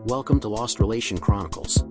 Welcome to Lost Relation Chronicles.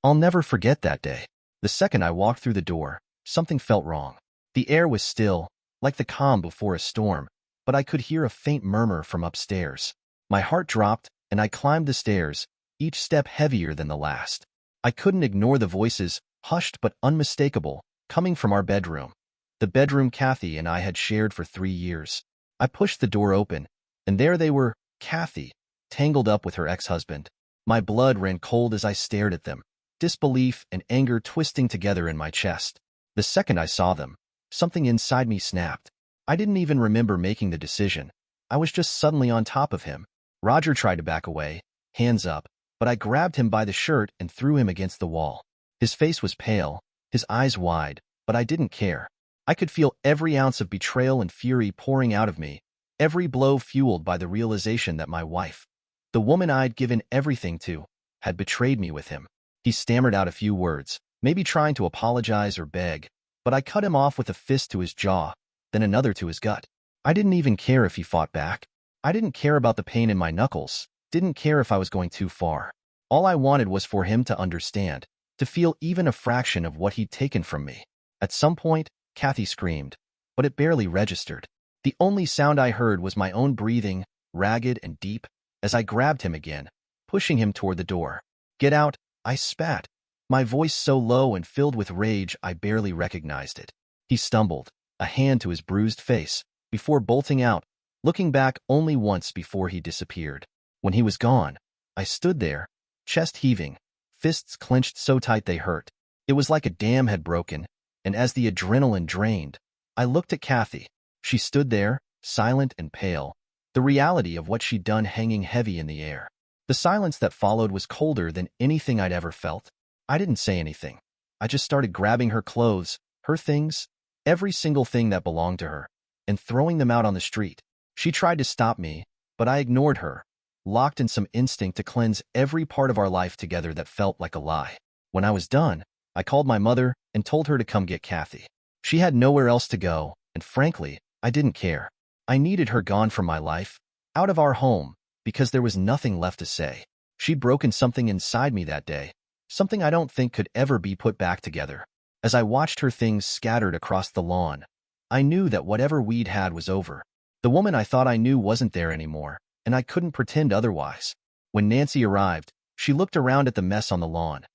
I'll never forget that day. The second I walked through the door, something felt wrong. The air was still, like the calm before a storm, but I could hear a faint murmur from upstairs. My heart dropped, and I climbed the stairs, each step heavier than the last. I couldn't ignore the voices, hushed but unmistakable, coming from our bedroom. The bedroom Kathy and I had shared for 3 years. I pushed the door open, and there they were, Kathy, tangled up with her ex-husband. My blood ran cold as I stared at them, disbelief and anger twisting together in my chest. The second I saw them, something inside me snapped. I didn't even remember making the decision. I was just suddenly on top of him. Roger tried to back away, hands up, but I grabbed him by the shirt and threw him against the wall. His face was pale, his eyes wide, but I didn't care. I could feel every ounce of betrayal and fury pouring out of me, every blow fueled by the realization that my wife, the woman I'd given everything to, had betrayed me with him. He stammered out a few words, maybe trying to apologize or beg, but I cut him off with a fist to his jaw, then another to his gut. I didn't even care if he fought back. I didn't care about the pain in my knuckles, didn't care if I was going too far. All I wanted was for him to understand, to feel even a fraction of what he'd taken from me. At some point, Kathy screamed, but it barely registered. The only sound I heard was my own breathing, ragged and deep, as I grabbed him again, pushing him toward the door. "Get out," I spat, my voice so low and filled with rage I barely recognized it. He stumbled, a hand to his bruised face, before bolting out, looking back only once before he disappeared. When he was gone, I stood there, chest heaving, fists clenched so tight they hurt. It was like a dam had broken, and as the adrenaline drained, I looked at Kathy. She stood there, silent and pale, the reality of what she'd done hanging heavy in the air. The silence that followed was colder than anything I'd ever felt. I didn't say anything. I just started grabbing her clothes, her things, every single thing that belonged to her, and throwing them out on the street. She tried to stop me, but I ignored her, locked in some instinct to cleanse every part of our life together that felt like a lie. When I was done, I called my mother and told her to come get Kathy. She had nowhere else to go, and frankly, I didn't care. I needed her gone from my life, out of our home, because there was nothing left to say. She'd broken something inside me that day, something I don't think could ever be put back together. As I watched her things scattered across the lawn, I knew that whatever we'd had was over. The woman I thought I knew wasn't there anymore, and I couldn't pretend otherwise. When Nancy arrived, she looked around at the mess on the lawn.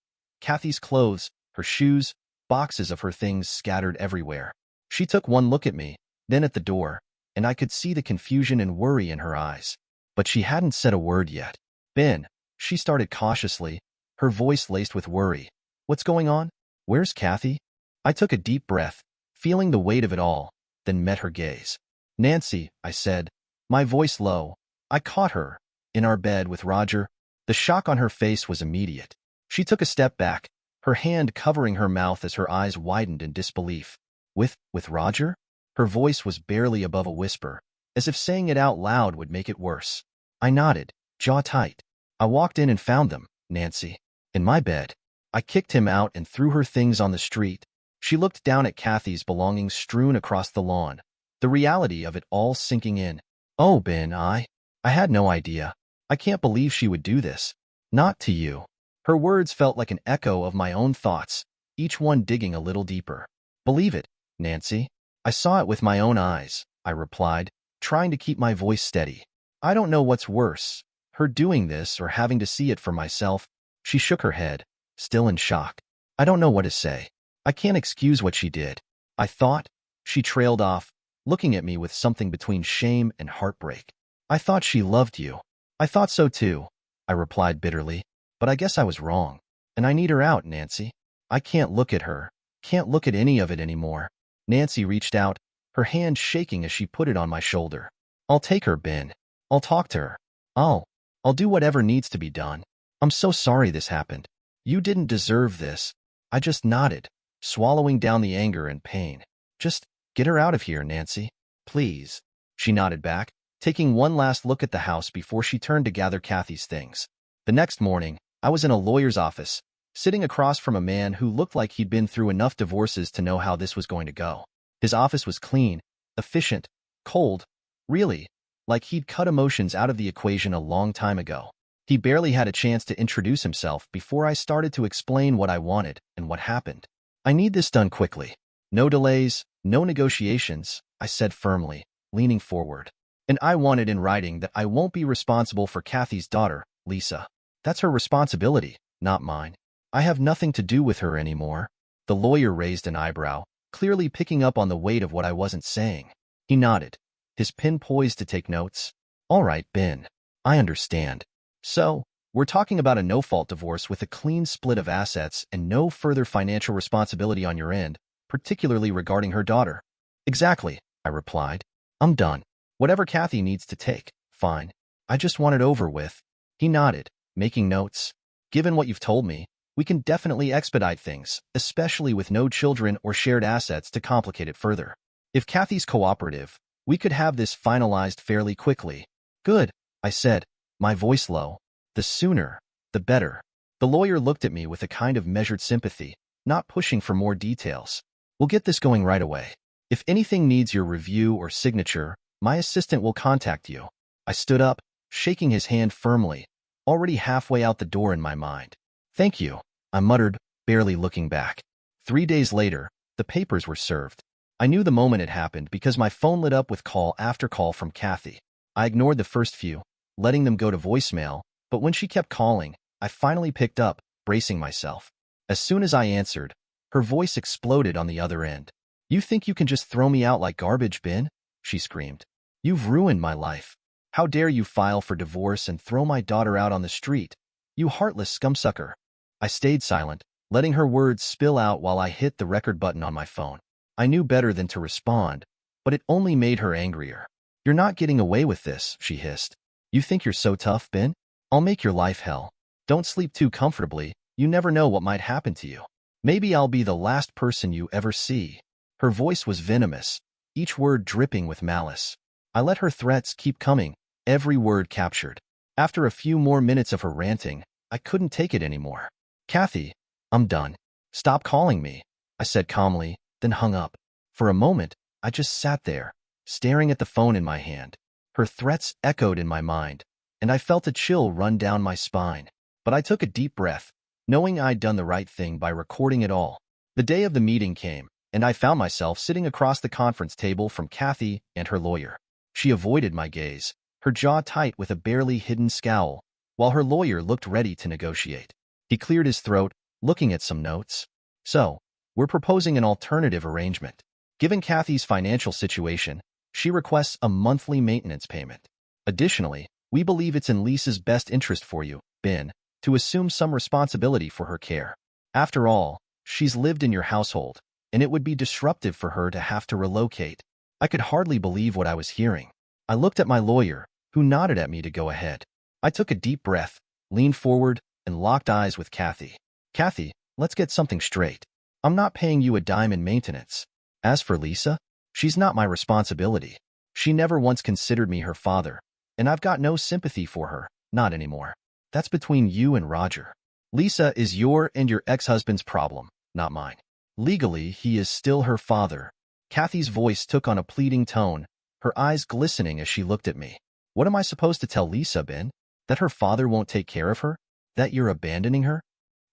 Kathy's clothes, her shoes, boxes of her things scattered everywhere. She took one look at me, then at the door, and I could see the confusion and worry in her eyes. But she hadn't said a word yet. "Ben," she started cautiously, her voice laced with worry. "What's going on? Where's Kathy?" I took a deep breath, feeling the weight of it all, then met her gaze. "Nancy," I said, my voice low. "I caught her, in our bed with Roger." The shock on her face was immediate. She took a step back, her hand covering her mouth as her eyes widened in disbelief. With Roger?" Her voice was barely above a whisper, as if saying it out loud would make it worse. I nodded, jaw tight. "I walked in and found them, Nancy, in my bed." I kicked him out and threw her things on the street. She looked down at Kathy's belongings strewn across the lawn, the reality of it all sinking in. "Oh, Ben, I had no idea. I can't believe she would do this. Not to you." Her words felt like an echo of my own thoughts, each one digging a little deeper. "Believe it, Nancy. I saw it with my own eyes," I replied, trying to keep my voice steady. "I don't know what's worse, her doing this or having to see it for myself." She shook her head, still in shock. "I don't know what to say. I can't excuse what she did. I thought," she trailed off, looking at me with something between shame and heartbreak. "I thought she loved you." "I thought so too," I replied bitterly, "but I guess I was wrong. And I need her out, Nancy. I can't look at her, can't look at any of it anymore." Nancy reached out, her hand shaking as she put it on my shoulder. "I'll take her, Ben. I'll talk to her. I'll do whatever needs to be done. I'm so sorry this happened. You didn't deserve this." I just nodded, swallowing down the anger and pain. "Just get her out of here, Nancy. Please." She nodded back, taking one last look at the house before she turned to gather Kathy's things. The next morning, I was in a lawyer's office, sitting across from a man who looked like he'd been through enough divorces to know how this was going to go. His office was clean, efficient, cold, really, like he'd cut emotions out of the equation a long time ago. He barely had a chance to introduce himself before I started to explain what I wanted and what happened. I need this done quickly. No delays, no negotiations, I said firmly, leaning forward. And I want it in writing that I won't be responsible for Kathy's daughter, Lisa. That's her responsibility, not mine. I have nothing to do with her anymore. The lawyer raised an eyebrow, clearly picking up on the weight of what I wasn't saying. He nodded, his pen poised to take notes. All right, Ben. I understand. So, we're talking about a no-fault divorce with a clean split of assets and no further financial responsibility on your end, particularly regarding her daughter. Exactly, I replied. I'm done. Whatever Kathy needs to take, fine. I just want it over with. He nodded, making notes. Given what you've told me, we can definitely expedite things, especially with no children or shared assets to complicate it further. If Kathy's cooperative, we could have this finalized fairly quickly. Good, I said, my voice low. The sooner, the better. The lawyer looked at me with a kind of measured sympathy, not pushing for more details. We'll get this going right away. If anything needs your review or signature, my assistant will contact you. I stood up, shaking his hand firmly, already halfway out the door in my mind. Thank you, I muttered, barely looking back. 3 days later, the papers were served. I knew the moment it happened because my phone lit up with call after call from Kathy. I ignored the first few, letting them go to voicemail, but when she kept calling, I finally picked up, bracing myself. As soon as I answered, her voice exploded on the other end. You think you can just throw me out like garbage, Ben? She screamed. You've ruined my life. How dare you file for divorce and throw my daughter out on the street? You heartless scumsucker. I stayed silent, letting her words spill out while I hit the record button on my phone. I knew better than to respond, but it only made her angrier. You're not getting away with this, she hissed. You think you're so tough, Ben? I'll make your life hell. Don't sleep too comfortably. You never know what might happen to you. Maybe I'll be the last person you ever see. Her voice was venomous, each word dripping with malice. I let her threats keep coming, every word captured. After a few more minutes of her ranting, I couldn't take it anymore. Kathy, I'm done. Stop calling me, I said calmly, then hung up. For a moment, I just sat there, staring at the phone in my hand. Her threats echoed in my mind, and I felt a chill run down my spine. But I took a deep breath, knowing I'd done the right thing by recording it all. The day of the meeting came, and I found myself sitting across the conference table from Kathy and her lawyer. She avoided my gaze, her jaw tight with a barely hidden scowl, while her lawyer looked ready to negotiate. He cleared his throat, looking at some notes. So, we're proposing an alternative arrangement. Given Kathy's financial situation, she requests a monthly maintenance payment. Additionally, we believe it's in Lisa's best interest for you, Ben, to assume some responsibility for her care. After all, she's lived in your household, and it would be disruptive for her to have to relocate. I could hardly believe what I was hearing. I looked at my lawyer, who nodded at me to go ahead. I took a deep breath, leaned forward, and locked eyes with Kathy. Kathy, let's get something straight. I'm not paying you a dime in maintenance. As for Lisa, she's not my responsibility. She never once considered me her father, and I've got no sympathy for her, not anymore. That's between you and Roger. Lisa is your and your ex-husband's problem, not mine. Legally, he is still her father. Kathy's voice took on a pleading tone, her eyes glistening as she looked at me. What am I supposed to tell Lisa, Ben? That her father won't take care of her? That you're abandoning her?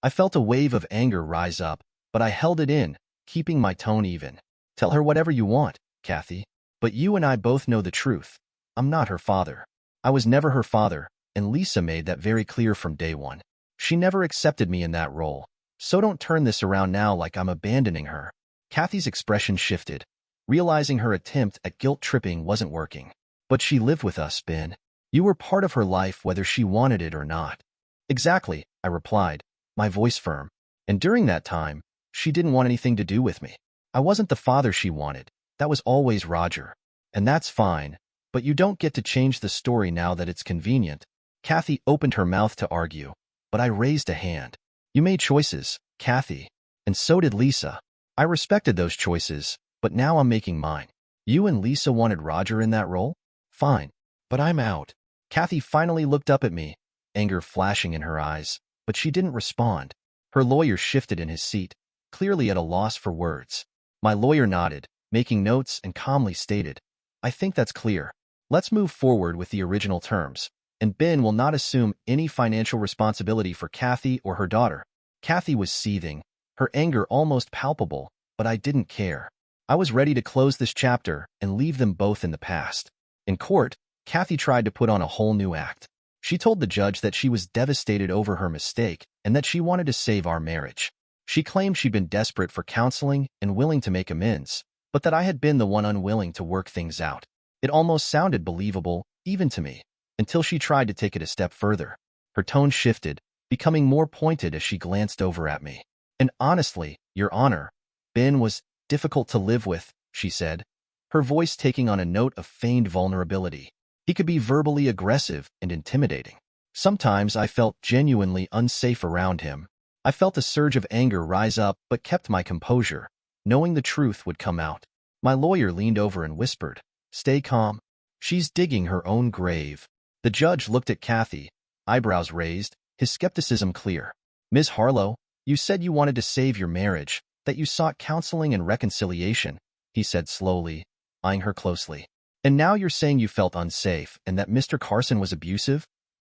I felt a wave of anger rise up, but I held it in, keeping my tone even. Tell her whatever you want, Kathy. But you and I both know the truth. I'm not her father. I was never her father, and Lisa made that very clear from day one. She never accepted me in that role, so don't turn this around now like I'm abandoning her. Kathy's expression shifted, realizing her attempt at guilt-tripping wasn't working. But she lived with us, Ben. You were part of her life whether she wanted it or not. Exactly, I replied, my voice firm. And during that time, she didn't want anything to do with me. I wasn't the father she wanted. That was always Roger. And that's fine, but you don't get to change the story now that it's convenient. Kathy opened her mouth to argue, but I raised a hand. You made choices, Kathy. And so did Lisa. I respected those choices, but now I'm making mine. You and Lisa wanted Roger in that role? Fine, but I'm out. Kathy finally looked up at me, anger flashing in her eyes, but she didn't respond. Her lawyer shifted in his seat, clearly at a loss for words. My lawyer nodded, making notes, and calmly stated, I think that's clear. Let's move forward with the original terms. and Ben will not assume any financial responsibility for Kathy or her daughter. Kathy was seething, her anger almost palpable, but I didn't care. I was ready to close this chapter and leave them both in the past. In court, Kathy tried to put on a whole new act. She told the judge that she was devastated over her mistake and that she wanted to save our marriage. She claimed she'd been desperate for counseling and willing to make amends, but that I had been the one unwilling to work things out. It almost sounded believable, even to me, until she tried to take it a step further. Her tone shifted, becoming more pointed as she glanced over at me. And honestly, Your Honor, Ben was difficult to live with, she said, her voice taking on a note of feigned vulnerability. He could be verbally aggressive and intimidating. Sometimes I felt genuinely unsafe around him. I felt a surge of anger rise up but kept my composure, knowing the truth would come out. My lawyer leaned over and whispered, "Stay calm. She's digging her own grave." The judge looked at Kathy, eyebrows raised, his skepticism clear. "Ms. Harlow, you said you wanted to save your marriage, that you sought counseling and reconciliation," he said slowly, eyeing her closely. "And now you're saying you felt unsafe and that Mr. Carson was abusive?"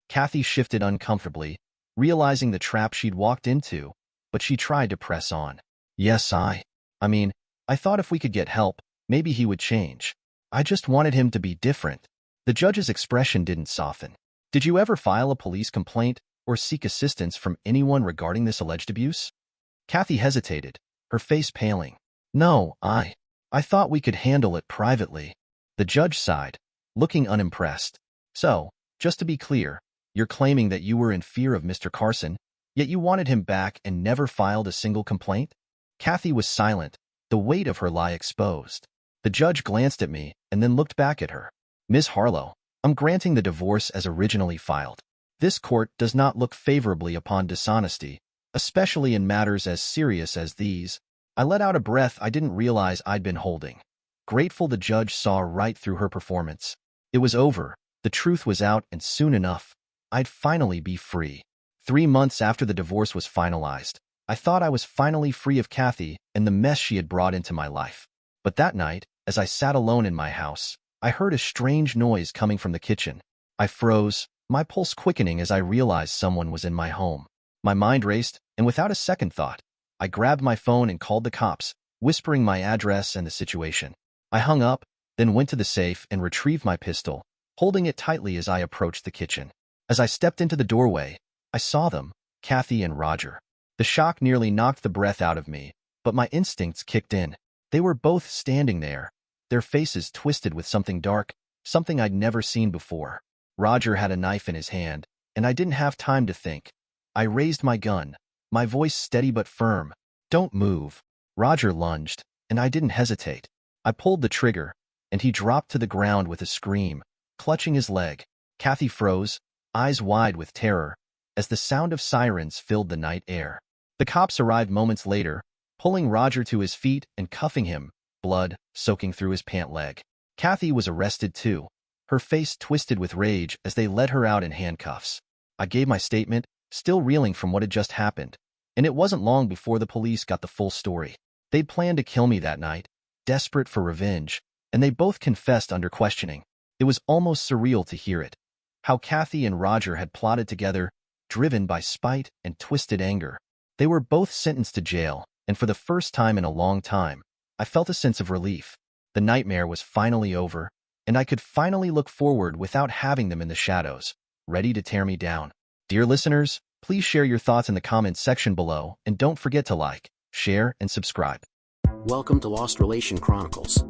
Kathy shifted uncomfortably, realizing the trap she'd walked into, but she tried to press on. "Yes, I mean, I thought if we could get help, maybe he would change. I just wanted him to be different." The judge's expression didn't soften. "Did you ever file a police complaint or seek assistance from anyone regarding this alleged abuse?" Kathy hesitated, her face paling. "No, I thought we could handle it privately." The judge sighed, looking unimpressed. "So, just to be clear, you're claiming that you were in fear of Mr. Carson, yet you wanted him back and never filed a single complaint?" Kathy was silent, the weight of her lie exposed. The judge glanced at me and then looked back at her. "Ms. Harlow, I'm granting the divorce as originally filed. This court does not look favorably upon dishonesty, especially in matters as serious as these." I let out a breath I didn't realize I'd been holding. Grateful the judge saw right through her performance. It was over, the truth was out, and soon enough, I'd finally be free. 3 months after the divorce was finalized, I thought I was finally free of Kathy and the mess she had brought into my life. But that night, as I sat alone in my house, I heard a strange noise coming from the kitchen. I froze, my pulse quickening as I realized someone was in my home. My mind raced, and without a second thought, I grabbed my phone and called the cops, whispering my address and the situation. I hung up, then went to the safe and retrieved my pistol, holding it tightly as I approached the kitchen. As I stepped into the doorway, I saw them, Kathy and Roger. The shock nearly knocked the breath out of me, but my instincts kicked in. They were both standing there, their faces twisted with something dark, something I'd never seen before. Roger had a knife in his hand, and I didn't have time to think. I raised my gun, my voice steady but firm. "Don't move." Roger lunged, and I didn't hesitate. I pulled the trigger, and he dropped to the ground with a scream, clutching his leg. Kathy froze, eyes wide with terror, as the sound of sirens filled the night air. The cops arrived moments later, pulling Roger to his feet and cuffing him, blood soaking through his pant leg. Kathy was arrested too, her face twisted with rage as they led her out in handcuffs. I gave my statement, still reeling from what had just happened, and it wasn't long before the police got the full story. They'd planned to kill me that night, desperate for revenge, and they both confessed under questioning. It was almost surreal to hear it. How Kathy and Roger had plotted together, driven by spite and twisted anger. They were both sentenced to jail, and for the first time in a long time, I felt a sense of relief. The nightmare was finally over, and I could finally look forward without having them in the shadows, ready to tear me down. Dear listeners, please share your thoughts in the comments section below, and don't forget to like, share, and subscribe. Welcome to Lost Relation Chronicles.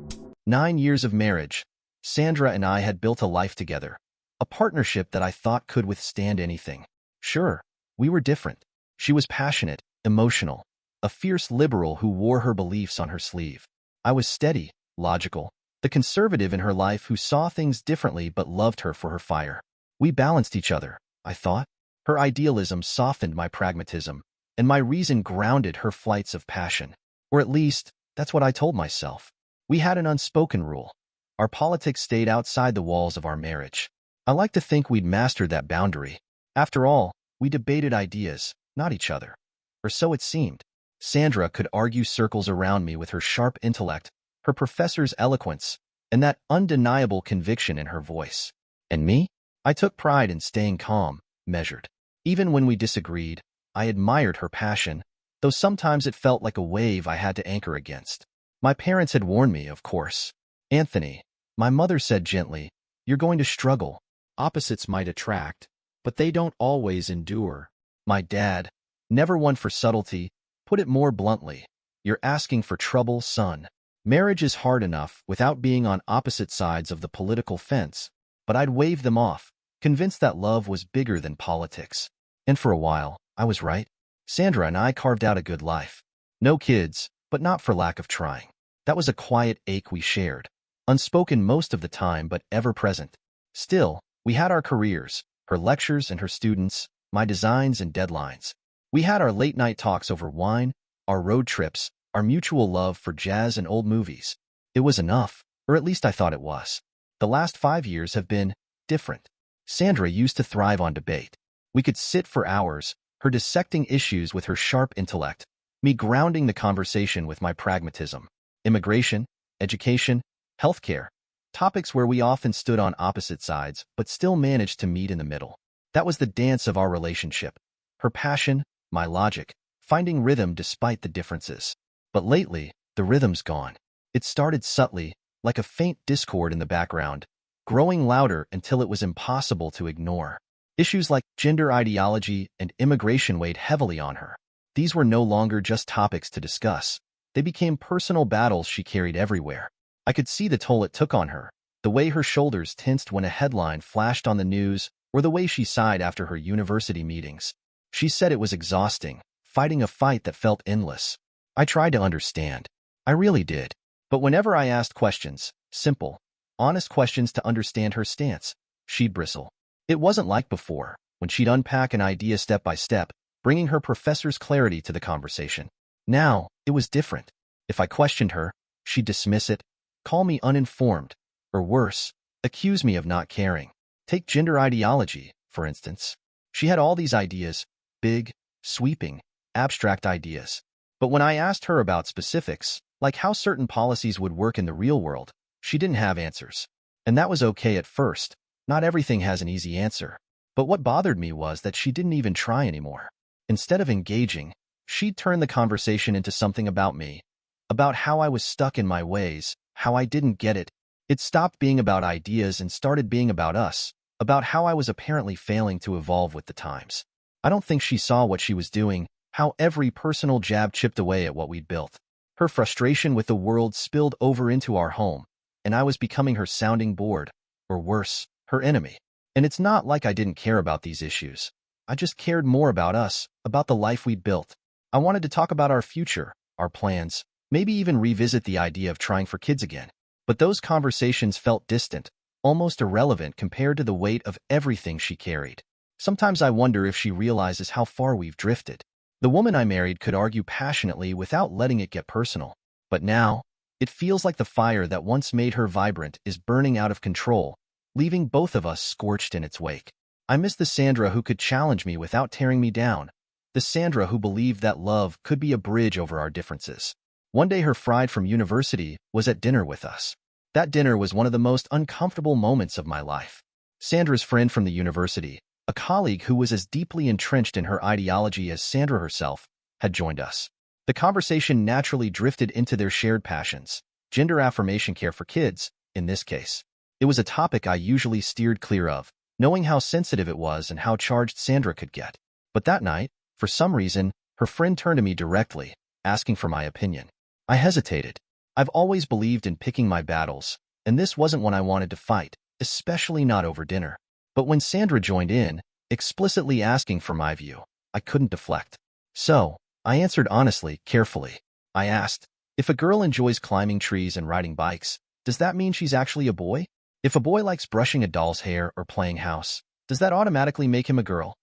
9 years of marriage. Sandra and I had built a life together, a partnership that I thought could withstand anything. Sure, we were different. She was passionate, emotional, a fierce liberal who wore her beliefs on her sleeve. I was steady, logical, the conservative in her life who saw things differently but loved her for her fire. We balanced each other, I thought. Her idealism softened my pragmatism, and my reason grounded her flights of passion. Or at least, that's what I told myself. We had an unspoken rule. Our politics stayed outside the walls of our marriage. I like to think we'd mastered that boundary. After all, we debated ideas, not each other. Or so it seemed. Sandra could argue circles around me with her sharp intellect, her professor's eloquence, and that undeniable conviction in her voice. And me? I took pride in staying calm, measured. Even when we disagreed, I admired her passion, though sometimes it felt like a wave I had to anchor against. My parents had warned me, of course. Anthony, my mother said gently, you're going to struggle. Opposites might attract, but they don't always endure. My dad, never one for subtlety, put it more bluntly. You're asking for trouble, son. Marriage is hard enough without being on opposite sides of the political fence, but I'd wave them off, convinced that love was bigger than politics. And for a while, I was right. Sandra and I carved out a good life. No kids, but not for lack of trying. That was a quiet ache we shared, unspoken most of the time but ever present. Still, we had our careers, her lectures and her students, my designs and deadlines. We had our late-night talks over wine, our road trips, our mutual love for jazz and old movies. It was enough, or at least I thought it was. The last 5 years have been different. Sandra used to thrive on debate. We could sit for hours, her dissecting issues with her sharp intellect, me grounding the conversation with my pragmatism. Immigration, education, healthcare, topics where we often stood on opposite sides but still managed to meet in the middle. That was the dance of our relationship. Her passion, my logic, finding rhythm despite the differences. But lately, the rhythm's gone. It started subtly, like a faint discord in the background, growing louder until it was impossible to ignore. Issues like gender ideology and immigration weighed heavily on her. These were no longer just topics to discuss. They became personal battles she carried everywhere. I could see the toll it took on her, the way her shoulders tensed when a headline flashed on the news, or the way she sighed after her university meetings. She said it was exhausting, fighting a fight that felt endless. I tried to understand. I really did. But whenever I asked questions, simple, honest questions to understand her stance, she'd bristle. It wasn't like before, when she'd unpack an idea step by step, bringing her professor's clarity to the conversation. Now, it was different. If I questioned her, she'd dismiss it, call me uninformed, or worse, accuse me of not caring. Take gender ideology, for instance. She had all these ideas, big, sweeping, abstract ideas. But when I asked her about specifics, like how certain policies would work in the real world, she didn't have answers. And that was okay at first. Not everything has an easy answer. But what bothered me was that she didn't even try anymore. Instead of engaging, she'd turn the conversation into something about me, about how I was stuck in my ways, how I didn't get it. It stopped being about ideas and started being about us, about how I was apparently failing to evolve with the times. I don't think she saw what she was doing, how every personal jab chipped away at what we'd built. Her frustration with the world spilled over into our home, and I was becoming her sounding board, or worse, her enemy. And it's not like I didn't care about these issues. I just cared more about us, about the life we'd built. I wanted to talk about our future, our plans, maybe even revisit the idea of trying for kids again. But those conversations felt distant, almost irrelevant compared to the weight of everything she carried. Sometimes I wonder if she realizes how far we've drifted. The woman I married could argue passionately without letting it get personal. But now, it feels like the fire that once made her vibrant is burning out of control, leaving both of us scorched in its wake. I miss the Sandra who could challenge me without tearing me down, the Sandra who believed that love could be a bridge over our differences. One day her friend from university was at dinner with us. That dinner was one of the most uncomfortable moments of my life. Sandra's friend from the university, a colleague who was as deeply entrenched in her ideology as Sandra herself, had joined us. The conversation naturally drifted into their shared passions, gender affirmation care for kids, in this case. It was a topic I usually steered clear of, knowing how sensitive it was and how charged Sandra could get. But that night, for some reason, her friend turned to me directly, asking for my opinion. I hesitated. I've always believed in picking my battles, and this wasn't one I wanted to fight, especially not over dinner. But when Sandra joined in, explicitly asking for my view, I couldn't deflect. So, I answered honestly, carefully. I asked, if a girl enjoys climbing trees and riding bikes, does that mean she's actually a boy? If a boy likes brushing a doll's hair or playing house, does that automatically make him a girl?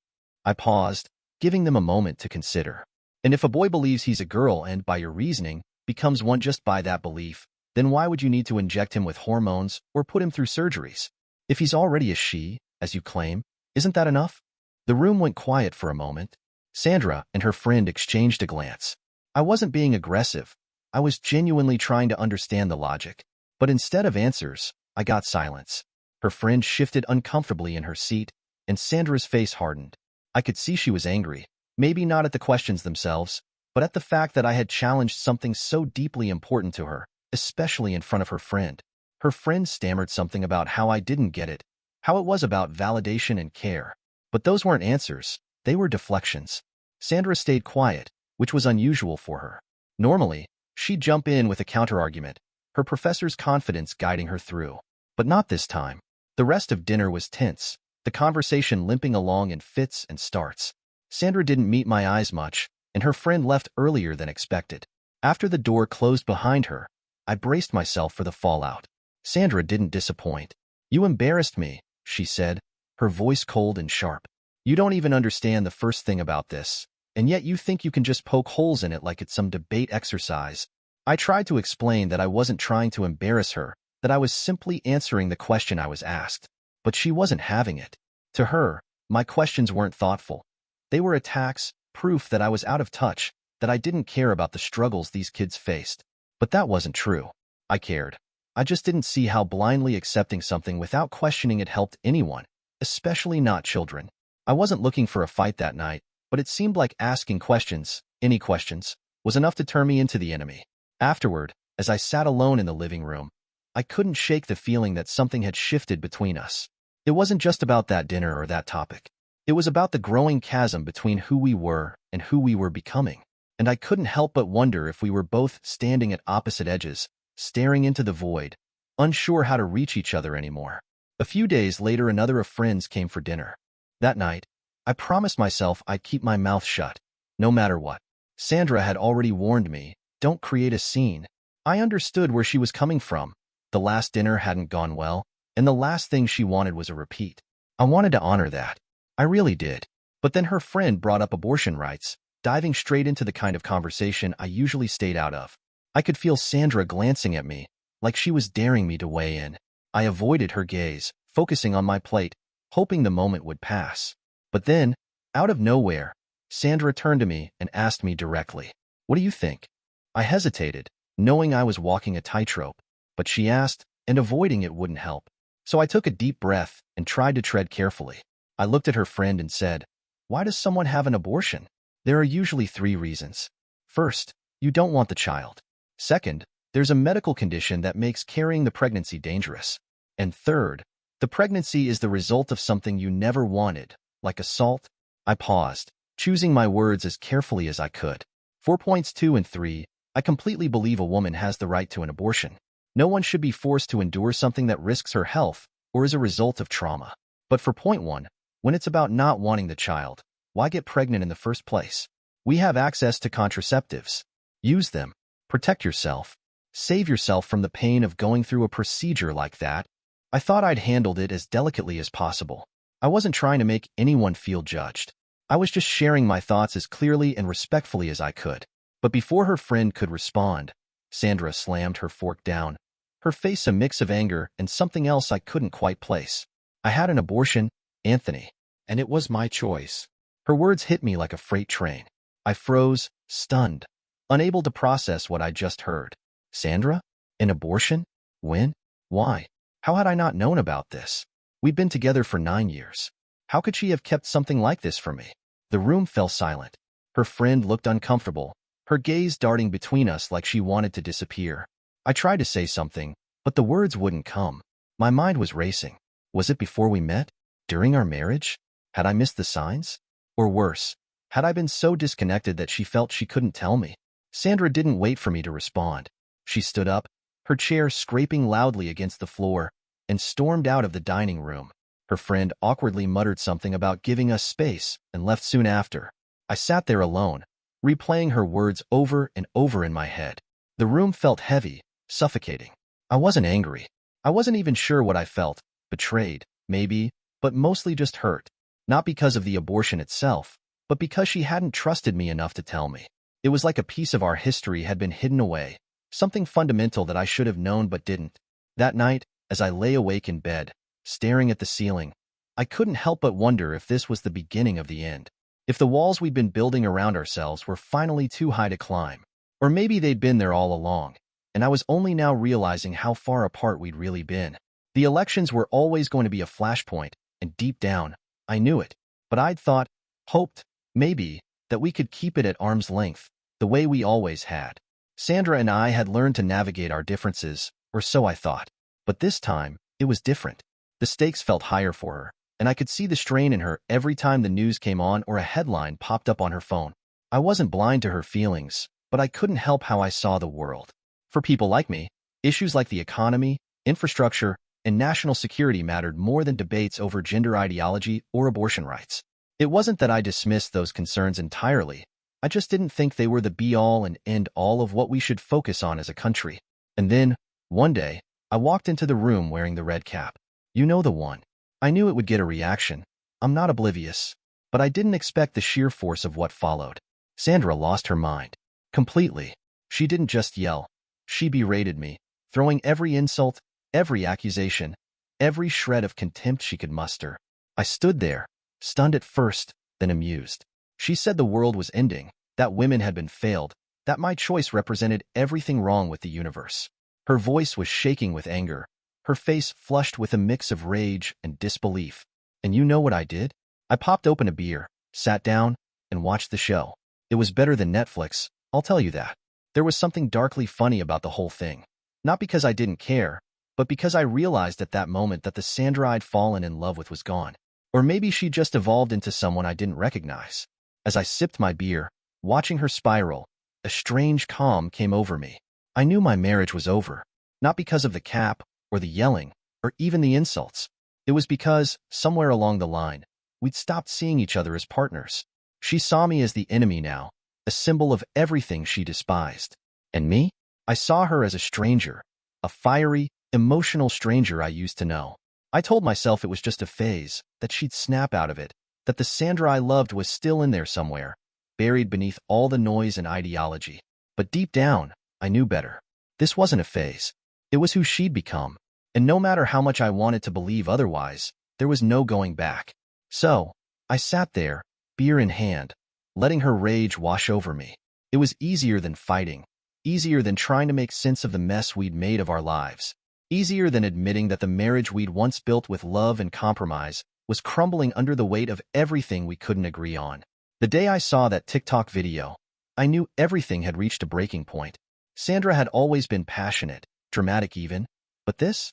I paused, giving them a moment to consider. And if a boy believes he's a girl and, by your reasoning, becomes one just by that belief, then why would you need to inject him with hormones or put him through surgeries? If he's already a she, as you claim, isn't that enough? The room went quiet for a moment. Sandra and her friend exchanged a glance. I wasn't being aggressive. I was genuinely trying to understand the logic. But instead of answers, I got silence. Her friend shifted uncomfortably in her seat, and Sandra's face hardened. I could see she was angry, maybe not at the questions themselves, but at the fact that I had challenged something so deeply important to her, especially in front of her friend. Her friend stammered something about how I didn't get it, how it was about validation and care. But those weren't answers, they were deflections. Sandra stayed quiet, which was unusual for her. Normally, she'd jump in with a counterargument, her professor's confidence guiding her through. But not this time. The rest of dinner was tense, the conversation limping along in fits and starts. Sandra didn't meet my eyes much, and her friend left earlier than expected. After the door closed behind her, I braced myself for the fallout. Sandra didn't disappoint. "You embarrassed me," she said, her voice cold and sharp. "You don't even understand the first thing about this, and yet you think you can just poke holes in it like it's some debate exercise." I tried to explain that I wasn't trying to embarrass her, that I was simply answering the question I was asked. But she wasn't having it. To her, my questions weren't thoughtful. They were attacks, proof that I was out of touch, that I didn't care about the struggles these kids faced. But that wasn't true. I cared. I just didn't see how blindly accepting something without questioning it helped anyone, especially not children. I wasn't looking for a fight that night, but it seemed like asking questions, any questions, was enough to turn me into the enemy. Afterward, as I sat alone in the living room, I couldn't shake the feeling that something had shifted between us. It wasn't just about that dinner or that topic. It was about the growing chasm between who we were and who we were becoming. And I couldn't help but wonder if we were both standing at opposite edges, staring into the void, unsure how to reach each other anymore. A few days later, another of friends came for dinner. That night, I promised myself I'd keep my mouth shut, no matter what. Sandra had already warned me, "Don't create a scene." I understood where she was coming from. The last dinner hadn't gone well, and the last thing she wanted was a repeat. I wanted to honor that. I really did. But then her friend brought up abortion rights, diving straight into the kind of conversation I usually stayed out of. I could feel Sandra glancing at me, like she was daring me to weigh in. I avoided her gaze, focusing on my plate, hoping the moment would pass. But then, out of nowhere, Sandra turned to me and asked me directly, "What do you think?" I hesitated, knowing I was walking a tightrope, but she asked, and avoiding it wouldn't help. So I took a deep breath and tried to tread carefully. I looked at her friend and said, "Why does someone have an abortion?" "There are usually 3 reasons. First, you don't want the child. Second, there's a medical condition that makes carrying the pregnancy dangerous. And third, the pregnancy is the result of something you never wanted, like assault." I paused, choosing my words as carefully as I could. For points 2 and 3, I completely believe a woman has the right to an abortion. No one should be forced to endure something that risks her health or is a result of trauma. But for point 1, when it's about not wanting the child, why get pregnant in the first place? We have access to contraceptives. Use them. Protect yourself. Save yourself from the pain of going through a procedure like that. I thought I'd handled it as delicately as possible. I wasn't trying to make anyone feel judged. I was just sharing my thoughts as clearly and respectfully as I could. But before her friend could respond, Sandra slammed her fork down, her face a mix of anger and something else I couldn't quite place. "I had an abortion, Anthony, and it was my choice." Her words hit me like a freight train. I froze, stunned, unable to process what I'd just heard. Sandra? An abortion? When? Why? How had I not known about this? We'd been together for 9 years. How could she have kept something like this from me? The room fell silent. Her friend looked uncomfortable, her gaze darting between us like she wanted to disappear. I tried to say something, but the words wouldn't come. My mind was racing. Was it before we met? During our marriage? Had I missed the signs? Or worse, had I been so disconnected that she felt she couldn't tell me? Sandra didn't wait for me to respond. She stood up, her chair scraping loudly against the floor, and stormed out of the dining room. Her friend awkwardly muttered something about giving us space and left soon after. I sat there alone, replaying her words over and over in my head. The room felt heavy, suffocating. I wasn't angry. I wasn't even sure what I felt. Betrayed, maybe, but mostly just hurt. Not because of the abortion itself, but because she hadn't trusted me enough to tell me. It was like a piece of our history had been hidden away, something fundamental that I should have known but didn't. That night, as I lay awake in bed, staring at the ceiling, I couldn't help but wonder if this was the beginning of the end. If the walls we'd been building around ourselves were finally too high to climb. Or maybe they'd been there all along, and I was only now realizing how far apart we'd really been. The elections were always going to be a flashpoint, and deep down, I knew it. But I'd thought, hoped, maybe, that we could keep it at arm's length, the way we always had. Sandra and I had learned to navigate our differences, or so I thought. But this time, it was different. The stakes felt higher for her, and I could see the strain in her every time the news came on or a headline popped up on her phone. I wasn't blind to her feelings, but I couldn't help how I saw the world. For people like me, issues like the economy, infrastructure, and national security mattered more than debates over gender ideology or abortion rights. It wasn't that I dismissed those concerns entirely. I just didn't think they were the be-all and end-all of what we should focus on as a country. And then, one day, I walked into the room wearing the red cap. You know the one. I knew it would get a reaction. I'm not oblivious. But I didn't expect the sheer force of what followed. Sandra lost her mind. Completely. She didn't just yell. She berated me, throwing every insult, every accusation, every shred of contempt she could muster. I stood there, stunned at first, then amused. She said the world was ending, that women had been failed, that my choice represented everything wrong with the universe. Her voice was shaking with anger, her face flushed with a mix of rage and disbelief. And you know what I did? I popped open a beer, sat down, and watched the show. It was better than Netflix, I'll tell you that. There was something darkly funny about the whole thing. Not because I didn't care, but because I realized at that moment that the Sandra I'd fallen in love with was gone. Or maybe she just evolved into someone I didn't recognize. As I sipped my beer, watching her spiral, a strange calm came over me. I knew my marriage was over, not because of the cap, or the yelling, or even the insults. It was because, somewhere along the line, we'd stopped seeing each other as partners. She saw me as the enemy now, a symbol of everything she despised. And me? I saw her as a stranger, a fiery, emotional stranger I used to know. I told myself it was just a phase, that she'd snap out of it, that the Sandra I loved was still in there somewhere, buried beneath all the noise and ideology. But deep down, I knew better. This wasn't a phase. It was who she'd become. And no matter how much I wanted to believe otherwise, there was no going back. So, I sat there, beer in hand, letting her rage wash over me. It was easier than fighting, easier than trying to make sense of the mess we'd made of our lives, easier than admitting that the marriage we'd once built with love and compromise was crumbling under the weight of everything we couldn't agree on. The day I saw that TikTok video, I knew everything had reached a breaking point. Sandra had always been passionate, dramatic even, but this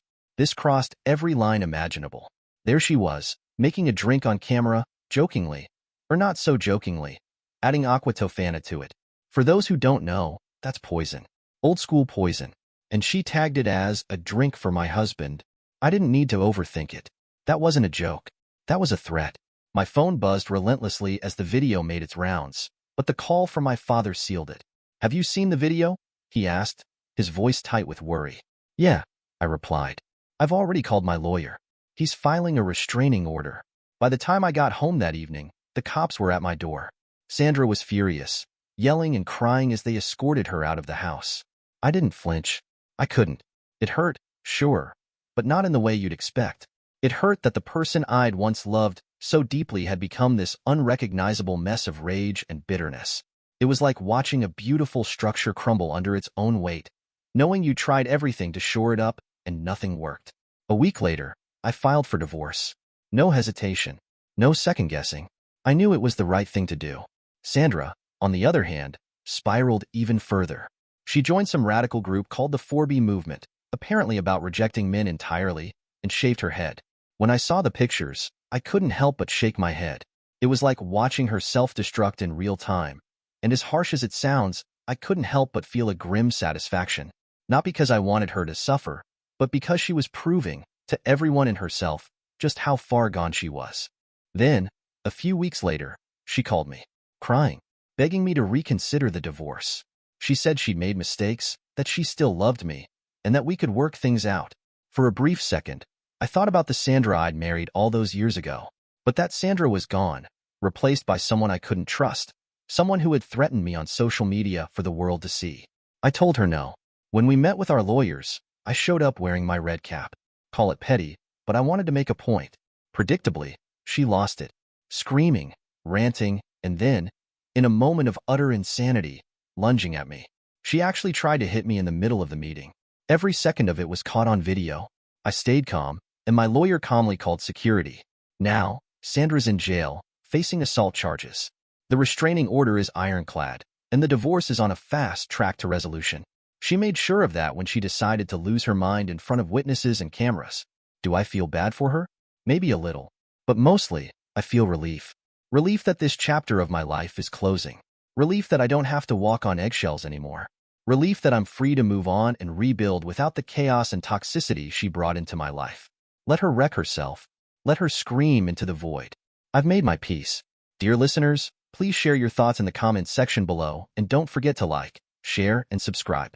crossed every line imaginable. There she was, making a drink on camera, jokingly, or not so jokingly, adding aqua tofana to it. For those who don't know, that's poison. Old school poison. And she tagged it as a drink for my husband. I didn't need to overthink it. That wasn't a joke. That was a threat. My phone buzzed relentlessly as the video made its rounds, but the call from my father sealed it. Have you seen the video? He asked, his voice tight with worry. Yeah, I replied. I've already called my lawyer. He's filing a restraining order. By the time I got home that evening, the cops were at my door. Sandra was furious, yelling and crying as they escorted her out of the house. I didn't flinch. I couldn't. It hurt, sure, but not in the way you'd expect. It hurt that the person I'd once loved so deeply had become this unrecognizable mess of rage and bitterness. It was like watching a beautiful structure crumble under its own weight, knowing you tried everything to shore it up and nothing worked. A week later, I filed for divorce. No hesitation, no second-guessing. I knew it was the right thing to do. Sandra, on the other hand, spiraled even further. She joined some radical group called the 4B movement, apparently about rejecting men entirely, and shaved her head. When I saw the pictures, I couldn't help but shake my head. It was like watching her self-destruct in real time. And as harsh as it sounds, I couldn't help but feel a grim satisfaction. Not because I wanted her to suffer, but because she was proving, to everyone and herself, just how far gone she was. Then, a few weeks later, she called me, crying, begging me to reconsider the divorce. She said she'd made mistakes, that she still loved me, and that we could work things out. For a brief second, I thought about the Sandra I'd married all those years ago. But that Sandra was gone, replaced by someone I couldn't trust, someone who had threatened me on social media for the world to see. I told her no. When we met with our lawyers, I showed up wearing my red cap. Call it petty, but I wanted to make a point. Predictably, she lost it, screaming, ranting, and then, in a moment of utter insanity, lunging at me. She actually tried to hit me in the middle of the meeting. Every second of it was caught on video. I stayed calm, and my lawyer calmly called security. Now, Sandra's in jail, facing assault charges. The restraining order is ironclad, and the divorce is on a fast track to resolution. She made sure of that when she decided to lose her mind in front of witnesses and cameras. Do I feel bad for her? Maybe a little. But mostly, I feel relief. Relief that this chapter of my life is closing. Relief that I don't have to walk on eggshells anymore. Relief that I'm free to move on and rebuild without the chaos and toxicity she brought into my life. Let her wreck herself. Let her scream into the void. I've made my peace. Dear listeners, please share your thoughts in the comments section below, and don't forget to like, share, and subscribe.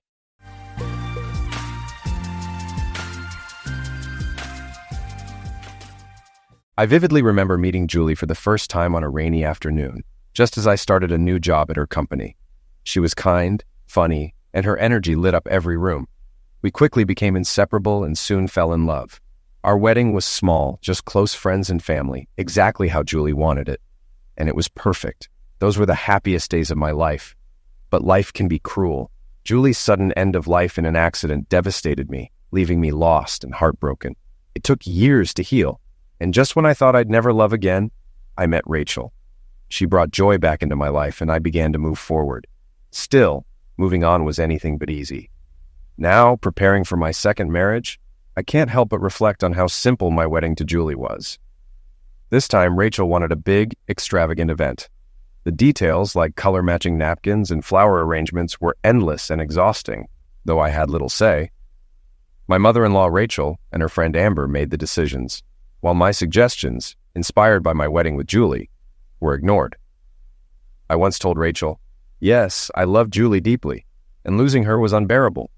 I vividly remember meeting Julie for the first time on a rainy afternoon, just as I started a new job at her company. She was kind, funny, and her energy lit up every room. We quickly became inseparable and soon fell in love. Our wedding was small, just close friends and family, exactly how Julie wanted it. And it was perfect. Those were the happiest days of my life. But life can be cruel. Julie's sudden end of life in an accident devastated me, leaving me lost and heartbroken. It took years to heal. And just when I thought I'd never love again, I met Rachel. She brought joy back into my life and I began to move forward. Still, moving on was anything but easy. Now, preparing for my second marriage, I can't help but reflect on how simple my wedding to Julie was. This time, Rachel wanted a big, extravagant event. The details, like color-matching napkins and flower arrangements, were endless and exhausting, though I had little say. My mother-in-law, Rachel, and her friend Amber made the decisions, while my suggestions, inspired by my wedding with Julie, were ignored. I once told Rachel, yes, I love Julie deeply, and losing her was unbearable.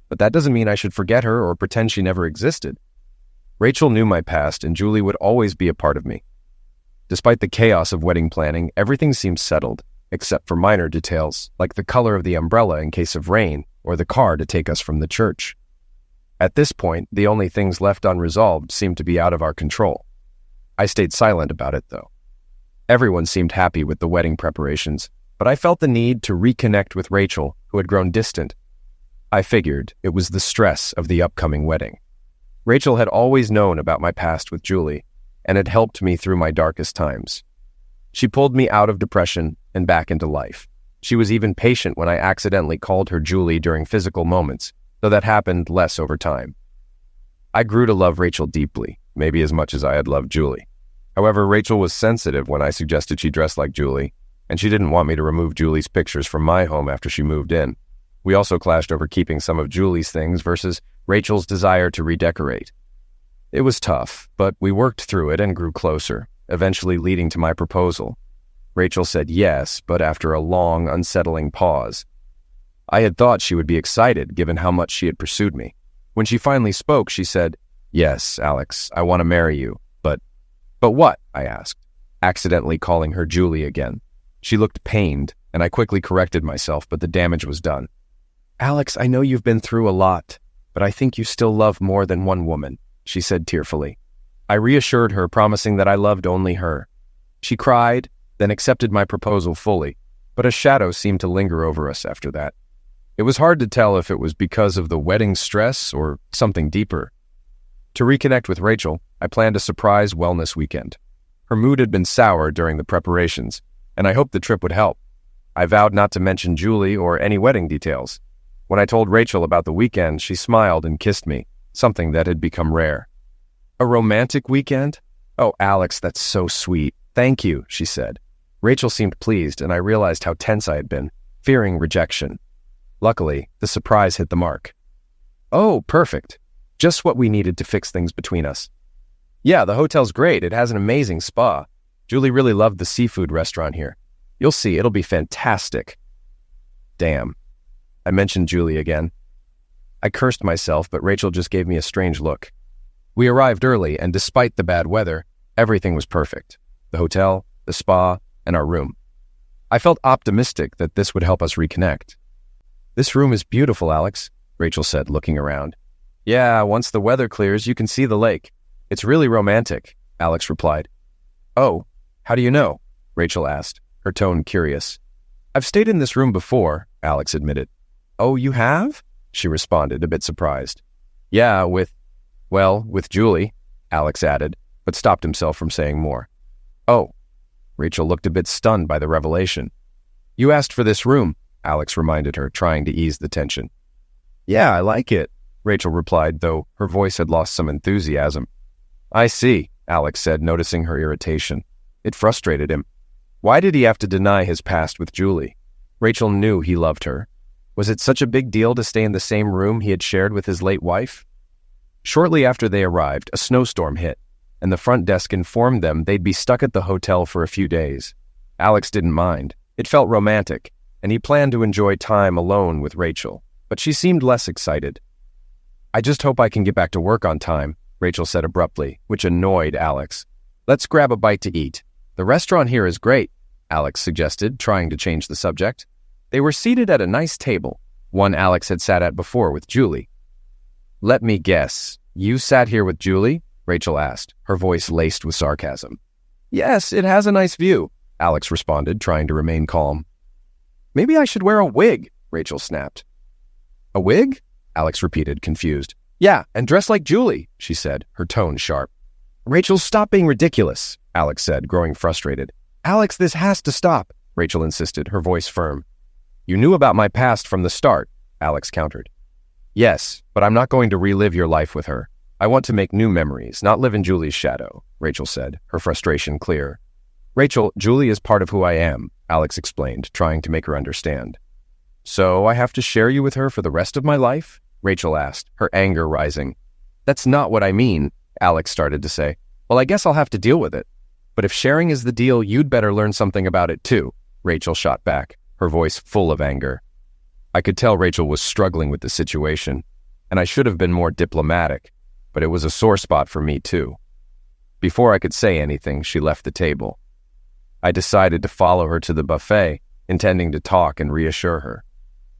But that doesn't mean I should forget her or pretend she never existed. Rachel knew my past, and Julie would always be a part of me. Despite the chaos of wedding planning, everything seemed settled, except for minor details, like the color of the umbrella in case of rain, or the car to take us from the church. At this point, the only things left unresolved seemed to be out of our control. I stayed silent about it, though. Everyone seemed happy with the wedding preparations, but I felt the need to reconnect with Rachel, who had grown distant. I figured it was the stress of the upcoming wedding. Rachel had always known about my past with Julie, and had helped me through my darkest times. She pulled me out of depression and back into life. She was even patient when I accidentally called her Julie during physical moments, though that happened less over time. I grew to love Rachel deeply, maybe as much as I had loved Julie. However, Rachel was sensitive when I suggested she dress like Julie, and she didn't want me to remove Julie's pictures from my home after she moved in. We also clashed over keeping some of Julie's things versus Rachel's desire to redecorate. It was tough, but we worked through it and grew closer, eventually leading to my proposal. Rachel said yes, but after a long, unsettling pause. I had thought she would be excited given how much she had pursued me. When she finally spoke, she said, yes, Alex, I want to marry you, but what? I asked, accidentally calling her Julie again. She looked pained, and I quickly corrected myself, but the damage was done. Alex, I know you've been through a lot, but I think you still love more than one woman, she said tearfully. I reassured her, promising that I loved only her. She cried, then accepted my proposal fully, but a shadow seemed to linger over us after that. It was hard to tell if it was because of the wedding stress or something deeper. To reconnect with Rachel, I planned a surprise wellness weekend. Her mood had been sour during the preparations, and I hoped the trip would help. I vowed not to mention Julie or any wedding details. When I told Rachel about the weekend, she smiled and kissed me, something that had become rare. A romantic weekend? Oh, Alex, that's so sweet. Thank you, she said. Rachel seemed pleased, and I realized how tense I had been, fearing rejection. Luckily, the surprise hit the mark. Oh, perfect. Just what we needed to fix things between us. Yeah, the hotel's great. It has an amazing spa. Julie really loved the seafood restaurant here. You'll see, it'll be fantastic. Damn. I mentioned Julie again. I cursed myself, but Rachel just gave me a strange look. We arrived early, and despite the bad weather, everything was perfect. The hotel, the spa, and our room. I felt optimistic that this would help us reconnect. This room is beautiful, Alex, Rachel said, looking around. Yeah, once the weather clears, you can see the lake. It's really romantic, Alex replied. Oh, how do you know? Rachel asked, her tone curious. I've stayed in this room before, Alex admitted. Oh, you have? She responded, a bit surprised. Yeah, with Well, with Julie, Alex added, but stopped himself from saying more. Oh, Rachel looked a bit stunned by the revelation. You asked for this room, Alex reminded her, trying to ease the tension. Yeah, I like it, Rachel replied, though her voice had lost some enthusiasm. I see, Alex said, noticing her irritation. It frustrated him. Why did he have to deny his past with Julie? Rachel knew he loved her. Was it such a big deal to stay in the same room he had shared with his late wife? Shortly after they arrived, a snowstorm hit, and the front desk informed them they'd be stuck at the hotel for a few days. Alex didn't mind. It felt romantic, and he planned to enjoy time alone with Rachel, but she seemed less excited. I just hope I can get back to work on time, Rachel said abruptly, which annoyed Alex. Let's grab a bite to eat. The restaurant here is great, Alex suggested, trying to change the subject. They were seated at a nice table, one Alex had sat at before with Julie. Let me guess, you sat here with Julie? Rachel asked, her voice laced with sarcasm. Yes, it has a nice view, Alex responded, trying to remain calm. Maybe I should wear a wig, Rachel snapped. A wig? Alex repeated, confused. Yeah, and dress like Julie, she said, her tone sharp. Rachel, stop being ridiculous, Alex said, growing frustrated. Alex, this has to stop, Rachel insisted, her voice firm. You knew about my past from the start, Alex countered. Yes, but I'm not going to relive your life with her. I want to make new memories, not live in Julie's shadow, Rachel said, her frustration clear. Rachel, Julie is part of who I am, Alex explained, trying to make her understand. So I have to share you with her for the rest of my life? Rachel asked, her anger rising. That's not what I mean, Alex started to say. Well, I guess I'll have to deal with it. But if sharing is the deal, you'd better learn something about it too, Rachel shot back, her voice full of anger. I could tell Rachel was struggling with the situation, and I should have been more diplomatic, but it was a sore spot for me too. Before I could say anything, she left the table. I decided to follow her to the buffet, intending to talk and reassure her.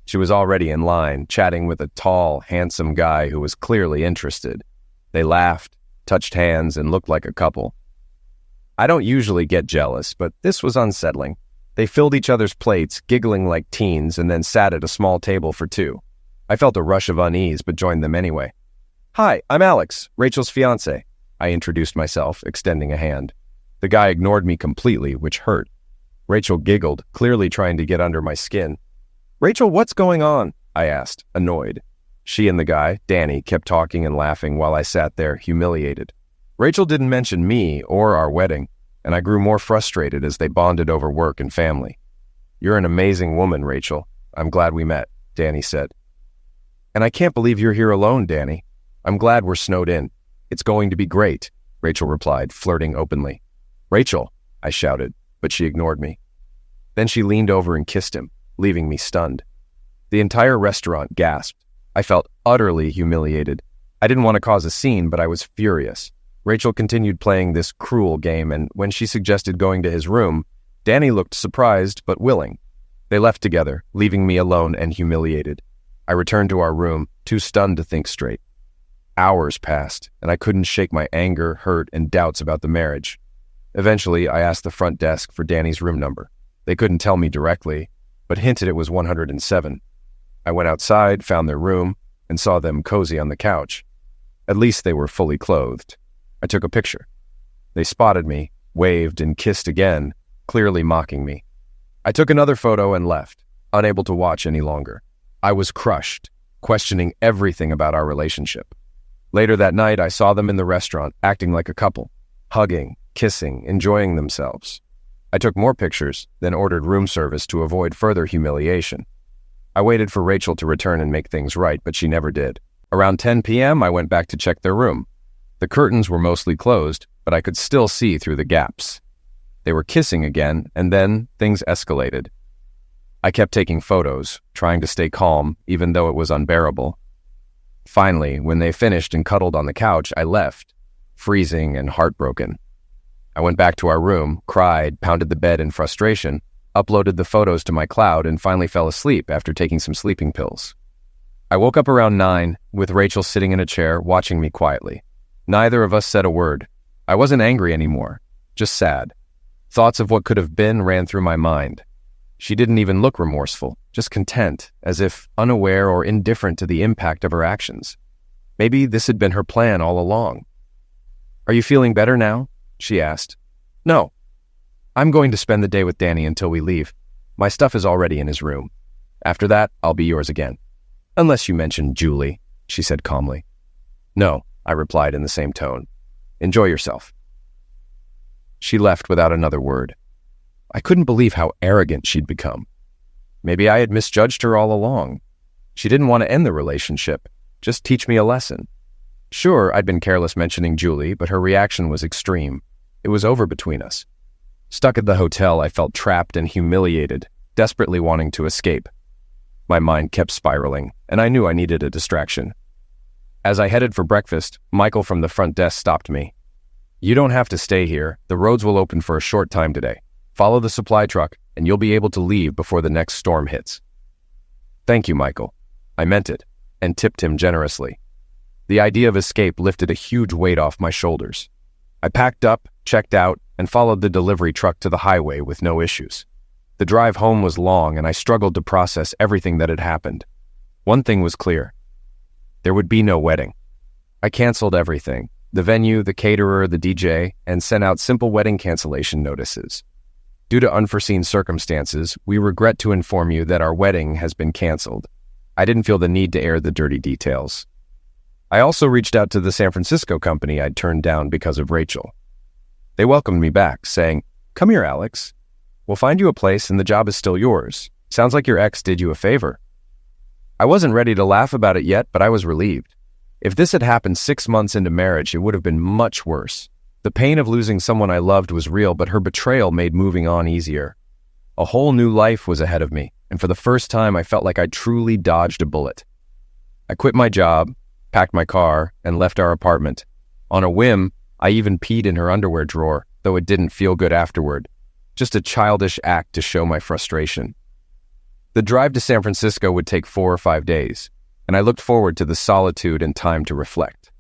She was already in line, chatting with a tall, handsome guy who was clearly interested. They laughed, touched hands, and looked like a couple. I don't usually get jealous, but this was unsettling. They filled each other's plates, giggling like teens, and then sat at a small table for two. I felt a rush of unease, but joined them anyway. Hi, I'm Alex, Rachel's fiancé. I introduced myself, extending a hand. The guy ignored me completely, which hurt. Rachel giggled, clearly trying to get under my skin. Rachel, what's going on? I asked, annoyed. She and the guy, Danny, kept talking and laughing while I sat there, humiliated. Rachel didn't mention me or our wedding, and I grew more frustrated as they bonded over work and family. You're an amazing woman, Rachel. I'm glad we met, Danny said. And I can't believe you're here alone, Danny. I'm glad we're snowed in. It's going to be great, Rachel replied, flirting openly. Rachel, I shouted, but she ignored me. Then she leaned over and kissed him, leaving me stunned. The entire restaurant gasped. I felt utterly humiliated. I didn't want to cause a scene, but I was furious. Rachel continued playing this cruel game, and when she suggested going to his room, Danny looked surprised but willing. They left together, leaving me alone and humiliated. I returned to our room, too stunned to think straight. Hours passed, and I couldn't shake my anger, hurt, and doubts about the marriage. Eventually, I asked the front desk for Danny's room number. They couldn't tell me directly, but hinted it was 107. I went outside, found their room, and saw them cozy on the couch. At least they were fully clothed. I took a picture. They spotted me, waved, and kissed again, clearly mocking me. I took another photo and left, unable to watch any longer. I was crushed, questioning everything about our relationship. Later that night, I saw them in the restaurant, acting like a couple, hugging, kissing, enjoying themselves. I took more pictures, then ordered room service to avoid further humiliation. I waited for Rachel to return and make things right, but she never did. Around 10 p.m., I went back to check their room. The curtains were mostly closed, but I could still see through the gaps. They were kissing again, and then things escalated. I kept taking photos, trying to stay calm, even though it was unbearable. Finally, when they finished and cuddled on the couch, I left, freezing and heartbroken. I went back to our room, cried, pounded the bed in frustration, uploaded the photos to my cloud, and finally fell asleep after taking some sleeping pills. I woke up around 9, with Rachel sitting in a chair, watching me quietly. Neither of us said a word. I wasn't angry anymore, just sad. Thoughts of what could have been ran through my mind. She didn't even look remorseful, just content, as if unaware or indifferent to the impact of her actions. Maybe this had been her plan all along. "Are you feeling better now?" she asked. "No. I'm going to spend the day with Danny until we leave. My stuff is already in his room. After that, I'll be yours again. Unless you mention Julie," she said calmly. "No," I replied in the same tone. "Enjoy yourself." She left without another word. I couldn't believe how arrogant she'd become. Maybe I had misjudged her all along. She didn't want to end the relationship, just teach me a lesson. Sure, I'd been careless mentioning Julie, but her reaction was extreme. It was over between us. Stuck at the hotel, I felt trapped and humiliated, desperately wanting to escape. My mind kept spiraling, and I knew I needed a distraction. As I headed for breakfast, Michael from the front desk stopped me. "You don't have to stay here. The roads will open for a short time today. Follow the supply truck, and you'll be able to leave before the next storm hits." "Thank you, Michael." I meant it, and tipped him generously. The idea of escape lifted a huge weight off my shoulders. I packed up, checked out, and followed the delivery truck to the highway with no issues. The drive home was long, and I struggled to process everything that had happened. One thing was clear. There would be no wedding. I canceled everything: the venue, the caterer, the DJ, and sent out simple wedding cancellation notices. Due to unforeseen circumstances, we regret to inform you that our wedding has been canceled. I didn't feel the need to air the dirty details. I also reached out to the San Francisco company I'd turned down because of Rachel. They welcomed me back, saying, "Come here, Alex. We'll find you a place and the job is still yours. Sounds like your ex did you a favor." I wasn't ready to laugh about it yet, but I was relieved. If this had happened 6 months into marriage, it would have been much worse. The pain of losing someone I loved was real, but her betrayal made moving on easier. A whole new life was ahead of me, and for the first time I felt like I truly dodged a bullet. I quit my job, packed my car, and left our apartment. On a whim, I even peed in her underwear drawer, though it didn't feel good afterward. Just a childish act to show my frustration. The drive to San Francisco would take 4 or 5 days, and I looked forward to the solitude and time to reflect.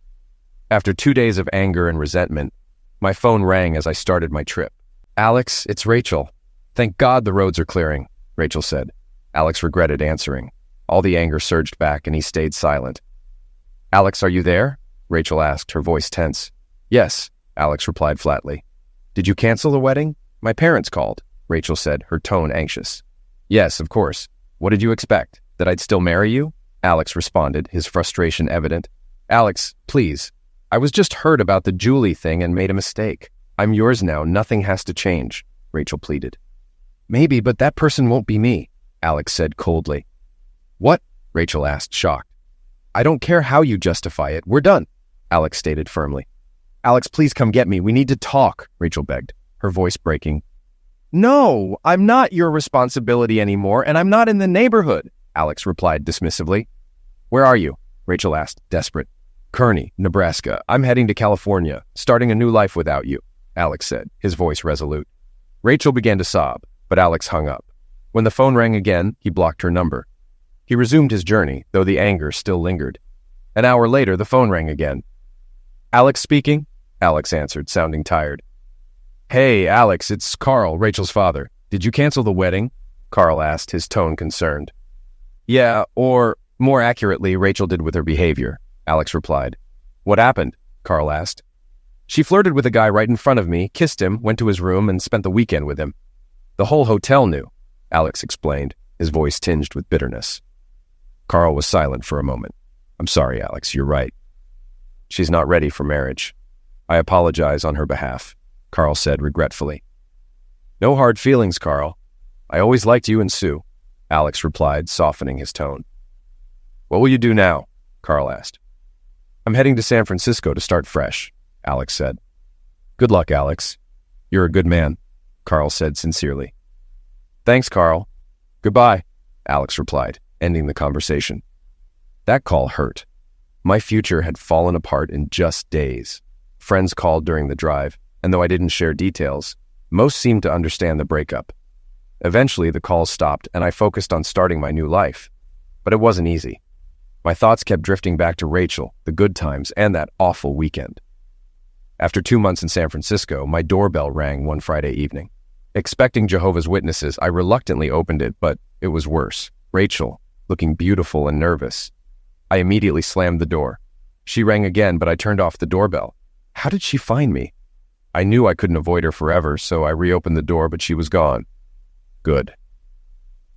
After 2 days of anger and resentment, my phone rang as I started my trip. "Alex, it's Rachel. Thank God the roads are clearing," Rachel said. Alex regretted answering. All the anger surged back, and he stayed silent. "Alex, are you there?" Rachel asked, her voice tense. "Yes," Alex replied flatly. "Did you cancel the wedding?" "My parents called," Rachel said, her tone anxious. "Yes, of course. What did you expect? That I'd still marry you?" Alex responded, his frustration evident. "Alex, please. I was just hurt about the Julie thing and made a mistake. I'm yours now. Nothing has to change," Rachel pleaded. "Maybe, but that person won't be me," Alex said coldly. "What?" Rachel asked, shocked. "I don't care how you justify it. We're done," Alex stated firmly. "Alex, please come get me. We need to talk," Rachel begged, her voice breaking. "No, I'm not your responsibility anymore, and I'm not in the neighborhood," Alex replied dismissively. "Where are you?" Rachel asked, desperate. "Kearney, Nebraska. I'm heading to California, starting a new life without you," Alex said, his voice resolute. Rachel began to sob, but Alex hung up. When the phone rang again, he blocked her number. He resumed his journey, though the anger still lingered. An hour later, the phone rang again. "Alex speaking?" Alex answered, sounding tired. "Hey, Alex, it's Carl, Rachel's father. Did you cancel the wedding?" Carl asked, his tone concerned. "Yeah, or, more accurately, Rachel did with her behavior," Alex replied. "What happened?" Carl asked. "She flirted with a guy right in front of me, kissed him, went to his room, and spent the weekend with him. The whole hotel knew," Alex explained, his voice tinged with bitterness. Carl was silent for a moment. "I'm sorry, Alex, you're right. She's not ready for marriage. I apologize on her behalf," Carl said regretfully. "No hard feelings, Carl. I always liked you and Sue," Alex replied, softening his tone. "What will you do now?" Carl asked. "I'm heading to San Francisco to start fresh," Alex said. "Good luck, Alex. You're a good man," Carl said sincerely. "Thanks, Carl. Goodbye," Alex replied, ending the conversation. That call hurt. My future had fallen apart in just days. Friends called during the drive, and though I didn't share details, most seemed to understand the breakup. Eventually, the calls stopped, and I focused on starting my new life. But it wasn't easy. My thoughts kept drifting back to Rachel, the good times, and that awful weekend. After 2 months in San Francisco, my doorbell rang one Friday evening. Expecting Jehovah's Witnesses, I reluctantly opened it, but it was worse. Rachel, looking beautiful and nervous. I immediately slammed the door. She rang again, but I turned off the doorbell. How did she find me? I knew I couldn't avoid her forever, so I reopened the door, but she was gone. Good.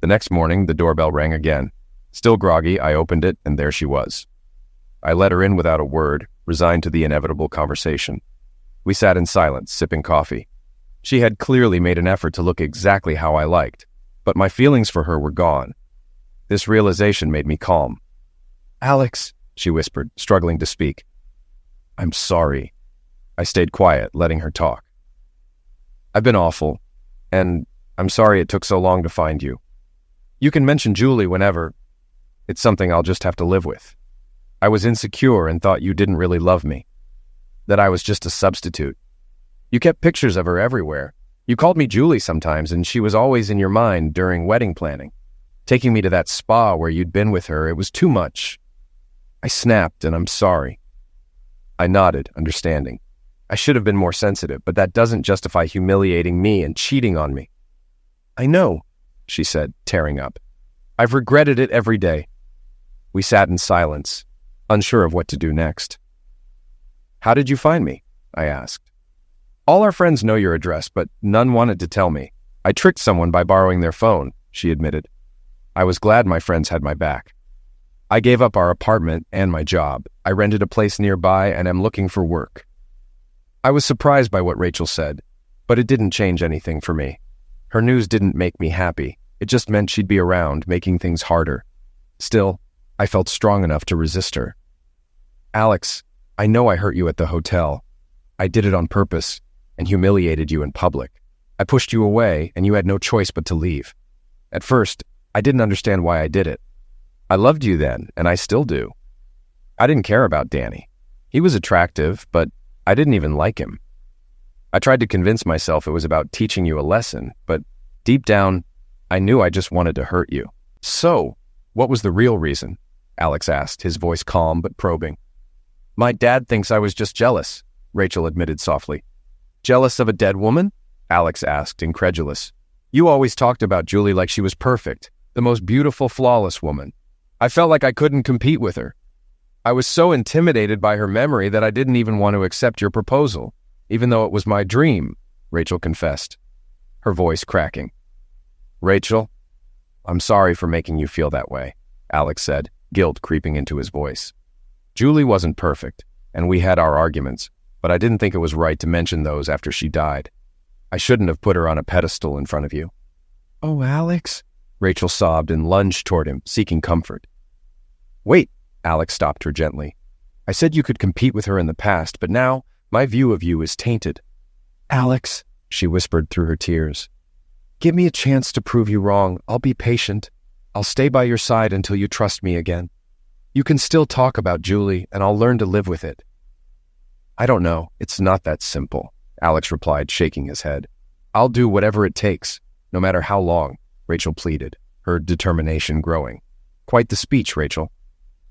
The next morning, the doorbell rang again. Still groggy, I opened it, and there she was. I let her in without a word, resigned to the inevitable conversation. We sat in silence, sipping coffee. She had clearly made an effort to look exactly how I liked, but my feelings for her were gone. This realization made me calm. "Alex," she whispered, struggling to speak. "I'm sorry." I stayed quiet, letting her talk. "I've been awful, and I'm sorry it took so long to find you. You can mention Julie whenever. It's something I'll just have to live with. I was insecure and thought you didn't really love me, that I was just a substitute. You kept pictures of her everywhere. You called me Julie sometimes, and she was always in your mind during wedding planning. Taking me to that spa where you'd been with her, it was too much. I snapped, and I'm sorry." I nodded, understanding. I should have been more sensitive, but that doesn't justify humiliating me and cheating on me. "I know," she said, tearing up. "I've regretted it every day." We sat in silence, unsure of what to do next. "How did you find me?" I asked. "All our friends know your address, but none wanted to tell me. I tricked someone by borrowing their phone," she admitted. I was glad my friends had my back. "I gave up our apartment and my job. I rented a place nearby and am looking for work." I was surprised by what Rachel said, but it didn't change anything for me. Her news didn't make me happy. It just meant she'd be around, making things harder. Still, I felt strong enough to resist her. "Alex, I know I hurt you at the hotel. I did it on purpose and humiliated you in public. I pushed you away, and you had no choice but to leave. At first, I didn't understand why I did it. I loved you then, and I still do. I didn't care about Danny. He was attractive, but I didn't even like him. I tried to convince myself it was about teaching you a lesson, but deep down, I knew I just wanted to hurt you." "So, what was the real reason?" Alex asked, his voice calm but probing. "My dad thinks I was just jealous," Rachel admitted softly. "Jealous of a dead woman?" Alex asked, incredulous. "You always talked about Julie like she was perfect, the most beautiful, flawless woman. I felt like I couldn't compete with her. I was so intimidated by her memory that I didn't even want to accept your proposal, even though it was my dream," Rachel confessed, her voice cracking. "Rachel, I'm sorry for making you feel that way," Alex said, guilt creeping into his voice. "Julie wasn't perfect, and we had our arguments, but I didn't think it was right to mention those after she died. I shouldn't have put her on a pedestal in front of you." "Oh, Alex," Rachel sobbed and lunged toward him, seeking comfort. "Wait," Alex stopped her gently. "I said you could compete with her in the past, but now my view of you is tainted." "Alex," she whispered through her tears, "give me a chance to prove you wrong. I'll be patient. I'll stay by your side until you trust me again. You can still talk about Julie, and I'll learn to live with it." "I don't know. It's not that simple," Alex replied, shaking his head. "I'll do whatever it takes, no matter how long," Rachel pleaded, her determination growing. "Quite the speech, Rachel."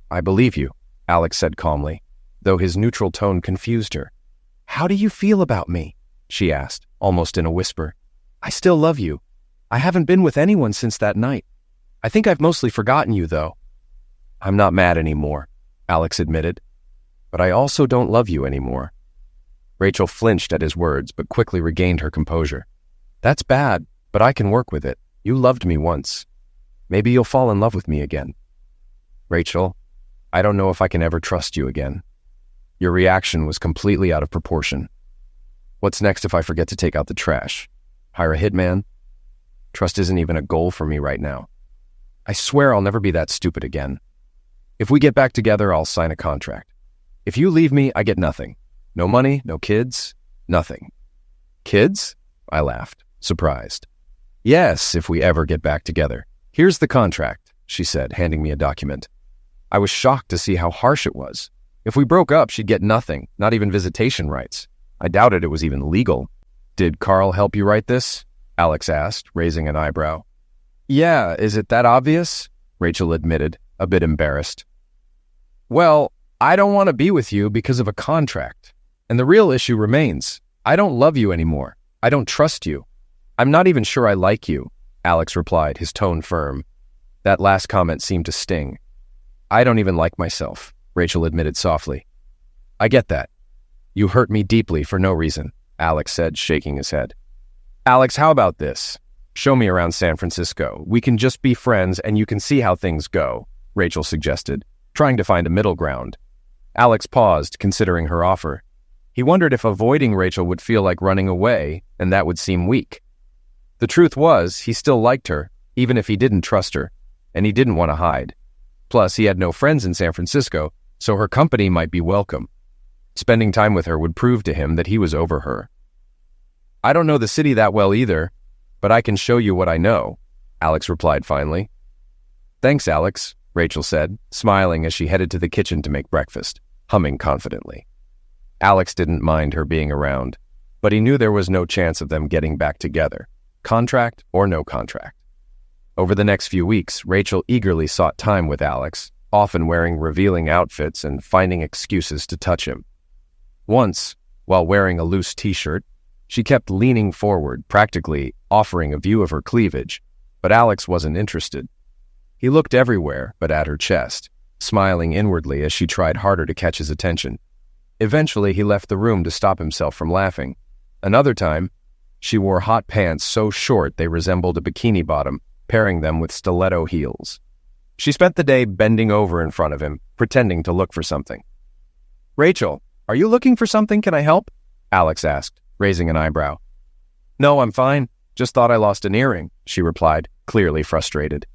"I believe you," Alex said calmly, though his neutral tone confused her. "How do you feel about me?" she asked, almost in a whisper. "I still love you. I haven't been with anyone since that night. I think I've mostly forgotten you, though." "I'm not mad anymore," Alex admitted. "But I also don't love you anymore." Rachel flinched at his words, but quickly regained her composure. "That's bad, but I can work with it. You loved me once. Maybe you'll fall in love with me again." "Rachel, I don't know if I can ever trust you again. Your reaction was completely out of proportion. What's next if I forget to take out the trash? Hire a hitman? Trust isn't even a goal for me right now. I swear I'll never be that stupid again. If we get back together, I'll sign a contract. If you leave me, I get nothing. No money, no kids, nothing." "Kids?" I laughed, surprised. "Yes, if we ever get back together. Here's the contract," she said, handing me a document. I was shocked to see how harsh it was. If we broke up, she'd get nothing, not even visitation rights. I doubted it was even legal. "Did Carl help you write this?" Alex asked, raising an eyebrow. "Yeah, is it that obvious?" Rachel admitted, a bit embarrassed. "Well, I don't want to be with you because of a contract. And the real issue remains. I don't love you anymore. I don't trust you. I'm not even sure I like you," Alex replied, his tone firm. That last comment seemed to sting. "I don't even like myself. Rachel admitted softly. I get that. You hurt me deeply for no reason, Alex said, shaking his head. Alex, how about this? Show me around San Francisco. We can just be friends and you can see how things go, Rachel suggested, trying to find a middle ground. Alex paused, considering her offer. He wondered if avoiding Rachel would feel like running away, and that would seem weak. The truth was, he still liked her, even if he didn't trust her, and he didn't want to hide. Plus, he had no friends in San Francisco, so her company might be welcome. Spending time with her would prove to him that he was over her. I don't know the city that well either, but I can show you what I know, Alex replied finally. Thanks, Alex, Rachel said, smiling as she headed to the kitchen to make breakfast, humming confidently. Alex didn't mind her being around, but he knew there was no chance of them getting back together, contract or no contract. Over the next few weeks, Rachel eagerly sought time with Alex, often wearing revealing outfits and finding excuses to touch him. Once, while wearing a loose t-shirt, she kept leaning forward, practically offering a view of her cleavage, but Alex wasn't interested. He looked everywhere but at her chest, smiling inwardly as she tried harder to catch his attention. Eventually, he left the room to stop himself from laughing. Another time, she wore hot pants so short they resembled a bikini bottom, pairing them with stiletto heels. She spent the day bending over in front of him, pretending to look for something. Rachel, are you looking for something? Can I help? Alex asked, raising an eyebrow. No, I'm fine. Just thought I lost an earring, she replied, clearly frustrated.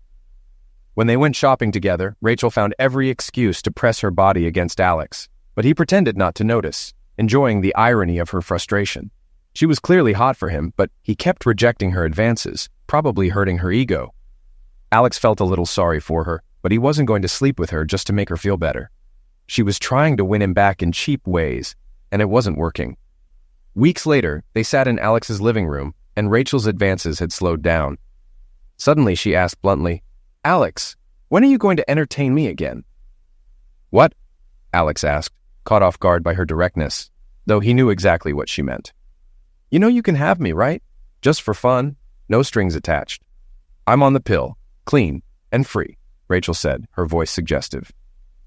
When they went shopping together, Rachel found every excuse to press her body against Alex, but he pretended not to notice, enjoying the irony of her frustration. She was clearly hot for him, but he kept rejecting her advances, probably hurting her ego. Alex felt a little sorry for her, but he wasn't going to sleep with her just to make her feel better. She was trying to win him back in cheap ways, and it wasn't working. Weeks later, they sat in Alex's living room, and Rachel's advances had slowed down. Suddenly, she asked bluntly, Alex, when are you going to entertain me again? What? Alex asked, caught off guard by her directness, though he knew exactly what she meant. You know you can have me, right? Just for fun, no strings attached. I'm on the pill, clean and free, Rachel said, her voice suggestive.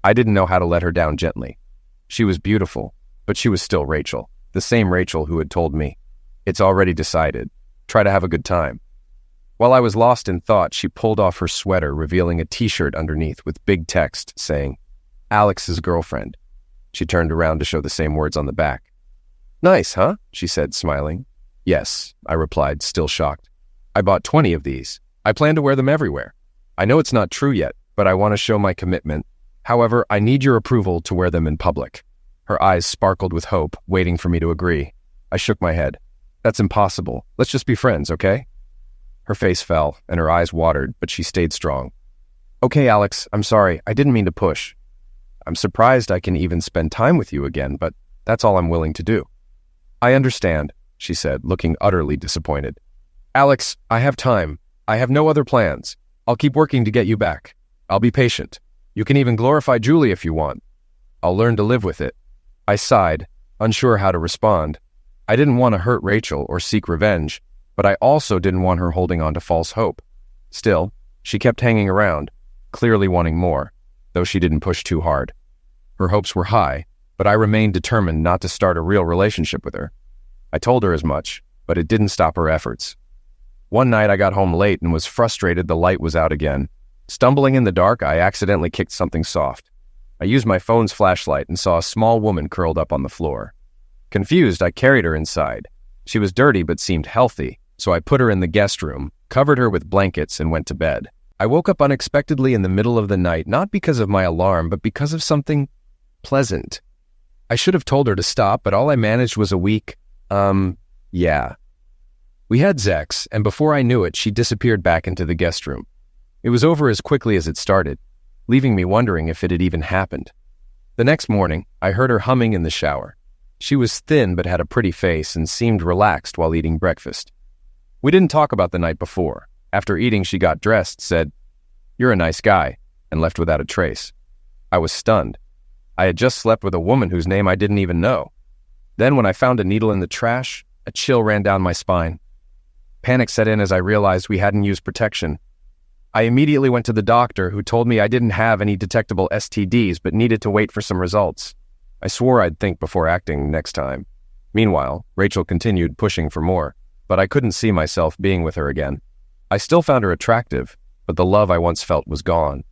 I didn't know how to let her down gently. She was beautiful, but she was still Rachel, the same Rachel who had told me, it's already decided. Try to have a good time. While I was lost in thought, she pulled off her sweater, revealing a t-shirt underneath with big text saying, Alex's girlfriend. She turned around to show the same words on the back. Nice, huh? She said, smiling. Yes, I replied, still shocked. I bought 20 of these. I plan to wear them everywhere. I know it's not true yet, but I want to show my commitment. However, I need your approval to wear them in public. Her eyes sparkled with hope, waiting for me to agree. I shook my head. That's impossible. Let's just be friends, okay? Her face fell, and her eyes watered, but she stayed strong. Okay, Alex, I'm sorry. I didn't mean to push. I'm surprised I can even spend time with you again, but that's all I'm willing to do. I understand, she said, looking utterly disappointed. Alex, I have time. I have no other plans. I'll keep working to get you back. I'll be patient. You can even glorify Julie if you want. I'll learn to live with it. I sighed, unsure how to respond. I didn't want to hurt Rachel or seek revenge, but I also didn't want her holding on to false hope. Still, she kept hanging around, clearly wanting more, though she didn't push too hard. Her hopes were high, but I remained determined not to start a real relationship with her. I told her as much, but it didn't stop her efforts. One night I got home late and was frustrated the light was out again. Stumbling in the dark, I accidentally kicked something soft. I used my phone's flashlight and saw a small woman curled up on the floor. Confused, I carried her inside. She was dirty but seemed healthy, so I put her in the guest room, covered her with blankets, and went to bed. I woke up unexpectedly in the middle of the night, not because of my alarm, but because of something pleasant. I should have told her to stop, but all I managed was a weak, yeah. We had sex, and before I knew it, she disappeared back into the guest room. It was over as quickly as it started, leaving me wondering if it had even happened. The next morning, I heard her humming in the shower. She was thin but had a pretty face and seemed relaxed while eating breakfast. We didn't talk about the night before. After eating, she got dressed, said, "You're a nice guy," and left without a trace. I was stunned. I had just slept with a woman whose name I didn't even know. Then when I found a needle in the trash, a chill ran down my spine. Panic set in as I realized we hadn't used protection. I immediately went to the doctor, who told me I didn't have any detectable STDs but needed to wait for some results. I swore I'd think before acting next time. Meanwhile, Rachel continued pushing for more, but I couldn't see myself being with her again. I still found her attractive, but the love I once felt was gone.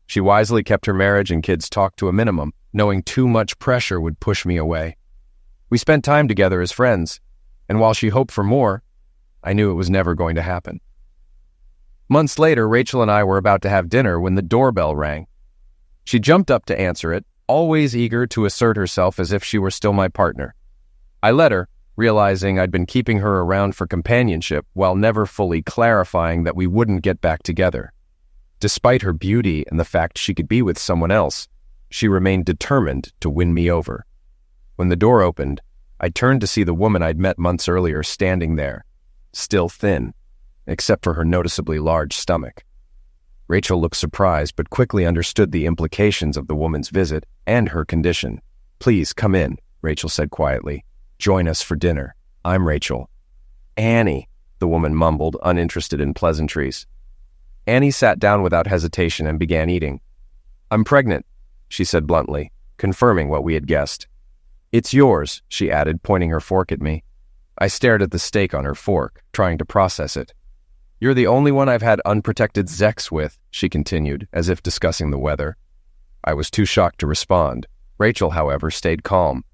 She wisely kept her marriage and kids' talk to a minimum, knowing too much pressure would push me away. We spent time together as friends, and while she hoped for more, I knew it was never going to happen. Months later, Rachel and I were about to have dinner when the doorbell rang. She jumped up to answer it, always eager to assert herself as if she were still my partner. I let her, realizing I'd been keeping her around for companionship while never fully clarifying that we wouldn't get back together. Despite her beauty and the fact she could be with someone else, she remained determined to win me over. When the door opened, I turned to see the woman I'd met months earlier standing there, still thin, except for her noticeably large stomach. Rachel looked surprised but quickly understood the implications of the woman's visit and her condition. "Please come in," Rachel said quietly. "Join us for dinner. I'm Rachel." "Annie," the woman mumbled, uninterested in pleasantries. Annie sat down without hesitation and began eating. "I'm pregnant," she said bluntly, confirming what we had guessed. "It's yours," she added, pointing her fork at me. I stared at the steak on her fork, trying to process it. "You're the only one I've had unprotected sex with," she continued, as if discussing the weather. I was too shocked to respond. Rachel, however, stayed calm.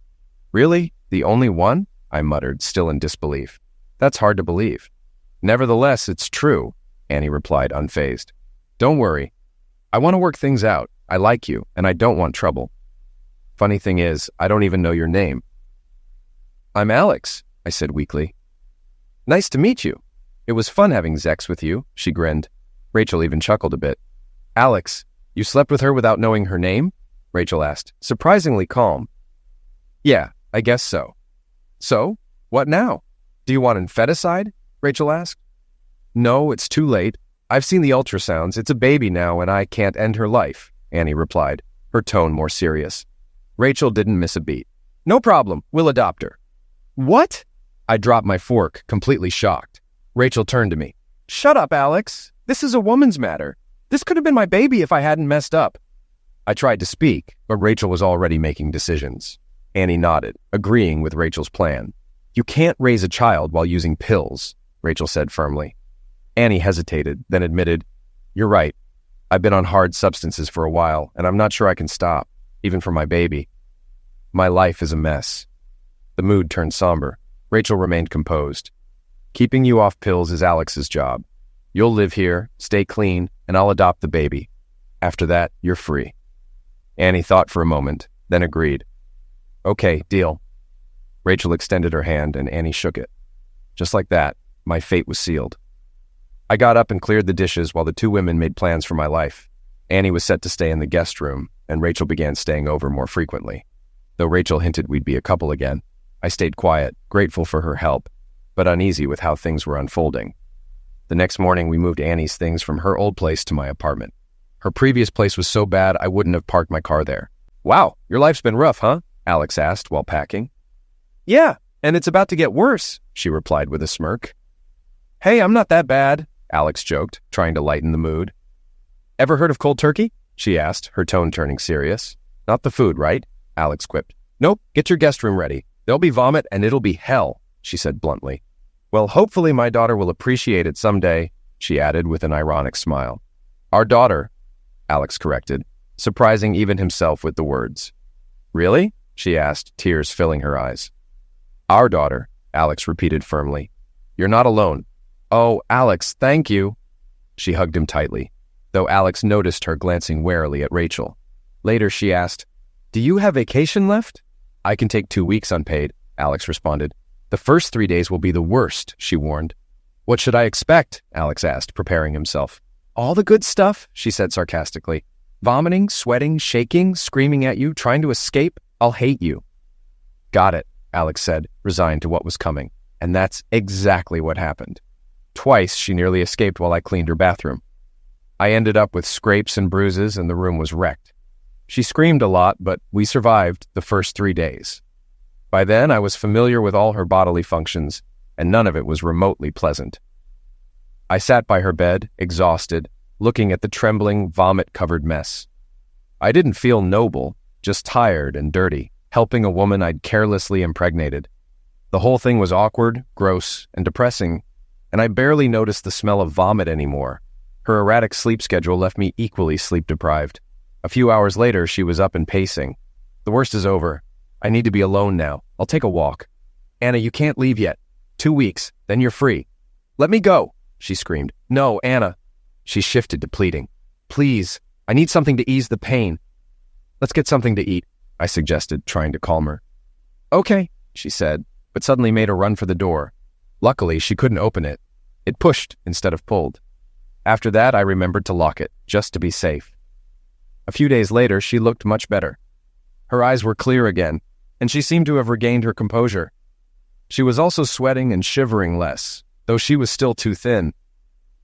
"Really? The only one?" I muttered, still in disbelief. "That's hard to believe." "Nevertheless, it's true," Annie replied, unfazed. "Don't worry. I want to work things out. I like you, and I don't want trouble. Funny thing is, I don't even know your name." "I'm Alex," I said weakly. "Nice to meet you. It was fun having sex with you," she grinned. Rachel even chuckled a bit. "Alex, you slept with her without knowing her name?" Rachel asked, surprisingly calm. "Yeah, I guess so." "So? What now? Do you want infanticide?" Rachel asked. "No, it's too late. I've seen the ultrasounds. It's a baby now, and I can't end her life," Annie replied, her tone more serious. Rachel didn't miss a beat. "No problem. We'll adopt her." "What?" I dropped my fork, completely shocked. Rachel turned to me. "Shut up, Alex. This is a woman's matter. This could have been my baby if I hadn't messed up." I tried to speak, but Rachel was already making decisions. Annie nodded, agreeing with Rachel's plan. "You can't raise a child while using pills," Rachel said firmly. Annie hesitated, then admitted, "You're right. I've been on hard substances for a while, and I'm not sure I can stop, even for my baby. My life is a mess." The mood turned somber. Rachel remained composed. "Keeping you off pills is Alex's job. You'll live here, stay clean, and I'll adopt the baby. After that, you're free." Annie thought for a moment, then agreed. "Okay, deal." Rachel extended her hand, and Annie shook it. Just like that, my fate was sealed. I got up and cleared the dishes while the two women made plans for my life. Annie was set to stay in the guest room, and Rachel began staying over more frequently. Though Rachel hinted we'd be a couple again, I stayed quiet, grateful for her help, but uneasy with how things were unfolding. The next morning, we moved Annie's things from her old place to my apartment. Her previous place was so bad I wouldn't have parked my car there. "Wow, your life's been rough, huh?" Alex asked while packing. "Yeah, and it's about to get worse," she replied with a smirk. "Hey, I'm not that bad," Alex joked, trying to lighten the mood. "Ever heard of cold turkey?" she asked, her tone turning serious. "Not the food, right?" Alex quipped. "Nope, get your guest room ready. There'll be vomit and it'll be hell," she said bluntly. "Well, hopefully my daughter will appreciate it someday," she added with an ironic smile. "Our daughter," Alex corrected, surprising even himself with the words. "Really?" she asked, tears filling her eyes. "Our daughter," Alex repeated firmly. "You're not alone." "Oh, Alex, thank you." She hugged him tightly, though Alex noticed her glancing warily at Rachel. Later she asked, "Do you have vacation left?" "I can take 2 weeks unpaid," Alex responded. "The first 3 days will be the worst," she warned. "What should I expect?" Alex asked, preparing himself. "All the good stuff," she said sarcastically. "Vomiting, sweating, shaking, screaming at you, trying to escape. I'll hate you." "Got it," Alex said, resigned to what was coming. And that's exactly what happened. Twice she nearly escaped while I cleaned her bathroom. I ended up with scrapes and bruises, and the room was wrecked. She screamed a lot, but we survived the first 3 days. By then, I was familiar with all her bodily functions, and none of it was remotely pleasant. I sat by her bed, exhausted, looking at the trembling, vomit-covered mess. I didn't feel noble, just tired and dirty, helping a woman I'd carelessly impregnated. The whole thing was awkward, gross, and depressing, and I barely noticed the smell of vomit anymore. Her erratic sleep schedule left me equally sleep-deprived. A few hours later, she was up and pacing. The worst is over. I need to be alone now. I'll take a walk. Anna, you can't leave yet. 2 weeks, then you're free. Let me go, she screamed. No, Anna. She shifted to pleading. Please, I need something to ease the pain. Let's get something to eat, I suggested, trying to calm her. Okay, she said, but suddenly made a run for the door. Luckily, she couldn't open it. It pushed instead of pulled. After that, I remembered to lock it, just to be safe. A few days later, she looked much better. Her eyes were clear again, and she seemed to have regained her composure. She was also sweating and shivering less, though she was still too thin.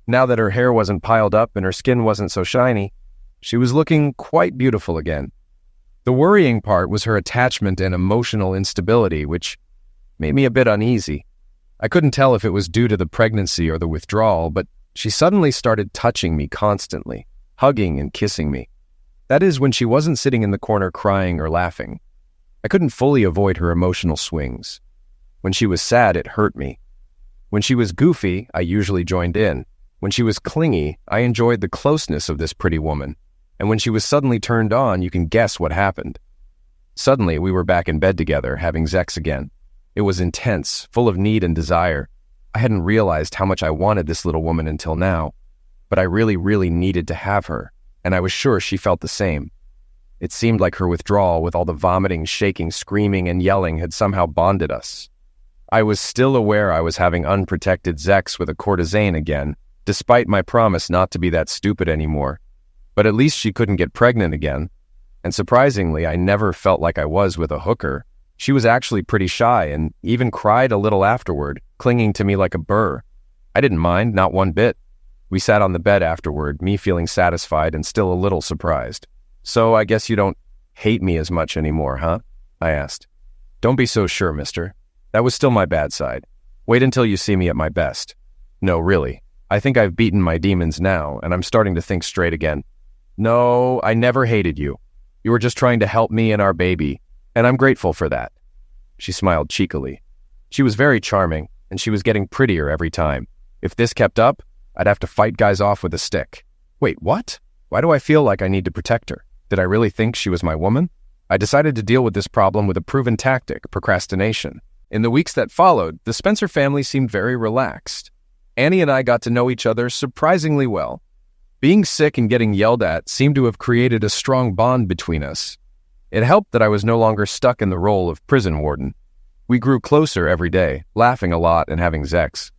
Now that her hair wasn't piled up and her skin wasn't so shiny, she was looking quite beautiful again. The worrying part was her attachment and emotional instability, which made me a bit uneasy. I couldn't tell if it was due to the pregnancy or the withdrawal, but she suddenly started touching me constantly, hugging and kissing me. That is, when she wasn't sitting in the corner crying or laughing. I couldn't fully avoid her emotional swings. When she was sad, it hurt me. When she was goofy, I usually joined in. When she was clingy, I enjoyed the closeness of this pretty woman. And when she was suddenly turned on, you can guess what happened. Suddenly, we were back in bed together, having sex again. It was intense, full of need and desire. I hadn't realized how much I wanted this little woman until now, but I really, really needed to have her, and I was sure she felt the same. It seemed like her withdrawal, with all the vomiting, shaking, screaming, and yelling, had somehow bonded us. I was still aware I was having unprotected sex with a courtesan again, despite my promise not to be that stupid anymore. But at least she couldn't get pregnant again. And surprisingly, I never felt like I was with a hooker. She was actually pretty shy and even cried a little afterward, clinging to me like a burr. I didn't mind, not one bit. We sat on the bed afterward, me feeling satisfied and still a little surprised. So I guess you don't hate me as much anymore, huh? I asked. Don't be so sure, mister. That was still my bad side. Wait until you see me at my best. No, really. I think I've beaten my demons now, and I'm starting to think straight again. No, I never hated you. You were just trying to help me and our baby, and I'm grateful for that. She smiled cheekily. She was very charming, and she was getting prettier every time. If this kept up, I'd have to fight guys off with a stick. Wait, what? Why do I feel like I need to protect her? Did I really think she was my woman? I decided to deal with this problem with a proven tactic, procrastination. In the weeks that followed, the Spencer family seemed very relaxed. Annie and I got to know each other surprisingly well. Being sick and getting yelled at seemed to have created a strong bond between us. It helped that I was no longer stuck in the role of prison warden. We grew closer every day, laughing a lot and having sex.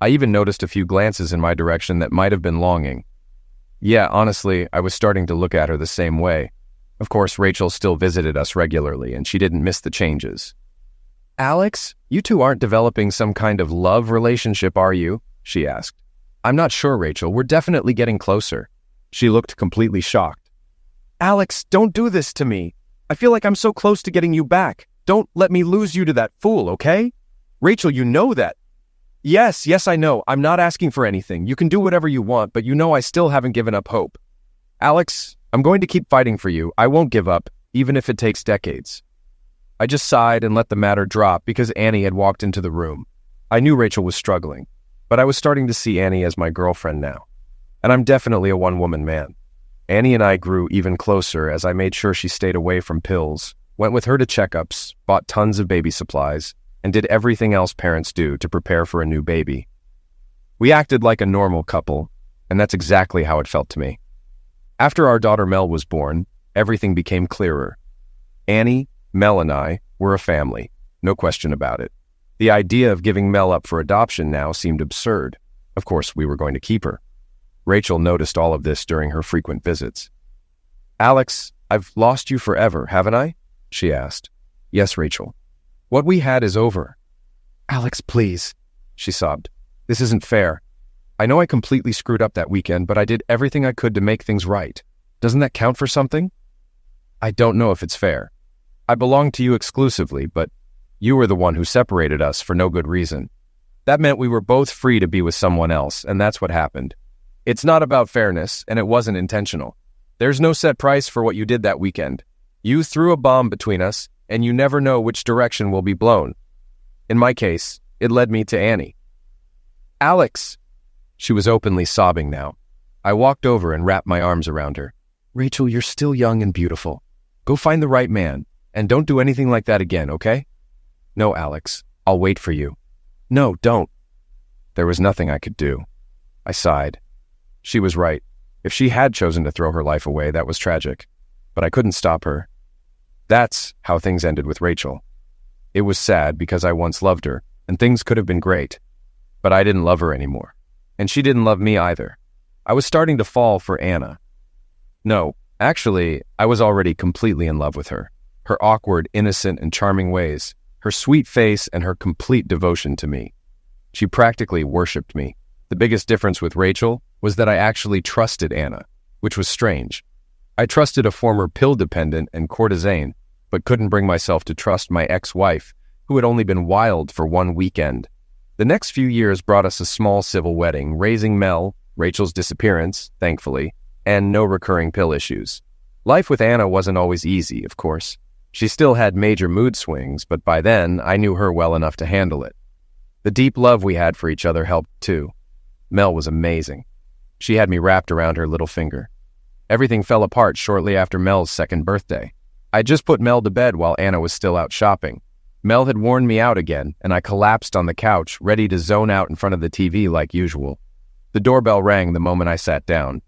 I even noticed a few glances in my direction that might have been longing. Yeah, honestly, I was starting to look at her the same way. Of course, Rachel still visited us regularly, and she didn't miss the changes. Alex, you two aren't developing some kind of love relationship, are you? She asked. I'm not sure, Rachel. We're definitely getting closer. She looked completely shocked. Alex, don't do this to me. I feel like I'm so close to getting you back. Don't let me lose you to that fool, okay? Rachel, you know that. Yes, I know. I'm not asking for anything. You can do whatever you want, but you know I still haven't given up hope. Alex, I'm going to keep fighting for you. I won't give up, even if it takes decades. I just sighed and let the matter drop because Annie had walked into the room. I knew Rachel was struggling, but I was starting to see Annie as my girlfriend now. And I'm definitely a one-woman man. Annie and I grew even closer as I made sure she stayed away from pills, went with her to checkups, bought tons of baby supplies, and did everything else parents do to prepare for a new baby. We acted like a normal couple, and that's exactly how it felt to me. After our daughter Mel was born, everything became clearer. Annie, Mel, and I were a family, no question about it. The idea of giving Mel up for adoption now seemed absurd. Of course, we were going to keep her. Rachel noticed all of this during her frequent visits. Alex, I've lost you forever, haven't I? She asked. Yes, Rachel. What we had is over. Alex, please, she sobbed. This isn't fair. I know I completely screwed up that weekend, but I did everything I could to make things right. Doesn't that count for something? I don't know if it's fair. I belonged to you exclusively, but you were the one who separated us for no good reason. That meant we were both free to be with someone else, and that's what happened. It's not about fairness, and it wasn't intentional. There's no set price for what you did that weekend. You threw a bomb between us, and you never know which direction will be blown. In my case, it led me to Annie. Alex! She was openly sobbing now. I walked over and wrapped my arms around her. Rachel, you're still young and beautiful. Go find the right man, and don't do anything like that again, okay? No, Alex, I'll wait for you. No, don't. There was nothing I could do. I sighed. She was right. If she had chosen to throw her life away, that was tragic. But I couldn't stop her. That's how things ended with Rachel. It was sad because I once loved her, and things could have been great. But I didn't love her anymore. And she didn't love me either. I was starting to fall for Anna. No, actually, I was already completely in love with her. Her awkward, innocent, and charming ways, her sweet face, and her complete devotion to me. She practically worshipped me. The biggest difference with Rachel was that I actually trusted Anna, which was strange. I trusted a former pill dependent and courtesan, but couldn't bring myself to trust my ex-wife, who had only been wild for one weekend. The next few years brought us a small civil wedding, raising Mel, Rachel's disappearance, thankfully, and no recurring pill issues. Life with Anna wasn't always easy, of course. She still had major mood swings, but by then, I knew her well enough to handle it. The deep love we had for each other helped too. Mel was amazing. She had me wrapped around her little finger. Everything fell apart shortly after Mel's second birthday. I just put Mel to bed while Anna was still out shopping. Mel had worn me out again, and I collapsed on the couch, ready to zone out in front of the TV like usual. The doorbell rang the moment I sat down.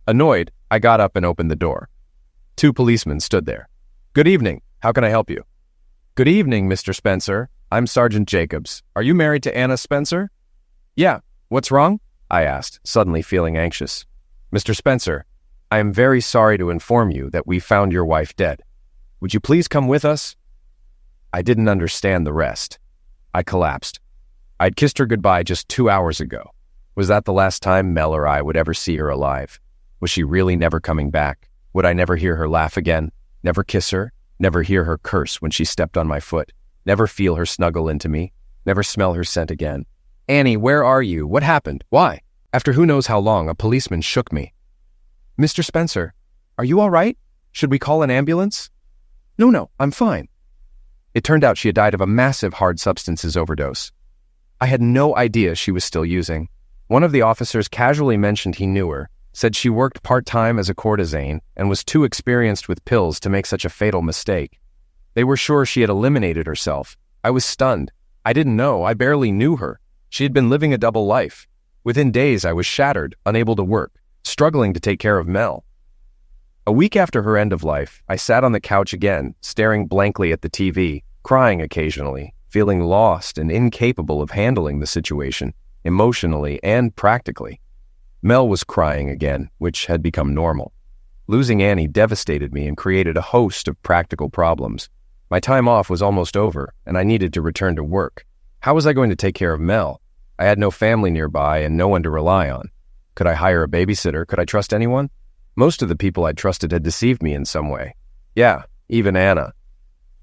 Annoyed, I got up and opened the door. 2 policemen stood there. Good evening. How can I help you? Good evening, Mr. Spencer. I'm Sergeant Jacobs. Are you married to Anna Spencer? Yeah. What's wrong? I asked, suddenly feeling anxious. Mr. Spencer, I am very sorry to inform you that we found your wife dead. Would you please come with us? I didn't understand the rest. I collapsed. I'd kissed her goodbye just 2 hours ago. Was that the last time Mel or I would ever see her alive? Was she really never coming back? Would I never hear her laugh again? Never kiss her? Never hear her curse when she stepped on my foot? Never feel her snuggle into me? Never smell her scent again? Annie, where are you? What happened? Why? After who knows how long, a policeman shook me. Mr. Spencer, are you all right? Should we call an ambulance? No, I'm fine. It turned out she had died of a massive hard substances overdose. I had no idea she was still using. One of the officers casually mentioned he knew her, said she worked part-time as a courtesan and was too experienced with pills to make such a fatal mistake. They were sure she had eliminated herself. I was stunned. I didn't know. I barely knew her. She had been living a double life. Within days, I was shattered, unable to work, struggling to take care of Mel. A week after her end of life, I sat on the couch again, staring blankly at the TV, crying occasionally, feeling lost and incapable of handling the situation, emotionally and practically. Mel was crying again, which had become normal. Losing Annie devastated me and created a host of practical problems. My time off was almost over, and I needed to return to work. How was I going to take care of Mel? I had no family nearby and no one to rely on. Could I hire a babysitter? Could I trust anyone? Most of the people I trusted had deceived me in some way. Yeah, even Anna.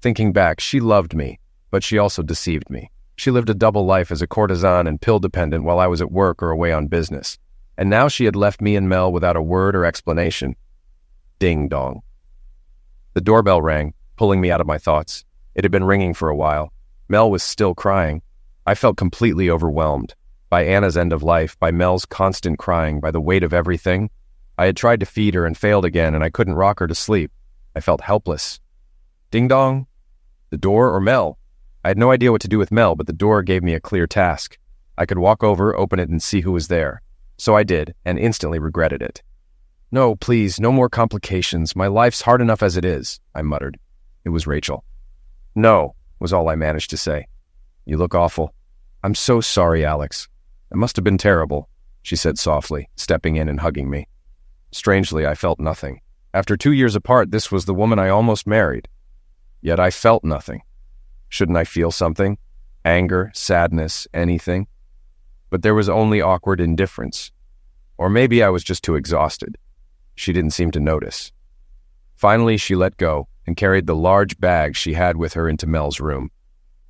Thinking back, she loved me, but she also deceived me. She lived a double life as a courtesan and pill dependent while I was at work or away on business. And now she had left me and Mel without a word or explanation. Ding dong. The doorbell rang, pulling me out of my thoughts. It had been ringing for a while. Mel was still crying. I felt completely overwhelmed. By Anna's end of life, by Mel's constant crying, by the weight of everything. I had tried to feed her and failed again, and I couldn't rock her to sleep. I felt helpless. Ding dong. The door or Mel? I had no idea what to do with Mel, but the door gave me a clear task. I could walk over, open it, and see who was there. So I did, and instantly regretted it. No, please, no more complications. My life's hard enough as it is, I muttered. It was Rachel. No, was all I managed to say. You look awful. I'm so sorry, Alex. It must have been terrible, she said softly, stepping in and hugging me. Strangely, I felt nothing. After 2 years apart, this was the woman I almost married. Yet I felt nothing. Shouldn't I feel something? Anger, sadness, anything? But there was only awkward indifference. Or maybe I was just too exhausted. She didn't seem to notice. Finally, she let go and carried the large bag she had with her into Mel's room.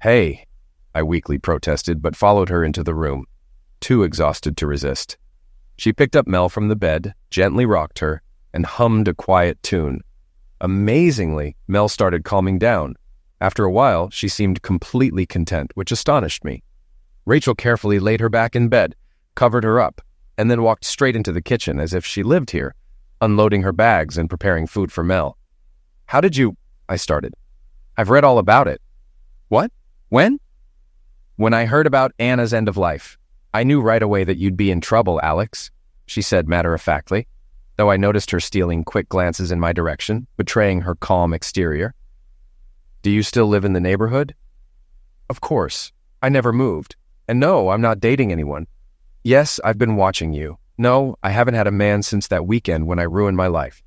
Hey, I weakly protested, but followed her into the room, too exhausted to resist. She picked up Mel from the bed, gently rocked her, and hummed a quiet tune. Amazingly, Mel started calming down. After a while, she seemed completely content, which astonished me. Rachel carefully laid her back in bed, covered her up, and then walked straight into the kitchen as if she lived here, unloading her bags and preparing food for Mel. "How did you—" I started. "I've read all about it." "What? When?" "When I heard about Anna's end of life. I knew right away that you'd be in trouble, Alex," she said matter-of-factly, though I noticed her stealing quick glances in my direction, betraying her calm exterior. "Do you still live in the neighborhood?" "Of course. I never moved. And no, I'm not dating anyone. Yes, I've been watching you. No, I haven't had a man since that weekend when I ruined my life."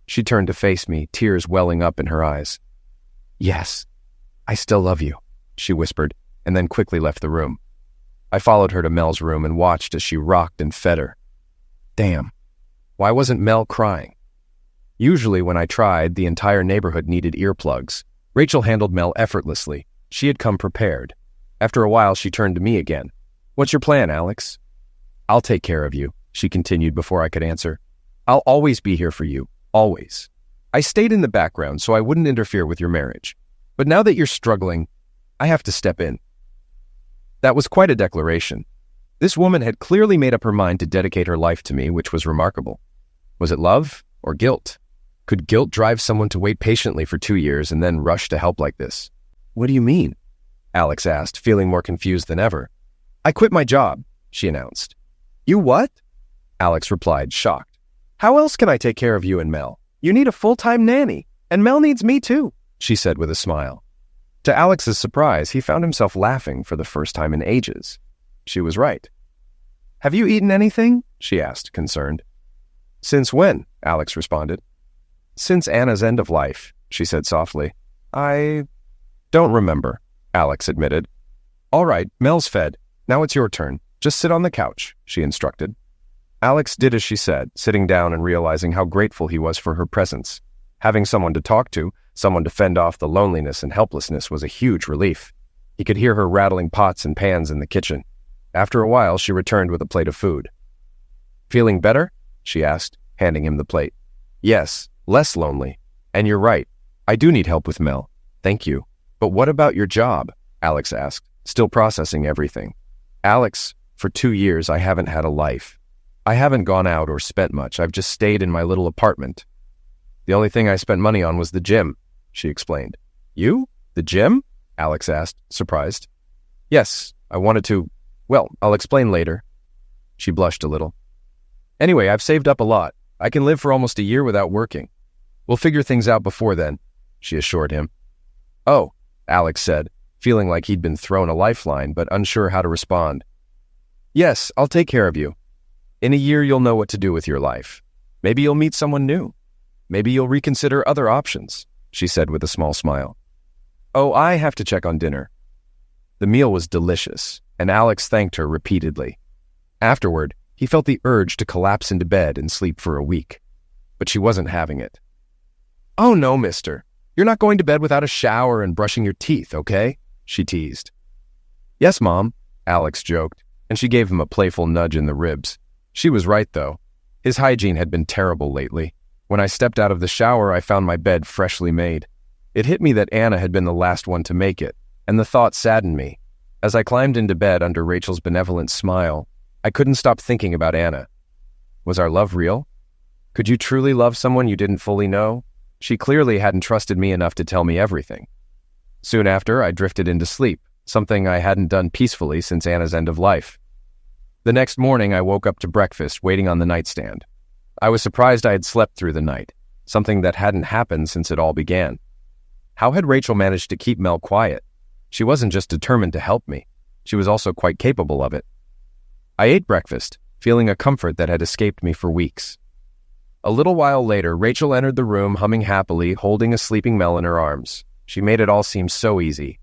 She turned to face me, tears welling up in her eyes. "Yes, I still love you," she whispered, and then quickly left the room. I followed her to Mel's room and watched as she rocked and fed her. Damn, why wasn't Mel crying? Usually when I tried, the entire neighborhood needed earplugs. Rachel handled Mel effortlessly. She had come prepared. After a while, she turned to me again. "What's your plan, Alex?" "I'll take care of you," she continued before I could answer. "I'll always be here for you, always. I stayed in the background so I wouldn't interfere with your marriage. But now that you're struggling, I have to step in." That was quite a declaration. This woman had clearly made up her mind to dedicate her life to me, which was remarkable. Was it love or guilt? Could guilt drive someone to wait patiently for 2 years and then rush to help like this? "What do you mean?" Alex asked, feeling more confused than ever. "I quit my job," she announced. "You what?" Alex replied, shocked. "How else can I take care of you and Mel? You need a full-time nanny, and Mel needs me too," she said with a smile. To Alex's surprise, he found himself laughing for the first time in ages. She was right. "Have you eaten anything?" she asked, concerned. "Since when?" Alex responded. "Since Anna's end of life," she said softly. "I don't remember," Alex admitted. "All right, Mel's fed. Now it's your turn. Just sit on the couch," she instructed. Alex did as she said, sitting down and realizing how grateful he was for her presence. Having someone to talk to, someone to fend off the loneliness and helplessness was a huge relief. He could hear her rattling pots and pans in the kitchen. After a while, she returned with a plate of food. "Feeling better?" she asked, handing him the plate. "Yes, less lonely. And you're right. I do need help with Mel. Thank you. But what about your job?" Alex asked, still processing everything. "Alex, for 2 years I haven't had a life. I haven't gone out or spent much. I've just stayed in my little apartment. The only thing I spent money on was the gym," she explained. "You? The gym?" Alex asked, surprised. "Yes, I wanted to. Well, I'll explain later." She blushed a little. "Anyway, I've saved up a lot. I can live for almost a year without working. We'll figure things out before then," she assured him. "Oh," Alex said, feeling like he'd been thrown a lifeline but unsure how to respond. "Yes, I'll take care of you. In a year you'll know what to do with your life. Maybe you'll meet someone new. Maybe you'll reconsider other options," she said with a small smile. "Oh, I have to check on dinner." The meal was delicious, and Alex thanked her repeatedly. Afterward, he felt the urge to collapse into bed and sleep for a week. But she wasn't having it. "Oh no, mister. You're not going to bed without a shower and brushing your teeth, okay?" she teased. "Yes, Mom," Alex joked, and she gave him a playful nudge in the ribs. She was right, though. His hygiene had been terrible lately. When I stepped out of the shower, I found my bed freshly made. It hit me that Anna had been the last one to make it, and the thought saddened me. As I climbed into bed under Rachel's benevolent smile, I couldn't stop thinking about Anna. Was our love real? Could you truly love someone you didn't fully know? She clearly hadn't trusted me enough to tell me everything. Soon after, I drifted into sleep, something I hadn't done peacefully since Anna's end of life. The next morning, I woke up to breakfast waiting on the nightstand. I was surprised I had slept through the night, something that hadn't happened since it all began. How had Rachel managed to keep Mel quiet? She wasn't just determined to help me. She was also quite capable of it. I ate breakfast, feeling a comfort that had escaped me for weeks. A little while later, Rachel entered the room humming happily, holding a sleeping Mel in her arms. She made it all seem so easy.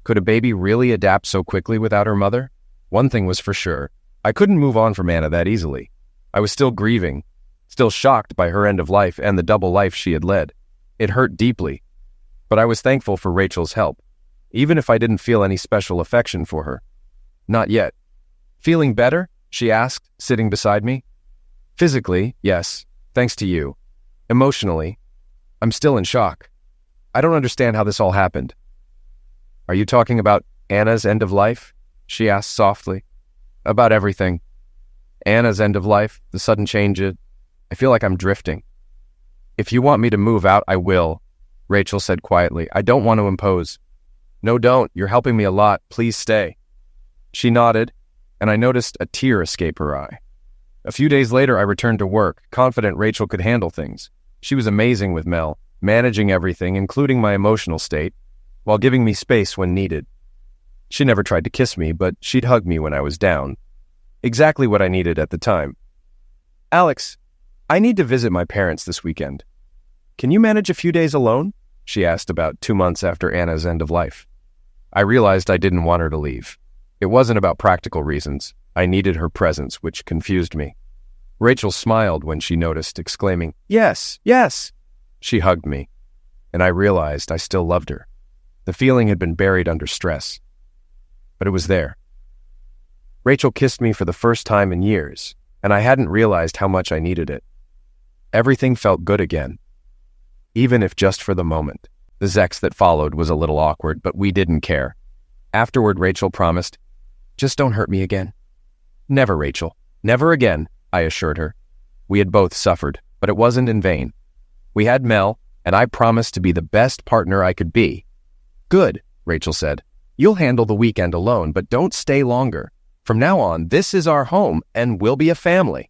Could a baby really adapt so quickly without her mother? One thing was for sure. I couldn't move on from Anna that easily. I was still grieving, still shocked by her end of life and the double life she had led. It hurt deeply, but I was thankful for Rachel's help, even if I didn't feel any special affection for her. Not yet. Feeling better? she asked, sitting beside me. Physically, yes, thanks to you. Emotionally, I'm still in shock. I don't understand how this all happened. Are you talking about Anna's end of life? She asked softly. About everything. Anna's end of life, the sudden change. I feel like I'm drifting. If you want me to move out, I will, Rachel said quietly. I don't want to impose. No, don't. You're helping me a lot. Please stay. She nodded, and I noticed a tear escape her eye. A few days later, I returned to work, confident Rachel could handle things. She was amazing with Mel, managing everything, including my emotional state, while giving me space when needed. She never tried to kiss me, but she'd hug me when I was down. Exactly what I needed at the time. Alex, I need to visit my parents this weekend. Can you manage a few days alone? She asked about 2 months after Anna's end of life. I realized I didn't want her to leave. It wasn't about practical reasons. I needed her presence, which confused me. Rachel smiled when she noticed, exclaiming, "Yes, yes!" She hugged me, and I realized I still loved her. The feeling had been buried under stress, but it was there. Rachel kissed me for the first time in years, and I hadn't realized how much I needed it. Everything felt good again, even if just for the moment. The sex that followed was a little awkward, but we didn't care. Afterward, Rachel promised, "Just don't hurt me again." "Never, Rachel. Never again," I assured her. We had both suffered, but it wasn't in vain. We had Mel, and I promised to be the best partner I could be. "Good," Rachel said. "You'll handle the weekend alone, but don't stay longer. From now on, this is our home, and we'll be a family."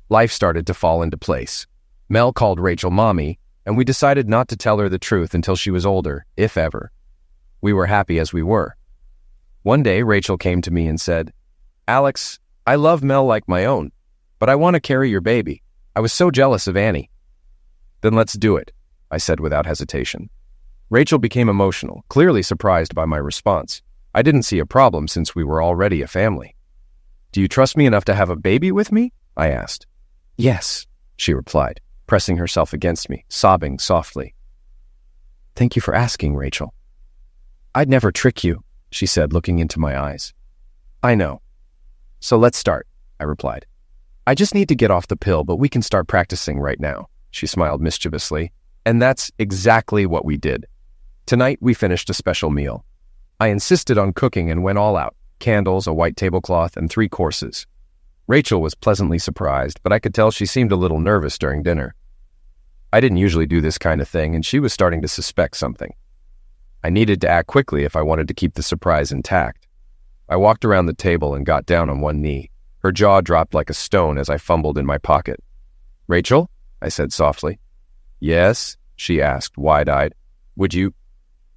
Life started to fall into place. Mel called Rachel Mommy, and we decided not to tell her the truth until she was older, if ever. We were happy as we were. One day, Rachel came to me and said, "Alex, I love Mel like my own, but I want to carry your baby. I was so jealous of Annie." "Then let's do it," I said without hesitation. Rachel became emotional, clearly surprised by my response. I didn't see a problem since we were already a family. "Do you trust me enough to have a baby with me?" I asked. "Yes," she replied, pressing herself against me, sobbing softly. "Thank you for asking, Rachel." "I'd never trick you," she said, looking into my eyes. "I know. So let's start," I replied. "I just need to get off the pill, but we can start practicing right now," she smiled mischievously. And that's exactly what we did. Tonight, we finished a special meal. I insisted on cooking and went all out. Candles, a white tablecloth, and 3 courses. Rachel was pleasantly surprised, but I could tell she seemed a little nervous during dinner. I didn't usually do this kind of thing, and she was starting to suspect something. I needed to act quickly if I wanted to keep the surprise intact. I walked around the table and got down on one knee. Her jaw dropped like a stone as I fumbled in my pocket. "Rachel?" I said softly. "Yes?" she asked, wide-eyed. "Would you—"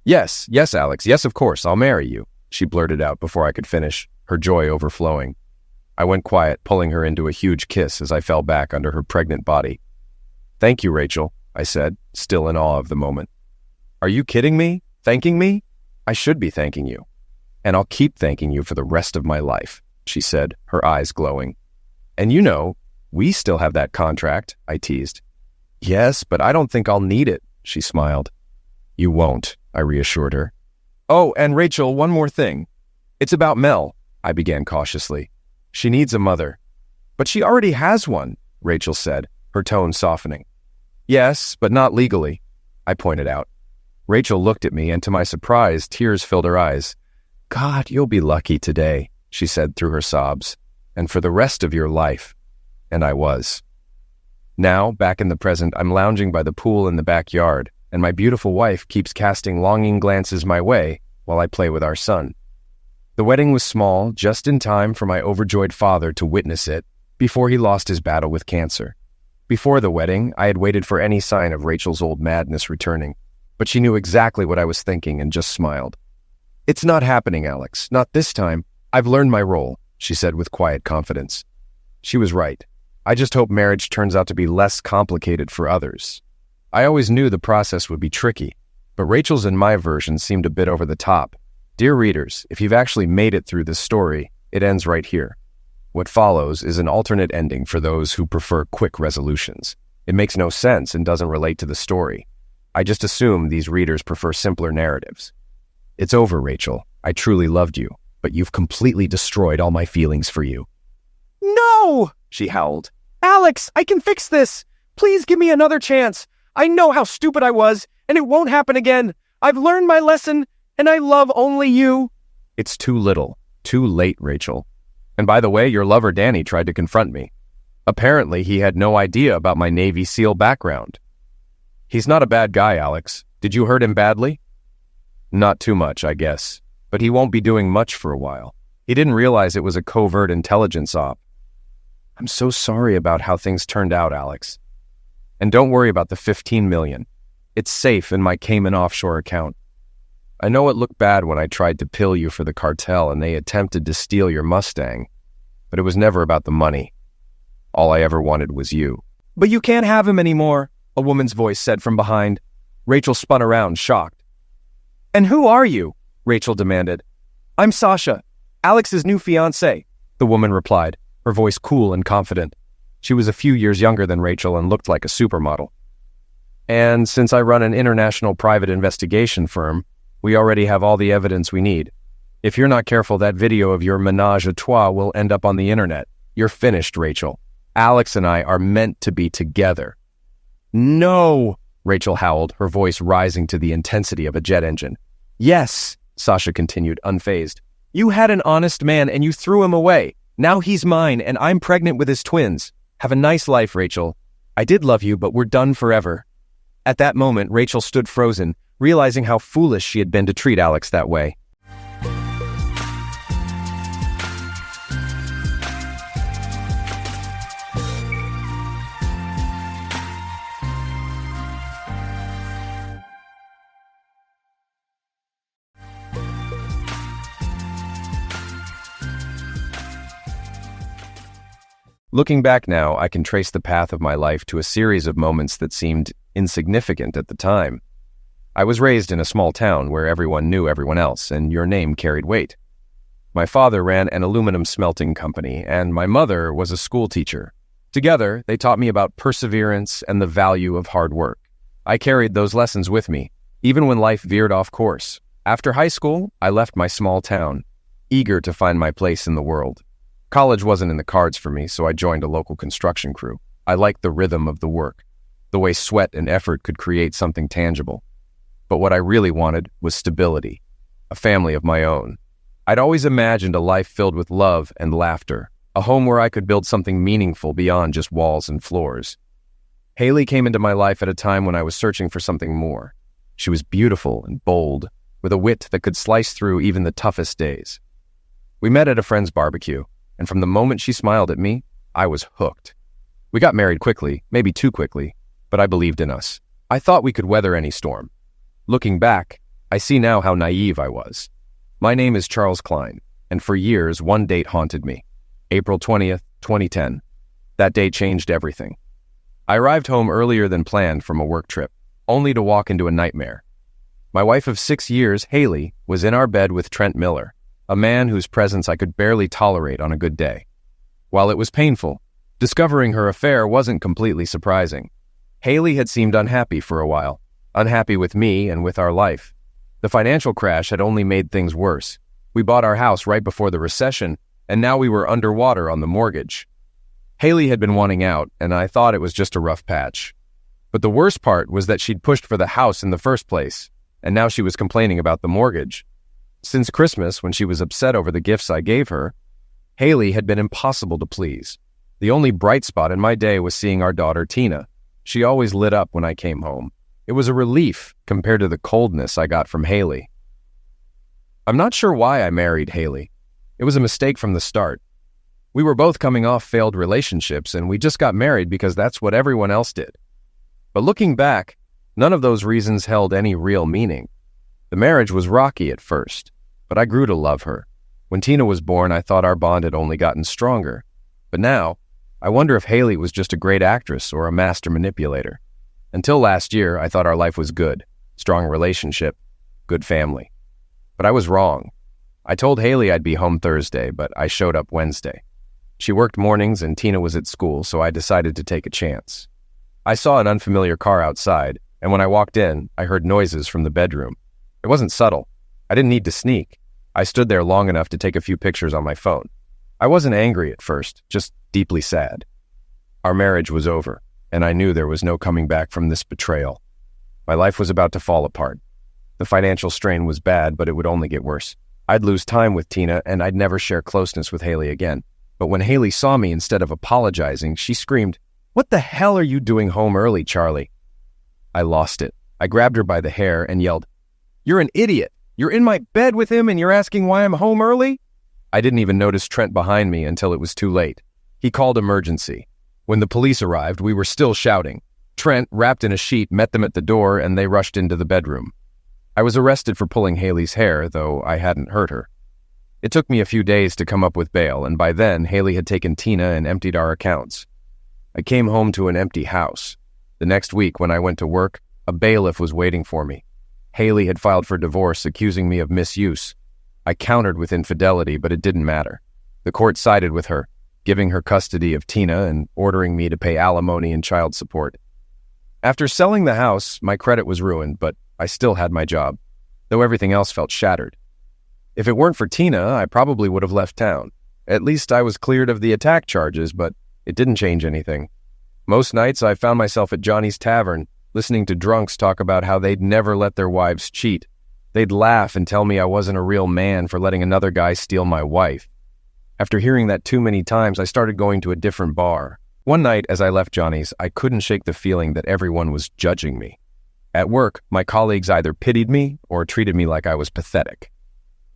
Yes, Alex, yes, of course, I'll marry you," she blurted out before I could finish, her joy overflowing. I went quiet, pulling her into a huge kiss as I fell back under her pregnant body. "Thank you, Rachel," I said, still in awe of the moment. "Are you kidding me? Thanking me? I should be thanking you. And I'll keep thanking you for the rest of my life," she said, her eyes glowing. "And you know, we still have that contract," I teased. "Yes, but I don't think I'll need it," she smiled. "You won't," I reassured her. "Oh, and Rachel, one more thing. It's about Mel," I began cautiously. "She needs a mother." "But she already has one," Rachel said, her tone softening. "Yes, but not legally," I pointed out. Rachel looked at me, and to my surprise, tears filled her eyes. "God, you'll be lucky today," she said through her sobs, "and for the rest of your life." And I was. Now, back in the present, I'm lounging by the pool in the backyard, and my beautiful wife keeps casting longing glances my way while I play with our son. The wedding was small, just in time for my overjoyed father to witness it before he lost his battle with cancer. Before the wedding, I had waited for any sign of Rachel's old madness returning, but she knew exactly what I was thinking and just smiled. "It's not happening, Alex. Not this time. I've learned my role," she said with quiet confidence. She was right. I just hope marriage turns out to be less complicated for others. I always knew the process would be tricky, but Rachel's and my version seemed a bit over the top. Dear readers, if you've actually made it through this story, it ends right here. What follows is an alternate ending for those who prefer quick resolutions. It makes no sense and doesn't relate to the story. I just assume these readers prefer simpler narratives. "It's over, Rachel. I truly loved you, but you've completely destroyed all my feelings for you." No! She howled. Alex, I can fix this! Please give me another chance! I know how stupid I was, and it won't happen again! I've learned my lesson, and I love only you! It's too little. Too late, Rachel. And by the way, your lover Danny tried to confront me. Apparently, he had no idea about my Navy SEAL background. He's not a bad guy, Alex. Did you hurt him badly? Not too much, I guess. But he won't be doing much for a while. He didn't realize it was a covert intelligence op. I'm so sorry about how things turned out, Alex. And don't worry about the $15 million. It's safe in my Cayman offshore account. I know it looked bad when I tried to pill you for the cartel and they attempted to steal your Mustang, but it was never about the money. All I ever wanted was you. But you can't have him anymore, a woman's voice said from behind. Rachel spun around, shocked. And who are you? Rachel demanded. I'm Sasha, Alex's new fiancée, the woman replied, her voice cool and confident. She was a few years younger than Rachel and looked like a supermodel. And since I run an international private investigation firm, we already have all the evidence we need. If you're not careful, that video of your ménage à trois will end up on the internet. You're finished, Rachel. Alex and I are meant to be together. No, Rachel howled, her voice rising to the intensity of a jet engine. Yes, Sasha continued, unfazed. You had an honest man and you threw him away. Now he's mine and I'm pregnant with his twins. Have a nice life, Rachel. I did love you, but we're done forever. At that moment, Rachel stood frozen, realizing how foolish she had been to treat Alex that way. Looking back now, I can trace the path of my life to a series of moments that seemed insignificant at the time. I was raised in a small town where everyone knew everyone else, and your name carried weight. My father ran an aluminum smelting company, and my mother was a school teacher. Together, they taught me about perseverance and the value of hard work. I carried those lessons with me, even when life veered off course. After high school, I left my small town, eager to find my place in the world. College wasn't in the cards for me, so I joined a local construction crew. I liked the rhythm of the work, the way sweat and effort could create something tangible. But what I really wanted was stability, a family of my own. I'd always imagined a life filled with love and laughter, a home where I could build something meaningful beyond just walls and floors. Haley came into my life at a time when I was searching for something more. She was beautiful and bold, with a wit that could slice through even the toughest days. We met at a friend's barbecue, and from the moment she smiled at me, I was hooked. We got married quickly, maybe too quickly, but I believed in us. I thought we could weather any storm. Looking back, I see now how naive I was. My name is Charles Klein, and for years, one date haunted me. April 20th, 2010. That day changed everything. I arrived home earlier than planned from a work trip, only to walk into a nightmare. My wife of 6 years, Haley, was in our bed with Trent Miller, a man whose presence I could barely tolerate on a good day. While it was painful, discovering her affair wasn't completely surprising. Haley had seemed unhappy for a while, unhappy with me and with our life. The financial crash had only made things worse. We bought our house right before the recession, and now we were underwater on the mortgage. Haley had been wanting out, and I thought it was just a rough patch. But the worst part was that she'd pushed for the house in the first place, and now she was complaining about the mortgage. Since Christmas, when she was upset over the gifts I gave her, Haley had been impossible to please. The only bright spot in my day was seeing our daughter, Tina. She always lit up when I came home. It was a relief compared to the coldness I got from Haley. I'm not sure why I married Haley. It was a mistake from the start. We were both coming off failed relationships, and we just got married because that's what everyone else did. But looking back, none of those reasons held any real meaning. The marriage was rocky at first, but I grew to love her. When Tina was born, I thought our bond had only gotten stronger. But now, I wonder if Haley was just a great actress or a master manipulator. Until last year, I thought our life was good. Strong relationship, good family. But I was wrong. I told Haley I'd be home Thursday, but I showed up Wednesday. She worked mornings and Tina was at school, so I decided to take a chance. I saw an unfamiliar car outside, and when I walked in, I heard noises from the bedroom. It wasn't subtle. I didn't need to sneak. I stood there long enough to take a few pictures on my phone. I wasn't angry at first, just deeply sad. Our marriage was over, and I knew there was no coming back from this betrayal. My life was about to fall apart. The financial strain was bad, but it would only get worse. I'd lose time with Tina, and I'd never share closeness with Haley again. But when Haley saw me, instead of apologizing, she screamed, "What the hell are you doing home early, Charlie?" I lost it. I grabbed her by the hair and yelled, "You're an idiot! You're in my bed with him and you're asking why I'm home early?" I didn't even notice Trent behind me until it was too late. He called emergency. When the police arrived, we were still shouting. Trent, wrapped in a sheet, met them at the door and they rushed into the bedroom. I was arrested for pulling Haley's hair, though I hadn't hurt her. It took me a few days to come up with bail, and by then, Haley had taken Tina and emptied our accounts. I came home to an empty house. The next week, when I went to work, a bailiff was waiting for me. Haley had filed for divorce, accusing me of misuse. I countered with infidelity, but it didn't matter. The court sided with her, giving her custody of Tina and ordering me to pay alimony and child support. After selling the house, my credit was ruined, but I still had my job, though everything else felt shattered. If it weren't for Tina, I probably would have left town. At least I was cleared of the attack charges, but it didn't change anything. Most nights I found myself at Johnny's Tavern, listening to drunks talk about how they'd never let their wives cheat. They'd laugh and tell me I wasn't a real man for letting another guy steal my wife. After hearing that too many times, I started going to a different bar. One night, as I left Johnny's, I couldn't shake the feeling that everyone was judging me. At work, my colleagues either pitied me or treated me like I was pathetic.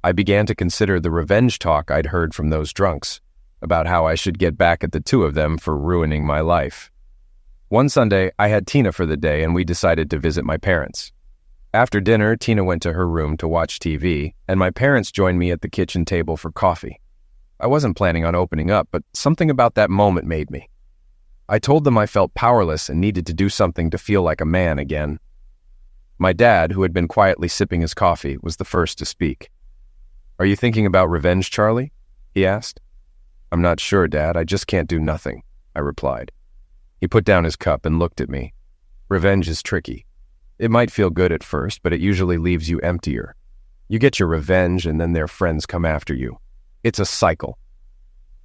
I began to consider the revenge talk I'd heard from those drunks, about how I should get back at the two of them for ruining my life. One Sunday, I had Tina for the day and we decided to visit my parents. After dinner, Tina went to her room to watch TV, and my parents joined me at the kitchen table for coffee. I wasn't planning on opening up, but something about that moment made me. I told them I felt powerless and needed to do something to feel like a man again. My dad, who had been quietly sipping his coffee, was the first to speak. "Are you thinking about revenge, Charlie?" he asked. "I'm not sure, Dad. I just can't do nothing," I replied. He put down his cup and looked at me. "Revenge is tricky. It might feel good at first, but it usually leaves you emptier. You get your revenge and then their friends come after you. It's a cycle."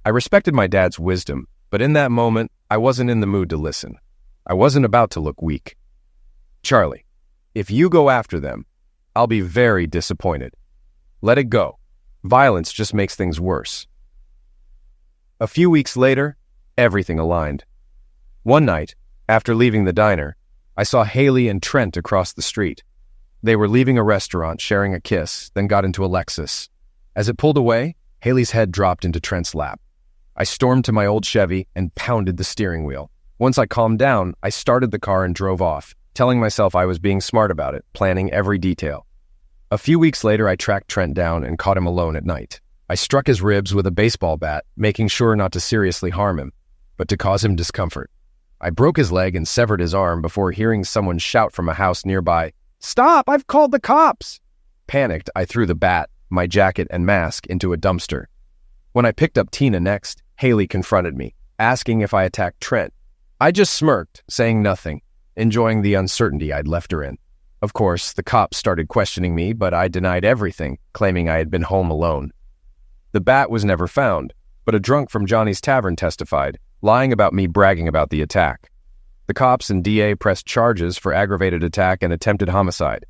I respected my dad's wisdom, but in that moment, I wasn't in the mood to listen. I wasn't about to look weak. "Charlie, if you go after them, I'll be very disappointed. Let it go. Violence just makes things worse." A few weeks later, everything aligned. One night, after leaving the diner, I saw Haley and Trent across the street. They were leaving a restaurant, sharing a kiss, then got into a Lexus. As it pulled away, Haley's head dropped into Trent's lap. I stormed to my old Chevy and pounded the steering wheel. Once I calmed down, I started the car and drove off, telling myself I was being smart about it, planning every detail. A few weeks later, I tracked Trent down and caught him alone at night. I struck his ribs with a baseball bat, making sure not to seriously harm him, but to cause him discomfort. I broke his leg and severed his arm before hearing someone shout from a house nearby, "Stop! I've called the cops!" Panicked, I threw the bat, my jacket and mask into a dumpster. When I picked up Tina next, Haley confronted me, asking if I attacked Trent. I just smirked, saying nothing, enjoying the uncertainty I'd left her in. Of course, the cops started questioning me, but I denied everything, claiming I had been home alone. The bat was never found, but a drunk from Johnny's Tavern testified, lying about me bragging about the attack. The cops and DA pressed charges for aggravated attack and attempted homicide.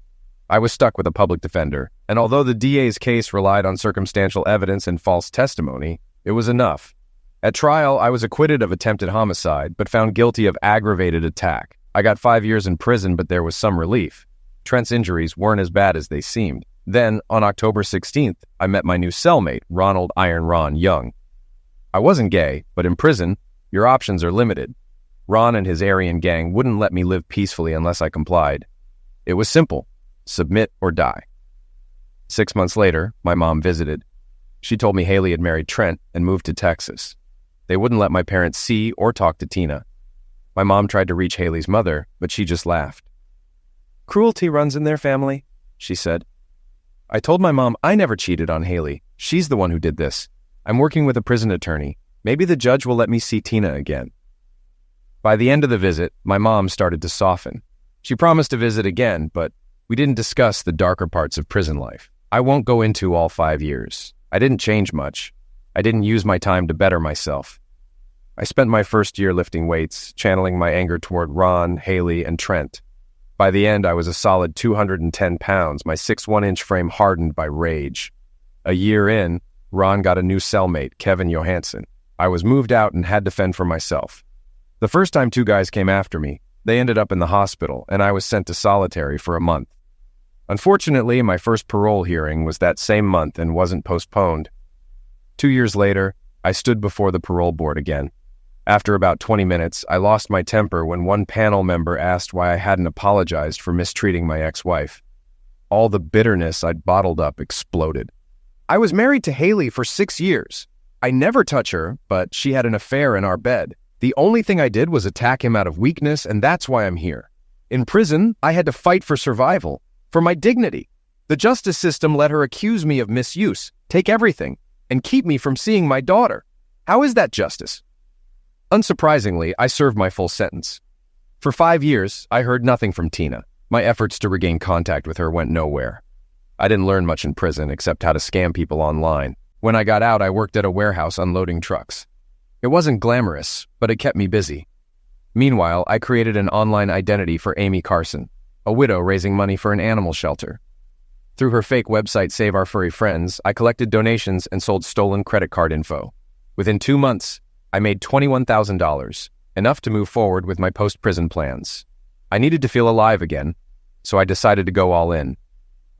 I was stuck with a public defender, and although the DA's case relied on circumstantial evidence and false testimony, it was enough. At trial, I was acquitted of attempted homicide, but found guilty of aggravated attack. I got 5 years in prison, but there was some relief. Trent's injuries weren't as bad as they seemed. Then, on October 16th, I met my new cellmate, Ronald Iron Ron Young. I wasn't gay, but in prison, your options are limited. Ron and his Aryan gang wouldn't let me live peacefully unless I complied. It was simple: submit or die. 6 months later, my mom visited. She told me Haley had married Trent and moved to Texas. They wouldn't let my parents see or talk to Tina. My mom tried to reach Haley's mother, but she just laughed. "Cruelty runs in their family," she said. I told my mom I never cheated on Haley. She's the one who did this. I'm working with a prison attorney. Maybe the judge will let me see Tina again. By the end of the visit, my mom started to soften. She promised to visit again, but we didn't discuss the darker parts of prison life. I won't go into all 5 years. I didn't change much. I didn't use my time to better myself. I spent my first year lifting weights, channeling my anger toward Ron, Haley, and Trent. By the end, I was a solid 210 pounds, my 6'1" frame hardened by rage. A year in, Ron got a new cellmate, Kevin Johansson. I was moved out and had to fend for myself. The first time 2 guys came after me, they ended up in the hospital, and I was sent to solitary for a month. Unfortunately, my first parole hearing was that same month and wasn't postponed. 2 years later, I stood before the parole board again. After about 20 minutes, I lost my temper when one panel member asked why I hadn't apologized for mistreating my ex-wife. All the bitterness I'd bottled up exploded. I was married to Haley for 6 years. I never touch her, but she had an affair in our bed. The only thing I did was attack him out of weakness, and that's why I'm here. In prison, I had to fight for survival, for my dignity. The justice system let her accuse me of misuse, take everything, and keep me from seeing my daughter. How is that justice? Unsurprisingly, I served my full sentence. For 5 years, I heard nothing from Tina. My efforts to regain contact with her went nowhere. I didn't learn much in prison except how to scam people online. When I got out, I worked at a warehouse unloading trucks. It wasn't glamorous, but it kept me busy. Meanwhile, I created an online identity for Amy Carson, a widow raising money for an animal shelter. Through her fake website Save Our Furry Friends, I collected donations and sold stolen credit card info. Within 2 months, I made $21,000, enough to move forward with my post-prison plans. I needed to feel alive again, so I decided to go all in.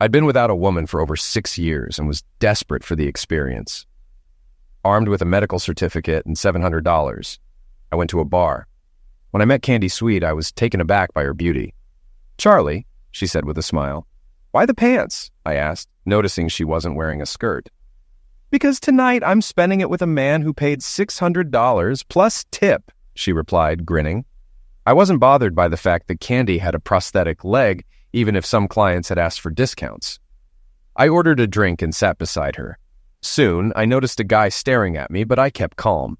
I'd been without a woman for over 6 years and was desperate for the experience. Armed with a medical certificate and $700, I went to a bar. When I met Candy Sweet, I was taken aback by her beauty. "Charlie," she said with a smile. "Why the pants?" I asked, noticing she wasn't wearing a skirt. "Because tonight I'm spending it with a man who paid $600 plus tip," she replied, grinning. I wasn't bothered by the fact that Candy had a prosthetic leg, even if some clients had asked for discounts. I ordered a drink and sat beside her. Soon, I noticed a guy staring at me, but I kept calm.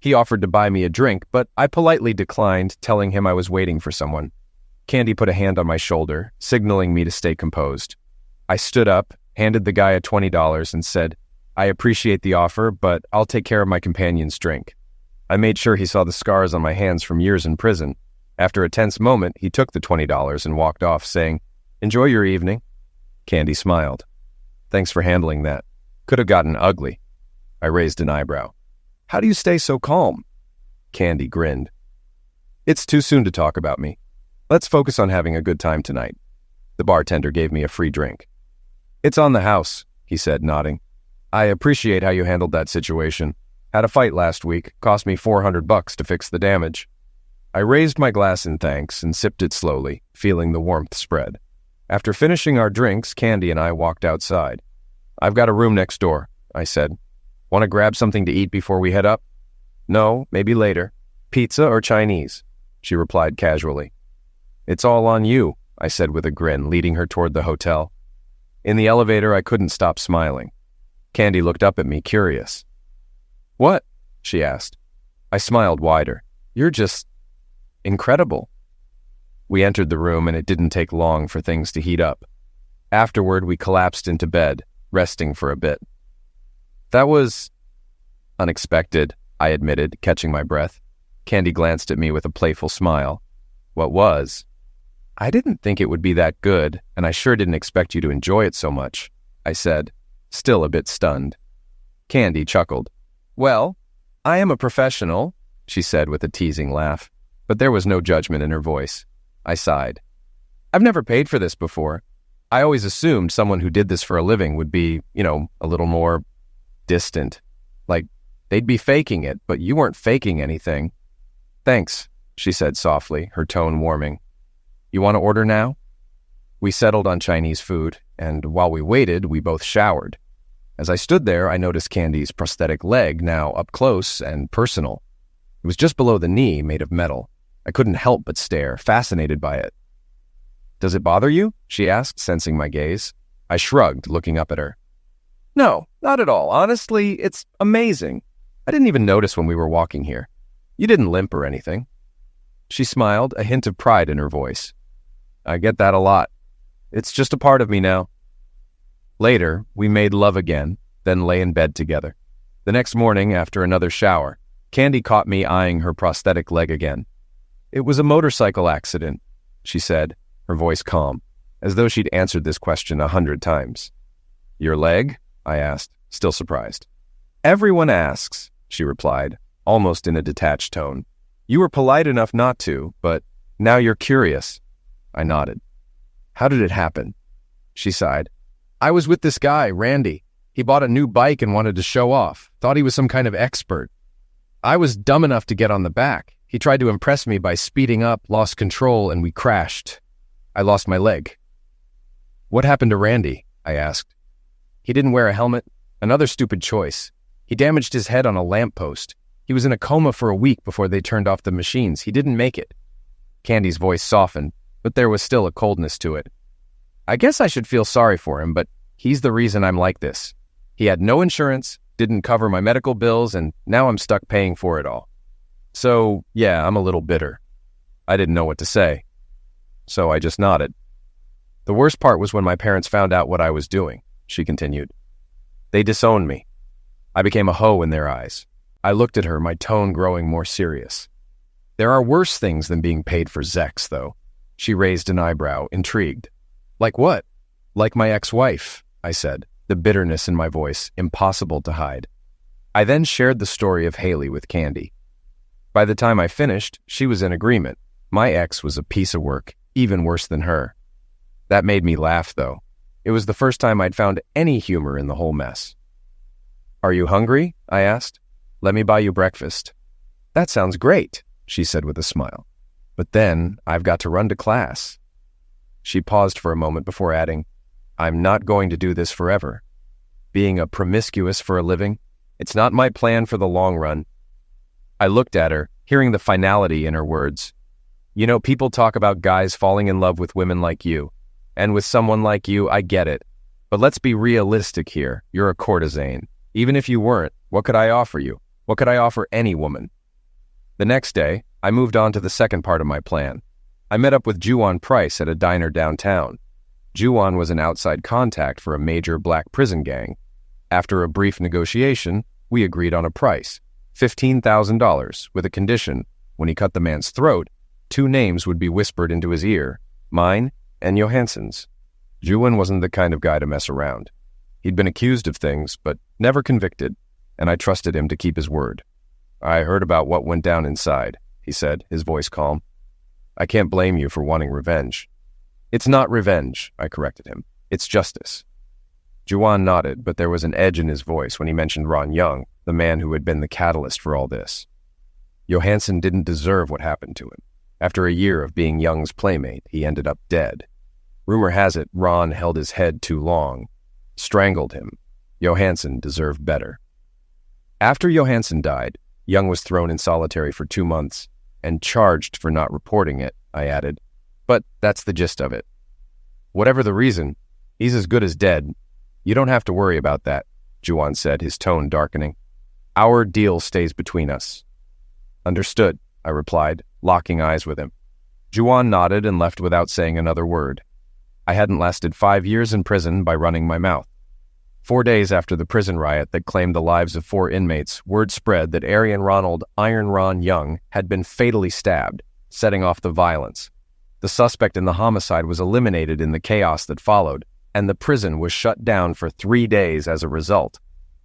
He offered to buy me a drink, but I politely declined, telling him I was waiting for someone. Candy put a hand on my shoulder, signaling me to stay composed. I stood up, handed the guy a $20, and said, "I appreciate the offer, but I'll take care of my companion's drink." I made sure he saw the scars on my hands from years in prison. After a tense moment, he took the $20 and walked off, saying, "Enjoy your evening." Candy smiled. "Thanks for handling that. Could have gotten ugly." I raised an eyebrow. "How do you stay so calm?" Candy grinned. "It's too soon to talk about me. Let's focus on having a good time tonight." The bartender gave me a free drink. "It's on the house," he said, nodding. "I appreciate how you handled that situation. Had a fight last week, cost me $400 to fix the damage." I raised my glass in thanks and sipped it slowly, feeling the warmth spread. After finishing our drinks, Candy and I walked outside. "I've got a room next door," I said. "Want to grab something to eat before we head up?" "No, maybe later. Pizza or Chinese?" she replied casually. "It's all on you," I said with a grin, leading her toward the hotel. In the elevator, I couldn't stop smiling. Candy looked up at me, curious. "What?" she asked. I smiled wider. "You're just incredible." We entered the room, and it didn't take long for things to heat up. Afterward, we collapsed into bed, resting for a bit. "That was unexpected," I admitted, catching my breath. Candy glanced at me with a playful smile. "What was?" "I didn't think it would be that good, and I sure didn't expect you to enjoy it so much," I said, still a bit stunned. Candy chuckled. "Well, I am a professional," she said with a teasing laugh, but there was no judgment in her voice. I sighed. "I've never paid for this before. I always assumed someone who did this for a living would be, a little more distant. Like, they'd be faking it, but you weren't faking anything." "Thanks," she said softly, her tone warming. "You want to order now?" We settled on Chinese food, and while we waited, we both showered. As I stood there, I noticed Candy's prosthetic leg, now up close and personal. It was just below the knee, made of metal. I couldn't help but stare, fascinated by it. "Does it bother you?" she asked, sensing my gaze. I shrugged, looking up at her. "No, not at all. Honestly, it's amazing. I didn't even notice when we were walking here. You didn't limp or anything." She smiled, a hint of pride in her voice. "I get that a lot. It's just a part of me now." Later, we made love again, then lay in bed together. The next morning, after another shower, Candy caught me eyeing her prosthetic leg again. "It was a motorcycle accident," she said, her voice calm, as though she'd answered this question 100 times. "Your leg?" I asked, still surprised. "Everyone asks," she replied, almost in a detached tone. "You were polite enough not to, but now you're curious." I nodded. "How did it happen?" She sighed. "I was with this guy, Randy. He bought a new bike and wanted to show off, thought he was some kind of expert. I was dumb enough to get on the back. He tried to impress me by speeding up, lost control, and we crashed. I lost my leg." "What happened to Randy?" I asked. "He didn't wear a helmet. Another stupid choice. He damaged his head on a lamppost. He was in a coma for a week before they turned off the machines. He didn't make it." Candy's voice softened, but there was still a coldness to it. "I guess I should feel sorry for him, but he's the reason I'm like this. He had no insurance, didn't cover my medical bills, and now I'm stuck paying for it all. So, yeah, I'm a little bitter." I didn't know what to say, so I just nodded. "The worst part was when my parents found out what I was doing," she continued. "They disowned me. I became a hoe in their eyes." I looked at her, my tone growing more serious. "There are worse things than being paid for Zex, though." She raised an eyebrow, intrigued. "Like what?" "Like my ex-wife," I said, the bitterness in my voice impossible to hide. I then shared the story of Haley with Candy. By the time I finished, she was in agreement. My ex was a piece of work, even worse than her. That made me laugh, though. It was the first time I'd found any humor in the whole mess. "Are you hungry?" I asked. "Let me buy you breakfast." "That sounds great," she said with a smile. "But then I've got to run to class." She paused for a moment before adding, "I'm not going to do this forever. Being a promiscuous for a living, it's not my plan for the long run." I looked at her, hearing the finality in her words. "You know, people talk about guys falling in love with women like you. And with someone like you, I get it. But let's be realistic here. You're a courtesan. Even if you weren't, what could I offer you? What could I offer any woman?" The next day, I moved on to the second part of my plan. I met up with Juwan Price at a diner downtown. Juwan was an outside contact for a major black prison gang. After a brief negotiation, we agreed on a price, $15,000, with a condition: when he cut the man's throat, 2 names would be whispered into his ear, mine and Johansson's. Juwan wasn't the kind of guy to mess around. He'd been accused of things, but never convicted, and I trusted him to keep his word. "I heard about what went down inside," he said, his voice calm. "I can't blame you for wanting revenge." "It's not revenge," I corrected him. "It's justice." Juwan nodded, but there was an edge in his voice when he mentioned Ron Young, the man who had been the catalyst for all this. Johansson didn't deserve what happened to him. After a year of being Young's playmate, he ended up dead. Rumor has it Ron held his head too long, strangled him. Johansson deserved better. After Johansson died, Young was thrown in solitary for 2 months and charged for not reporting it, I added. But that's the gist of it. Whatever the reason, he's as good as dead. You don't have to worry about that, Juwan said, his tone darkening. Our deal stays between us. Understood, I replied, locking eyes with him. Juwan nodded and left without saying another word. I hadn't lasted 5 years in prison by running my mouth. 4 days after the prison riot that claimed the lives of 4 inmates, word spread that Arian Ronald Iron Ron Young had been fatally stabbed, setting off the violence. The suspect in the homicide was eliminated in the chaos that followed, and the prison was shut down for 3 days as a result.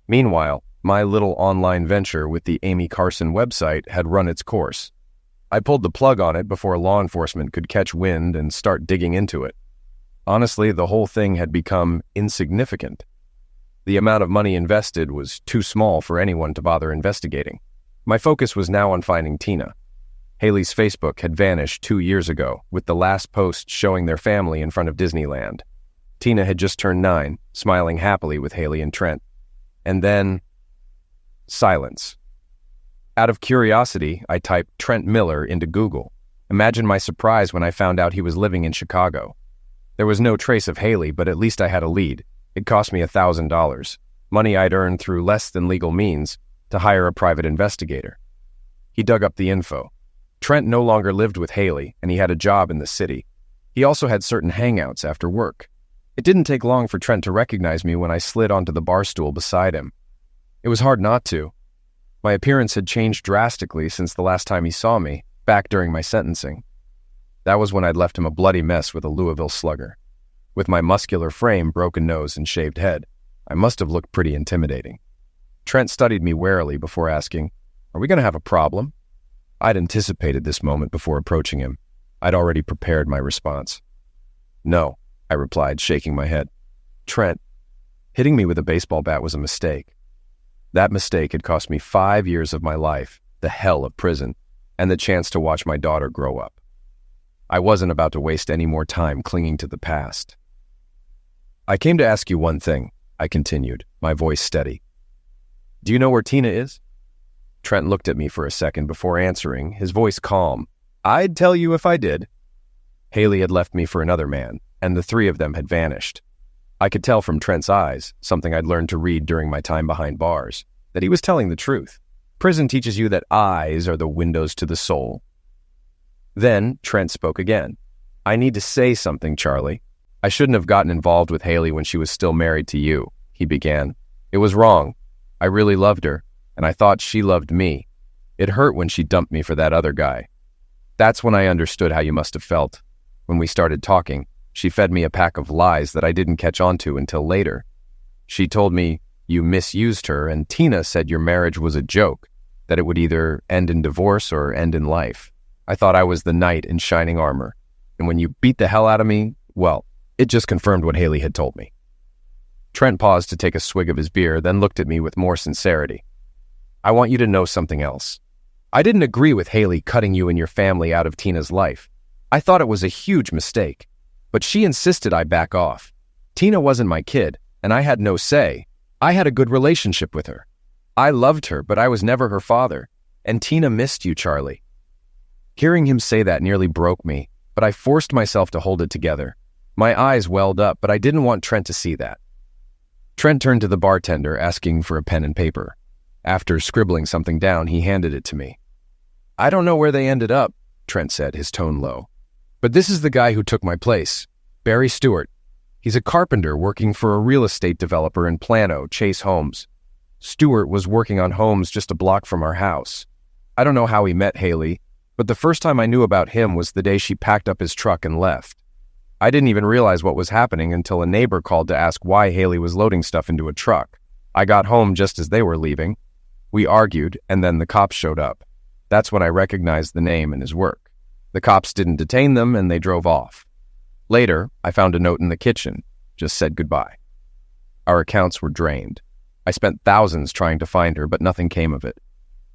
Meanwhile, my little online venture with the Amy Carson website had run its course. I pulled the plug on it before law enforcement could catch wind and start digging into it. Honestly, the whole thing had become insignificant. The amount of money invested was too small for anyone to bother investigating. My focus was now on finding Tina. Haley's Facebook had vanished 2 years ago, with the last post showing their family in front of Disneyland. Tina had just turned 9, smiling happily with Haley and Trent. And then, silence. Out of curiosity, I typed Trent Miller into Google. Imagine my surprise when I found out he was living in Chicago. There was no trace of Haley, but at least I had a lead. It cost me $1,000, money I'd earned through less than legal means, to hire a private investigator. He dug up the info. Trent no longer lived with Haley, and he had a job in the city. He also had certain hangouts after work. It didn't take long for Trent to recognize me when I slid onto the bar stool beside him. It was hard not to. My appearance had changed drastically since the last time he saw me, back during my sentencing. That was when I'd left him a bloody mess with a Louisville slugger. With my muscular frame, broken nose, and shaved head, I must have looked pretty intimidating. Trent studied me warily before asking, "Are we going to have a problem?" I'd anticipated this moment before approaching him. I'd already prepared my response. "No," I replied, shaking my head. "Trent, hitting me with a baseball bat was a mistake. That mistake had cost me 5 years of my life, the hell of prison, and the chance to watch my daughter grow up. I wasn't about to waste any more time clinging to the past." "I came to ask you one thing," I continued, my voice steady. "Do you know where Tina is?" Trent looked at me for a second before answering, his voice calm. "I'd tell you if I did." Haley had left me for another man, and the three of them had vanished. I could tell from Trent's eyes, something I'd learned to read during my time behind bars, that he was telling the truth. Prison teaches you that eyes are the windows to the soul. Then Trent spoke again. "I need to say something, Charlie. I shouldn't have gotten involved with Haley when she was still married to you," he began. "It was wrong. I really loved her, and I thought she loved me. It hurt when she dumped me for that other guy. That's when I understood how you must have felt. When we started talking, she fed me a pack of lies that I didn't catch on to until later. She told me you misused her, and Tina said your marriage was a joke, that it would either end in divorce or end in life. I thought I was the knight in shining armor, and when you beat the hell out of me, well, it just confirmed what Haley had told me." Trent paused to take a swig of his beer, then looked at me with more sincerity. "I want you to know something else. I didn't agree with Haley cutting you and your family out of Tina's life. I thought it was a huge mistake, but she insisted I back off. Tina wasn't my kid, and I had no say. I had a good relationship with her. I loved her, but I was never her father, and Tina missed you, Charlie." Hearing him say that nearly broke me, but I forced myself to hold it together. My eyes welled up, but I didn't want Trent to see that. Trent turned to the bartender, asking for a pen and paper. After scribbling something down, he handed it to me. "I don't know where they ended up," Trent said, his tone low. "But this is the guy who took my place, Barry Stewart. He's a carpenter working for a real estate developer in Plano, Chase Homes. Stewart was working on homes just a block from our house. I don't know how he met Haley, but the first time I knew about him was the day she packed up his truck and left. I didn't even realize what was happening until a neighbor called to ask why Haley was loading stuff into a truck. I got home just as they were leaving. We argued, and then the cops showed up. That's when I recognized the name and his work. The cops didn't detain them, and they drove off. Later, I found a note in the kitchen, just said goodbye. Our accounts were drained. I spent thousands trying to find her, but nothing came of it.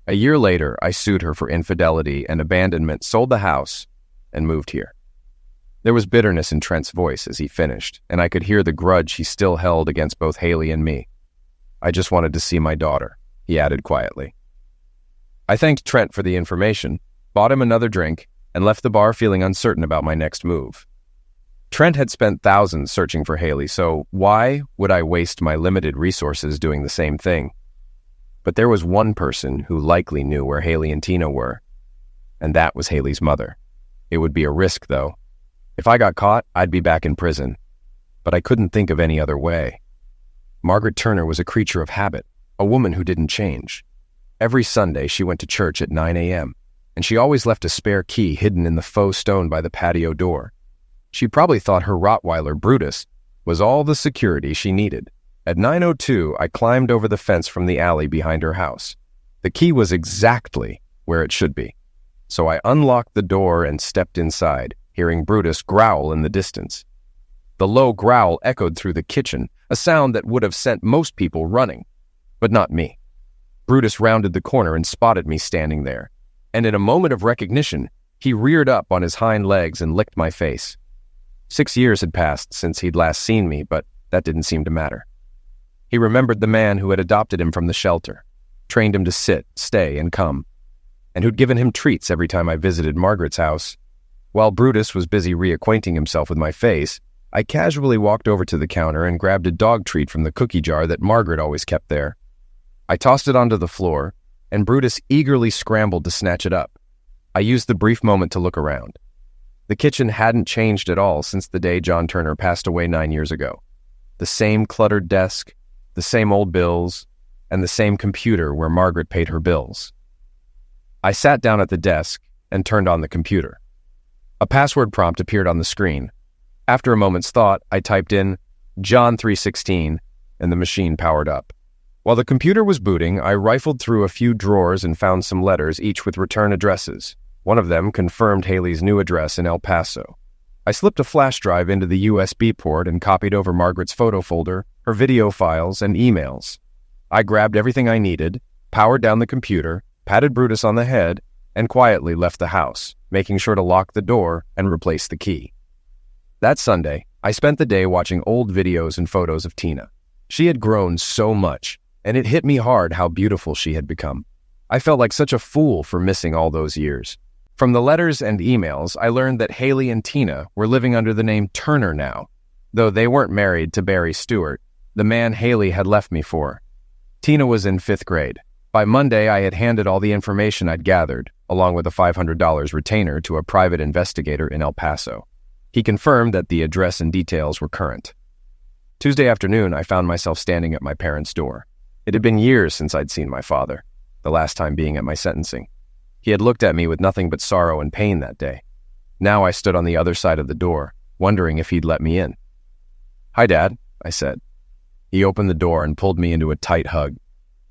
A year later, I sued her for infidelity and abandonment, sold the house, and moved here." There was bitterness in Trent's voice as he finished, and I could hear the grudge he still held against both Haley and me. "I just wanted to see my daughter," he added quietly. I thanked Trent for the information, bought him another drink, and left the bar feeling uncertain about my next move. Trent had spent thousands searching for Haley, so why would I waste my limited resources doing the same thing? But there was one person who likely knew where Haley and Tina were, and that was Haley's mother. It would be a risk, though. If I got caught, I'd be back in prison. But I couldn't think of any other way. Margaret Turner was a creature of habit, a woman who didn't change. Every Sunday, she went to church at 9 a.m., and she always left a spare key hidden in the faux stone by the patio door. She probably thought her Rottweiler, Brutus, was all the security she needed. At 9:02, I climbed over the fence from the alley behind her house. The key was exactly where it should be. So I unlocked the door and stepped inside, hearing Brutus growl in the distance. The low growl echoed through the kitchen, a sound that would have sent most people running. But not me. Brutus rounded the corner and spotted me standing there, and in a moment of recognition, he reared up on his hind legs and licked my face. 6 years had passed since he'd last seen me, but that didn't seem to matter. He remembered the man who had adopted him from the shelter, trained him to sit, stay, and come, and who'd given him treats every time I visited Margaret's house. While Brutus was busy reacquainting himself with my face, I casually walked over to the counter and grabbed a dog treat from the cookie jar that Margaret always kept there. I tossed it onto the floor, and Brutus eagerly scrambled to snatch it up. I used the brief moment to look around. The kitchen hadn't changed at all since the day John Turner passed away 9 years ago. The same cluttered desk, the same old bills, and the same computer where Margaret paid her bills. I sat down at the desk and turned on the computer. A password prompt appeared on the screen. After a moment's thought, I typed in John 3:16, and the machine powered up. While the computer was booting, I rifled through a few drawers and found some letters, each with return addresses. One of them confirmed Haley's new address in El Paso. I slipped a flash drive into the USB port and copied over Margaret's photo folder, her video files, and emails. I grabbed everything I needed, powered down the computer, patted Brutus on the head, and quietly left the house, making sure to lock the door and replace the key. That Sunday, I spent the day watching old videos and photos of Tina. She had grown so much, and it hit me hard how beautiful she had become. I felt like such a fool for missing all those years. From the letters and emails, I learned that Haley and Tina were living under the name Turner now, though they weren't married to Barry Stewart, the man Haley had left me for. Tina was in 5th grade. By Monday, I had handed all the information I'd gathered, along with a $500 retainer, to a private investigator in El Paso. He confirmed that the address and details were current. Tuesday afternoon, I found myself standing at my parents' door. It had been years since I'd seen my father, the last time being at my sentencing. He had looked at me with nothing but sorrow and pain that day. Now I stood on the other side of the door, wondering if he'd let me in. "Hi, Dad," I said. He opened the door and pulled me into a tight hug.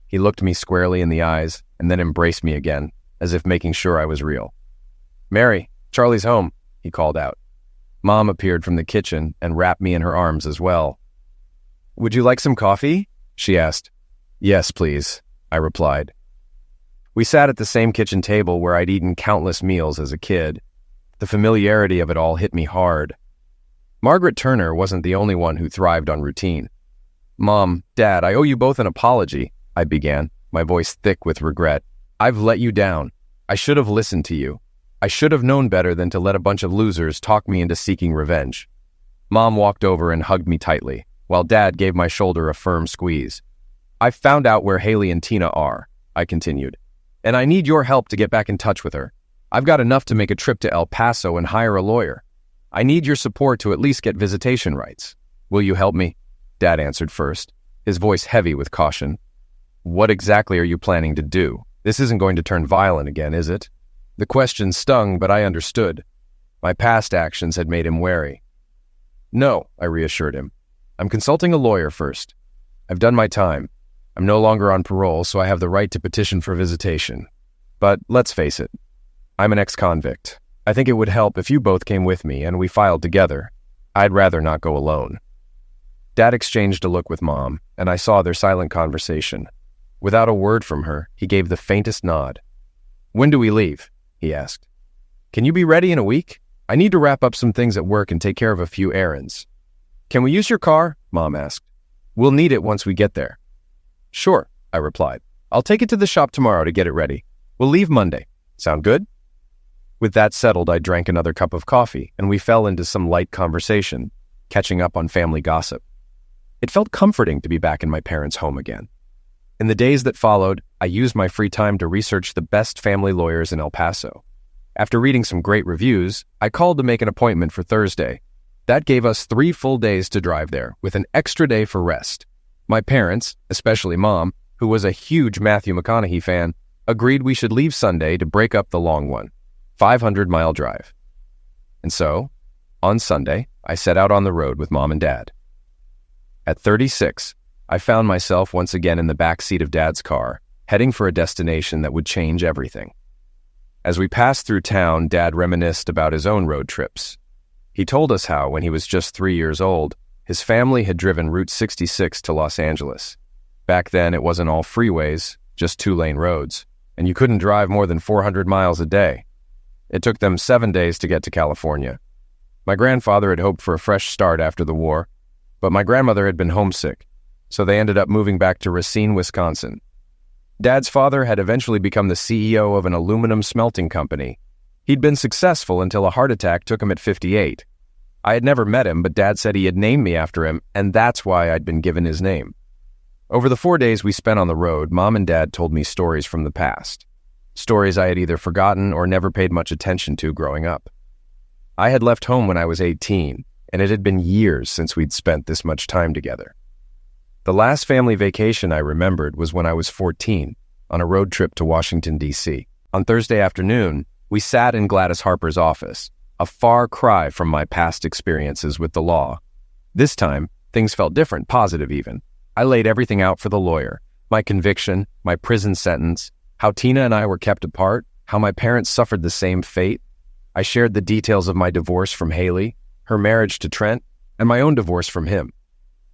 He looked me squarely in the eyes and then embraced me again, as if making sure I was real. "Mary, Charlie's home," he called out. Mom appeared from the kitchen and wrapped me in her arms as well. "Would you like some coffee?" she asked. "Yes, please," I replied. We sat at the same kitchen table where I'd eaten countless meals as a kid. The familiarity of it all hit me hard. Margaret Turner wasn't the only one who thrived on routine. "Mom, Dad, I owe you both an apology," I began, my voice thick with regret. "I've let you down. I should have listened to you. I should have known better than to let a bunch of losers talk me into seeking revenge." Mom walked over and hugged me tightly, while Dad gave my shoulder a firm squeeze. "I've found out where Haley and Tina are," I continued, "and I need your help to get back in touch with her. I've got enough to make a trip to El Paso and hire a lawyer. I need your support to at least get visitation rights. Will you help me?" Dad answered first, his voice heavy with caution. "What exactly are you planning to do? This isn't going to turn violent again, is it?" The question stung, but I understood. My past actions had made him wary. "No," I reassured him. "I'm consulting a lawyer first. I've done my time. I'm no longer on parole, so I have the right to petition for visitation. But let's face it, I'm an ex-convict. I think it would help if you both came with me and we filed together. I'd rather not go alone." Dad exchanged a look with Mom, and I saw their silent conversation. Without a word from her, he gave the faintest nod. "When do we leave?" he asked. "Can you be ready in a week? I need to wrap up some things at work and take care of a few errands." "Can we use your car?" Mom asked. "We'll need it once we get there." "Sure," I replied. "I'll take it to the shop tomorrow to get it ready. We'll leave Monday. Sound good?" With that settled, I drank another cup of coffee, and we fell into some light conversation, catching up on family gossip. It felt comforting to be back in my parents' home again. In the days that followed, I used my free time to research the best family lawyers in El Paso. After reading some great reviews, I called to make an appointment for Thursday. That gave us 3 full days to drive there, with an extra day for rest. My parents, especially Mom, who was a huge Matthew McConaughey fan, agreed we should leave Sunday to break up the long one, 500-mile drive. And so, on Sunday, I set out on the road with Mom and Dad. At 36, I found myself once again in the back seat of Dad's car, heading for a destination that would change everything. As we passed through town, Dad reminisced about his own road trips. He told us how, when he was just 3 years old, his family had driven Route 66 to Los Angeles. Back then, it wasn't all freeways, just 2-lane roads, and you couldn't drive more than 400 miles a day. It took them 7 days to get to California. My grandfather had hoped for a fresh start after the war, but my grandmother had been homesick, so they ended up moving back to Racine, Wisconsin. Dad's father had eventually become the CEO of an aluminum smelting company. He'd been successful until a heart attack took him at 58. I had never met him, but Dad said he had named me after him, and that's why I'd been given his name. Over the 4 days we spent on the road, Mom and Dad told me stories from the past. Stories I had either forgotten or never paid much attention to growing up. I had left home when I was 18, and it had been years since we'd spent this much time together. The last family vacation I remembered was when I was 14, on a road trip to Washington, D.C. On Thursday afternoon, we sat in Gladys Harper's office, a far cry from my past experiences with the law. This time, things felt different, positive even. I laid everything out for the lawyer, my conviction, my prison sentence, how Tina and I were kept apart, how my parents suffered the same fate. I shared the details of my divorce from Haley, her marriage to Trent, and my own divorce from him.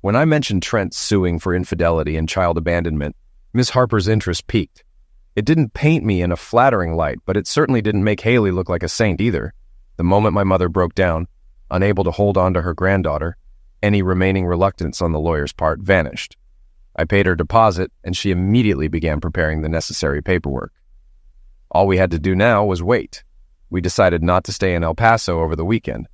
When I mentioned Trent suing for infidelity and child abandonment, Miss Harper's interest peaked. It didn't paint me in a flattering light, but it certainly didn't make Haley look like a saint either. The moment my mother broke down, unable to hold on to her granddaughter, any remaining reluctance on the lawyer's part vanished. I paid her deposit, and she immediately began preparing the necessary paperwork. All we had to do now was wait. We decided not to stay in El Paso over the weekend.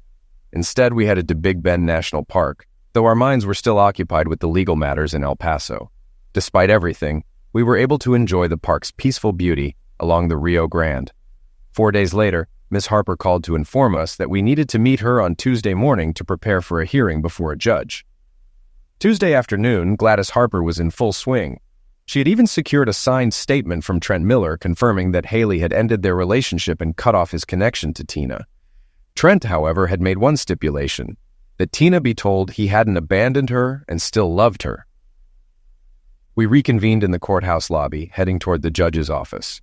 Instead, we headed to Big Bend National Park, though our minds were still occupied with the legal matters in El Paso. Despite everything, we were able to enjoy the park's peaceful beauty along the Rio Grande. 4 days later, Miss Harper called to inform us that we needed to meet her on Tuesday morning to prepare for a hearing before a judge. Tuesday afternoon, Gladys Harper was in full swing. She had even secured a signed statement from Trent Miller confirming that Haley had ended their relationship and cut off his connection to Tina. Trent, however, had made one stipulation, that Tina be told he hadn't abandoned her and still loved her. We reconvened in the courthouse lobby, heading toward the judge's office.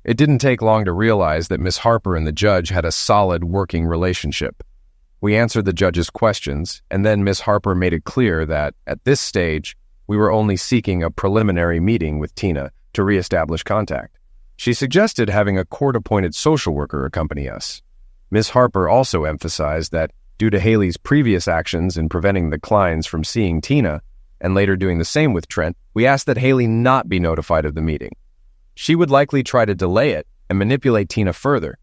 It didn't take long to realize that Miss Harper and the judge had a solid working relationship. We answered the judge's questions, and then Miss Harper made it clear that, at this stage, we were only seeking a preliminary meeting with Tina to reestablish contact. She suggested having a court-appointed social worker accompany us. Miss Harper also emphasized that, due to Haley's previous actions in preventing the Kleins from seeing Tina, and later doing the same with Trent, we asked that Haley not be notified of the meeting. She would likely try to delay it and manipulate Tina further.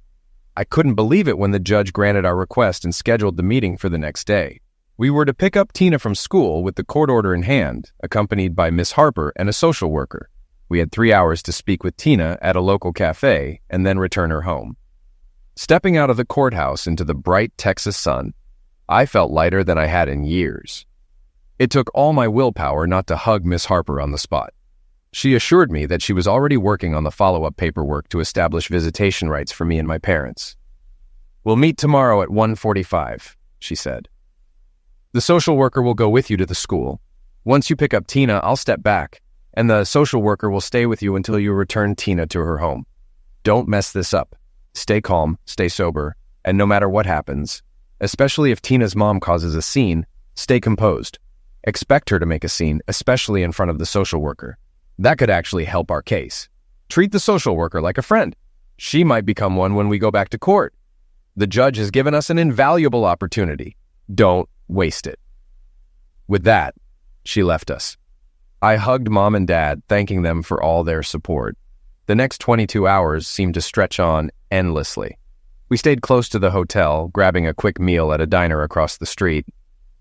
I couldn't believe it when the judge granted our request and scheduled the meeting for the next day. We were to pick up Tina from school with the court order in hand, accompanied by Miss Harper and a social worker. We had 3 hours to speak with Tina at a local cafe and then return her home. Stepping out of the courthouse into the bright Texas sun, I felt lighter than I had in years. It took all my willpower not to hug Miss Harper on the spot. She assured me that she was already working on the follow-up paperwork to establish visitation rights for me and my parents. "We'll meet tomorrow at 1:45, she said. "The social worker will go with you to the school. Once you pick up Tina, I'll step back, and the social worker will stay with you until you return Tina to her home. Don't mess this up. Stay calm, stay sober, and no matter what happens, especially if Tina's mom causes a scene, stay composed. Expect her to make a scene, especially in front of the social worker. That could actually help our case. Treat the social worker like a friend. She might become one when we go back to court. The judge has given us an invaluable opportunity. Don't waste it." With that, she left us. I hugged Mom and Dad, thanking them for all their support. The next 22 hours seemed to stretch on endlessly. We stayed close to the hotel, grabbing a quick meal at a diner across the street.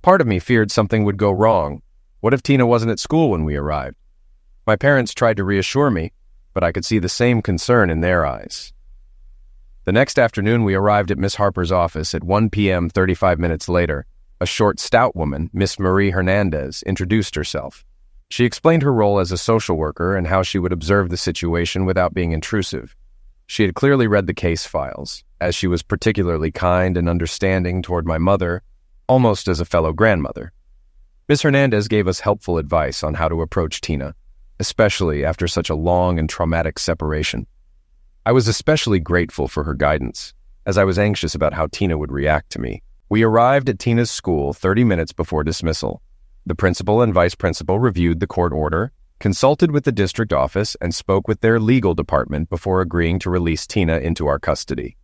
Part of me feared something would go wrong. What if Tina wasn't at school when we arrived? My parents tried to reassure me, but I could see the same concern in their eyes. The next afternoon, we arrived at Miss Harper's office at 1 p.m. 35 minutes later. A short, stout woman, Miss Marie Hernandez, introduced herself. She explained her role as a social worker and how she would observe the situation without being intrusive. She had clearly read the case files, as she was particularly kind and understanding toward my mother, almost as a fellow grandmother. Miss Hernandez gave us helpful advice on how to approach Tina, especially after such a long and traumatic separation. I was especially grateful for her guidance, as I was anxious about how Tina would react to me. We arrived at Tina's school 30 minutes before dismissal. The principal and vice principal reviewed the court order, consulted with the district office, and spoke with their legal department before agreeing to release Tina into our custody.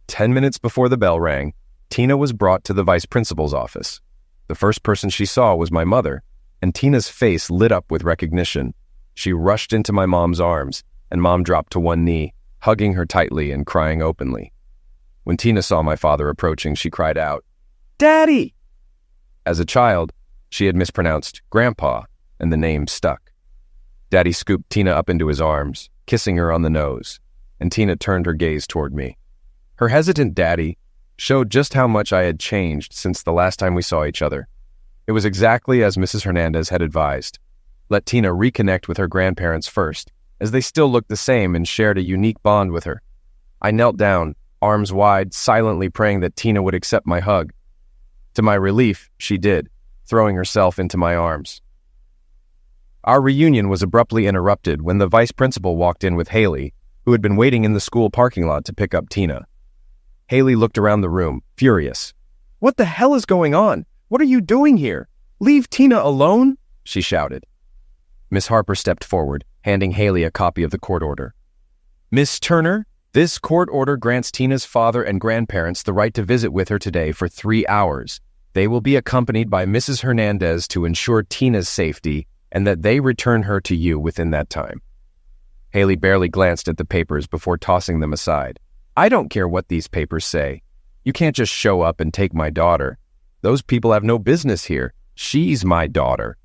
10 minutes before the bell rang, Tina was brought to the vice principal's office. The first person she saw was my mother, and Tina's face lit up with recognition. She rushed into my mom's arms, and Mom dropped to one knee, hugging her tightly and crying openly. When Tina saw my father approaching, she cried out, "Daddy!" As a child, she had mispronounced Grandpa, and the name stuck. Daddy scooped Tina up into his arms, kissing her on the nose, and Tina turned her gaze toward me. Her hesitant daddy showed just how much I had changed since the last time we saw each other. It was exactly as Mrs. Hernandez had advised. let Tina reconnect with her grandparents first, as they still looked the same and shared a unique bond with her. I knelt down, arms wide, silently praying that Tina would accept my hug. To my relief, she did, throwing herself into my arms. Our reunion was abruptly interrupted when the vice principal walked in with Haley, who had been waiting in the school parking lot to pick up Tina. Haley looked around the room, furious. "What the hell is going on? What are you doing here? Leave Tina alone!" she shouted. Miss Harper stepped forward, handing Haley a copy of the court order. "Miss Turner, this court order grants Tina's father and grandparents the right to visit with her today for 3 hours. They will be accompanied by Mrs. Hernandez to ensure Tina's safety and that they return her to you within that time." Haley barely glanced at the papers before tossing them aside. "I don't care what these papers say. You can't just show up and take my daughter. Those people have no business here. She's my daughter."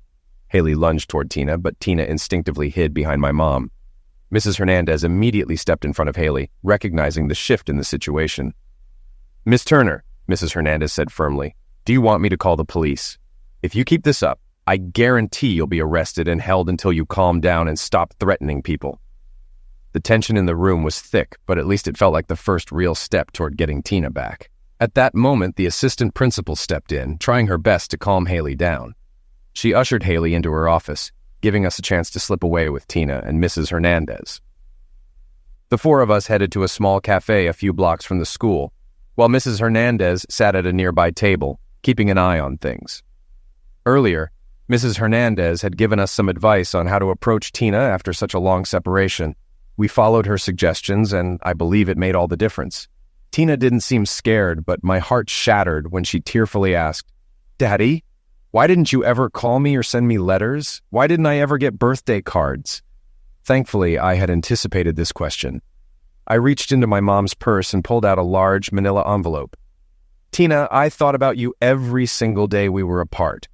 Haley lunged toward Tina, but Tina instinctively hid behind my mom. Mrs. Hernandez immediately stepped in front of Haley, recognizing the shift in the situation. "Miss Turner," Mrs. Hernandez said firmly, "do you want me to call the police? If you keep this up, I guarantee you'll be arrested and held until you calm down and stop threatening people." The tension in the room was thick, but at least it felt like the first real step toward getting Tina back. At that moment, the assistant principal stepped in, trying her best to calm Haley down. She ushered Haley into her office, giving us a chance to slip away with Tina and Mrs. Hernandez. The four of us headed to a small cafe a few blocks from the school, while Mrs. Hernandez sat at a nearby table, keeping an eye on things. Earlier, Mrs. Hernandez had given us some advice on how to approach Tina after such a long separation. We followed her suggestions, and I believe it made all the difference. Tina didn't seem scared, but my heart shattered when she tearfully asked, "Daddy, why didn't you ever call me or send me letters? Why didn't I ever get birthday cards?" Thankfully, I had anticipated this question. I reached into my mom's purse and pulled out a large manila envelope. "Tina, I thought about you every single day we were apart.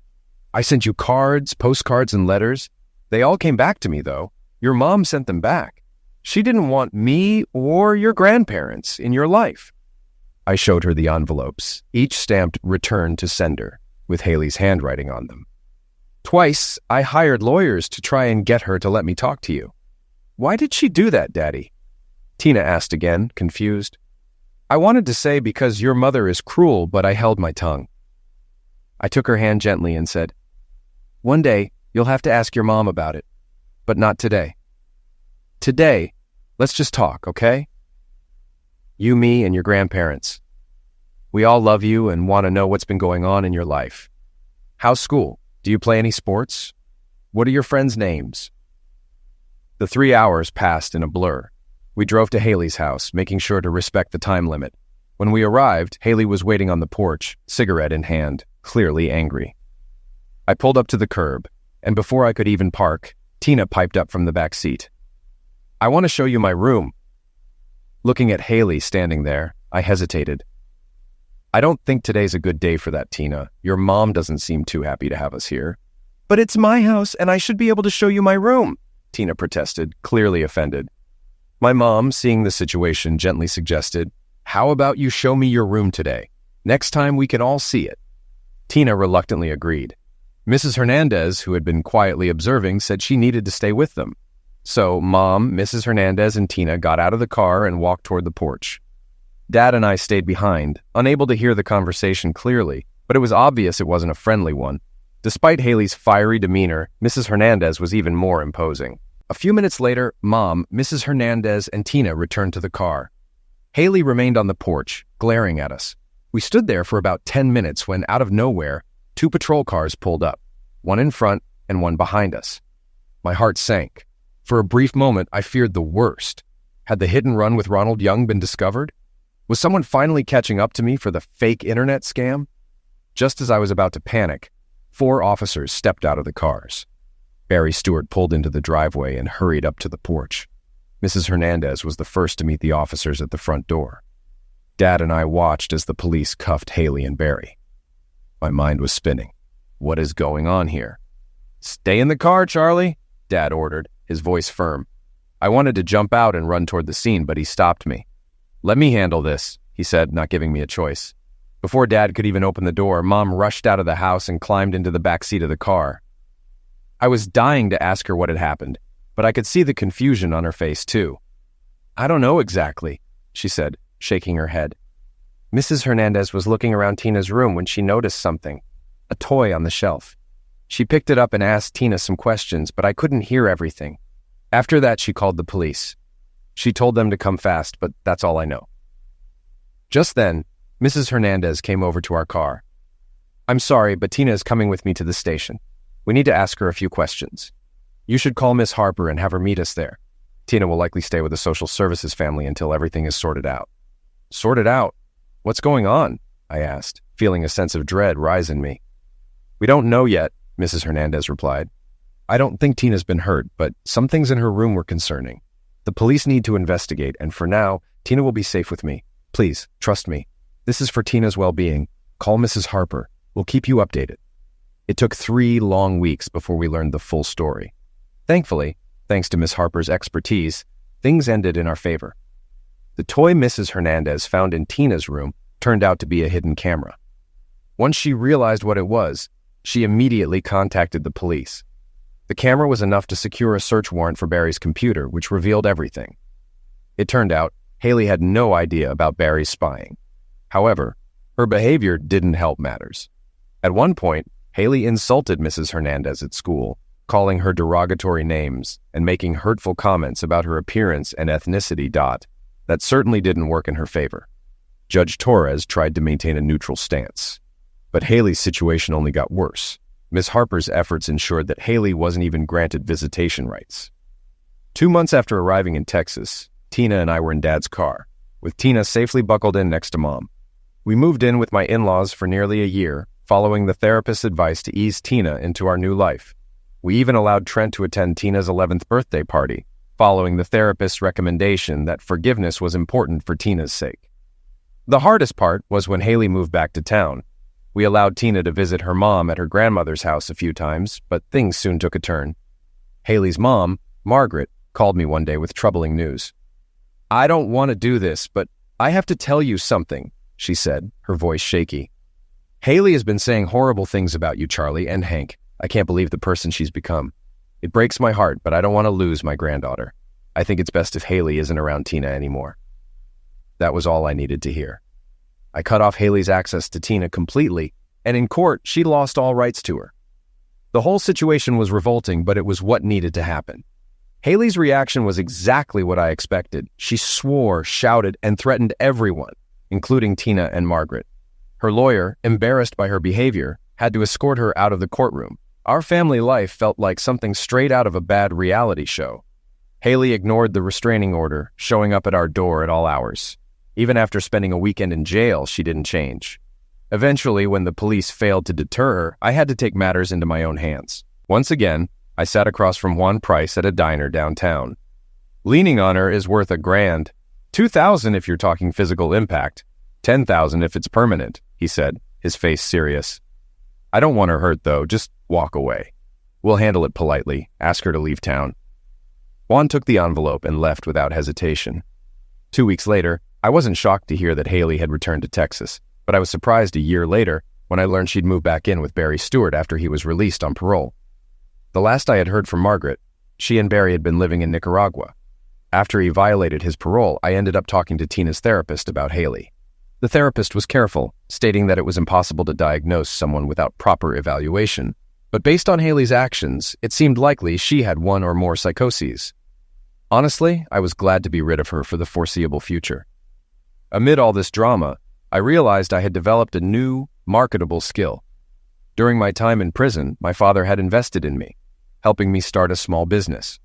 I sent you cards, postcards, and letters. They all came back to me, though. Your mom sent them back. She didn't want me or your grandparents in your life." I showed her the envelopes, each stamped "Return to Sender," with Haley's handwriting on them. "Twice, I hired lawyers to try and get her to let me talk to you." "Why did she do that, Daddy?" Tina asked again, confused. "I wanted to say because your mother is cruel, but I held my tongue." I took her hand gently and said, "One day, you'll have to ask your mom about it, but not today. Today, let's just talk, okay? You, me, and your grandparents. We all love you and want to know what's been going on in your life. How's school? Do you play any sports? What are your friends' names?" The 3 hours passed in a blur. We drove to Haley's house, making sure to respect the time limit. When we arrived, Haley was waiting on the porch, cigarette in hand, clearly angry. I pulled up to the curb, and before I could even park, Tina piped up from the back seat. "I want to show you my room." Looking at Haley standing there, I hesitated. "I don't think today's a good day for that, Tina. Your mom doesn't seem too happy to have us here." "But it's my house, and I should be able to show you my room," Tina protested, clearly offended. My mom, seeing the situation, gently suggested, "How about you show me your room today? Next time we can all see it." Tina reluctantly agreed. Mrs. Hernandez, who had been quietly observing, said she needed to stay with them. So Mom, Mrs. Hernandez, and Tina got out of the car and walked toward the porch. Dad and I stayed behind, unable to hear the conversation clearly, but it was obvious it wasn't a friendly one. Despite Haley's fiery demeanor, Mrs. Hernandez was even more imposing. A few minutes later, Mom, Mrs. Hernandez, and Tina returned to the car. Haley remained on the porch, glaring at us. We stood there for about 10 minutes when, out of nowhere, 2 patrol cars pulled up, one in front and one behind us. My heart sank. For a brief moment, I feared the worst. Had the hit and run with Ronald Young been discovered? Was someone finally catching up to me for the fake internet scam? Just as I was about to panic, 4 officers stepped out of the cars. Barry Stewart pulled into the driveway and hurried up to the porch. Mrs. Hernandez was the first to meet the officers at the front door. Dad and I watched as the police cuffed Haley and Barry. My mind was spinning. What is going on here? "Stay in the car, Charlie," Dad ordered, his voice firm. I wanted to jump out and run toward the scene, but he stopped me. "Let me handle this," he said, not giving me a choice. Before Dad could even open the door, Mom rushed out of the house and climbed into the back seat of the car. I was dying to ask her what had happened, but I could see the confusion on her face too. "I don't know exactly," she said, shaking her head. Mrs. Hernandez was looking around Tina's room when she noticed something, a toy on the shelf. She picked it up and asked Tina some questions, but I couldn't hear everything. After that, she called the police. She told them to come fast, but that's all I know. Just then, Mrs. Hernandez came over to our car. "I'm sorry, but Tina is coming with me to the station. We need to ask her a few questions. You should call Miss Harper and have her meet us there. Tina will likely stay with the social services family until everything is sorted out." "Sorted out? What's going on?" I asked, feeling a sense of dread rise in me. "We don't know yet," Mrs. Hernandez replied. "I don't think Tina's been hurt, but some things in her room were concerning. The police need to investigate, and for now, Tina will be safe with me. Please, trust me. This is for Tina's well-being. Call Mrs. Harper. We'll keep you updated." It took 3 long weeks before we learned the full story. Thankfully, thanks to Miss Harper's expertise, things ended in our favor. The toy Mrs. Hernandez found in Tina's room turned out to be a hidden camera. Once she realized what it was, she immediately contacted the police. The camera was enough to secure a search warrant for Barry's computer, which revealed everything. It turned out Haley had no idea about Barry's spying. However, her behavior didn't help matters. At one point, Haley insulted Mrs. Hernandez at school, calling her derogatory names and making hurtful comments about her appearance and ethnicity. That certainly didn't work in her favor. Judge Torres tried to maintain a neutral stance. But Haley's situation only got worse. Miss Harper's efforts ensured that Haley wasn't even granted visitation rights. 2 months after arriving in Texas, Tina and I were in Dad's car, with Tina safely buckled in next to Mom. We moved in with my in-laws for nearly a year, following the therapist's advice to ease Tina into our new life. We even allowed Trent to attend Tina's 11th birthday party, following the therapist's recommendation that forgiveness was important for Tina's sake. The hardest part was when Haley moved back to town. We allowed Tina to visit her mom at her grandmother's house a few times, but things soon took a turn. Haley's mom, Margaret, called me one day with troubling news. "I don't want to do this, but I have to tell you something," she said, her voice shaky. "Haley has been saying horrible things about you, Charlie, and Hank. I can't believe the person she's become. It breaks my heart, but I don't want to lose my granddaughter. I think it's best if Haley isn't around Tina anymore." That was all I needed to hear. I cut off Haley's access to Tina completely, and in court, she lost all rights to her. The whole situation was revolting, but it was what needed to happen. Haley's reaction was exactly what I expected. She swore, shouted, and threatened everyone, including Tina and Margaret. Her lawyer, embarrassed by her behavior, had to escort her out of the courtroom. Our family life felt like something straight out of a bad reality show. Haley ignored the restraining order, showing up at our door at all hours. Even after spending a weekend in jail, she didn't change. Eventually, when the police failed to deter her, I had to take matters into my own hands. Once again, I sat across from Juan Price at a diner downtown. "Leaning on her is worth $1,000. $2,000 if you're talking physical impact. $10,000 if it's permanent," he said, his face serious. "I don't want her hurt, though. Just walk away. We'll handle it politely. Ask her to leave town." Juan took the envelope and left without hesitation. 2 weeks later, I wasn't shocked to hear that Haley had returned to Texas, but I was surprised a year later when I learned she'd moved back in with Barry Stewart after he was released on parole. The last I had heard from Margaret, she and Barry had been living in Nicaragua. After he violated his parole, I ended up talking to Tina's therapist about Haley. The therapist was careful, stating that it was impossible to diagnose someone without proper evaluation, but based on Haley's actions, it seemed likely she had one or more psychoses. Honestly, I was glad to be rid of her for the foreseeable future. Amid all this drama, I realized I had developed a new, marketable skill. During my time in prison, my father had invested in me, helping me start a small business.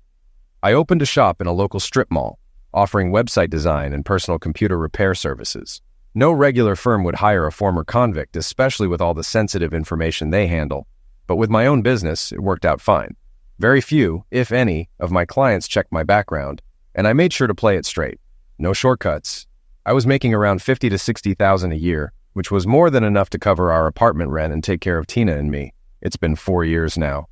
I opened a shop in a local strip mall, offering website design and personal computer repair services. No regular firm would hire a former convict, especially with all the sensitive information they handle. But with my own business, it worked out fine. Very few, if any, of my clients checked my background, and I made sure to play it straight. No shortcuts. I was making around $50,000 to $60,000 a year, which was more than enough to cover our apartment rent and take care of Tina and me. It's been 4 years now.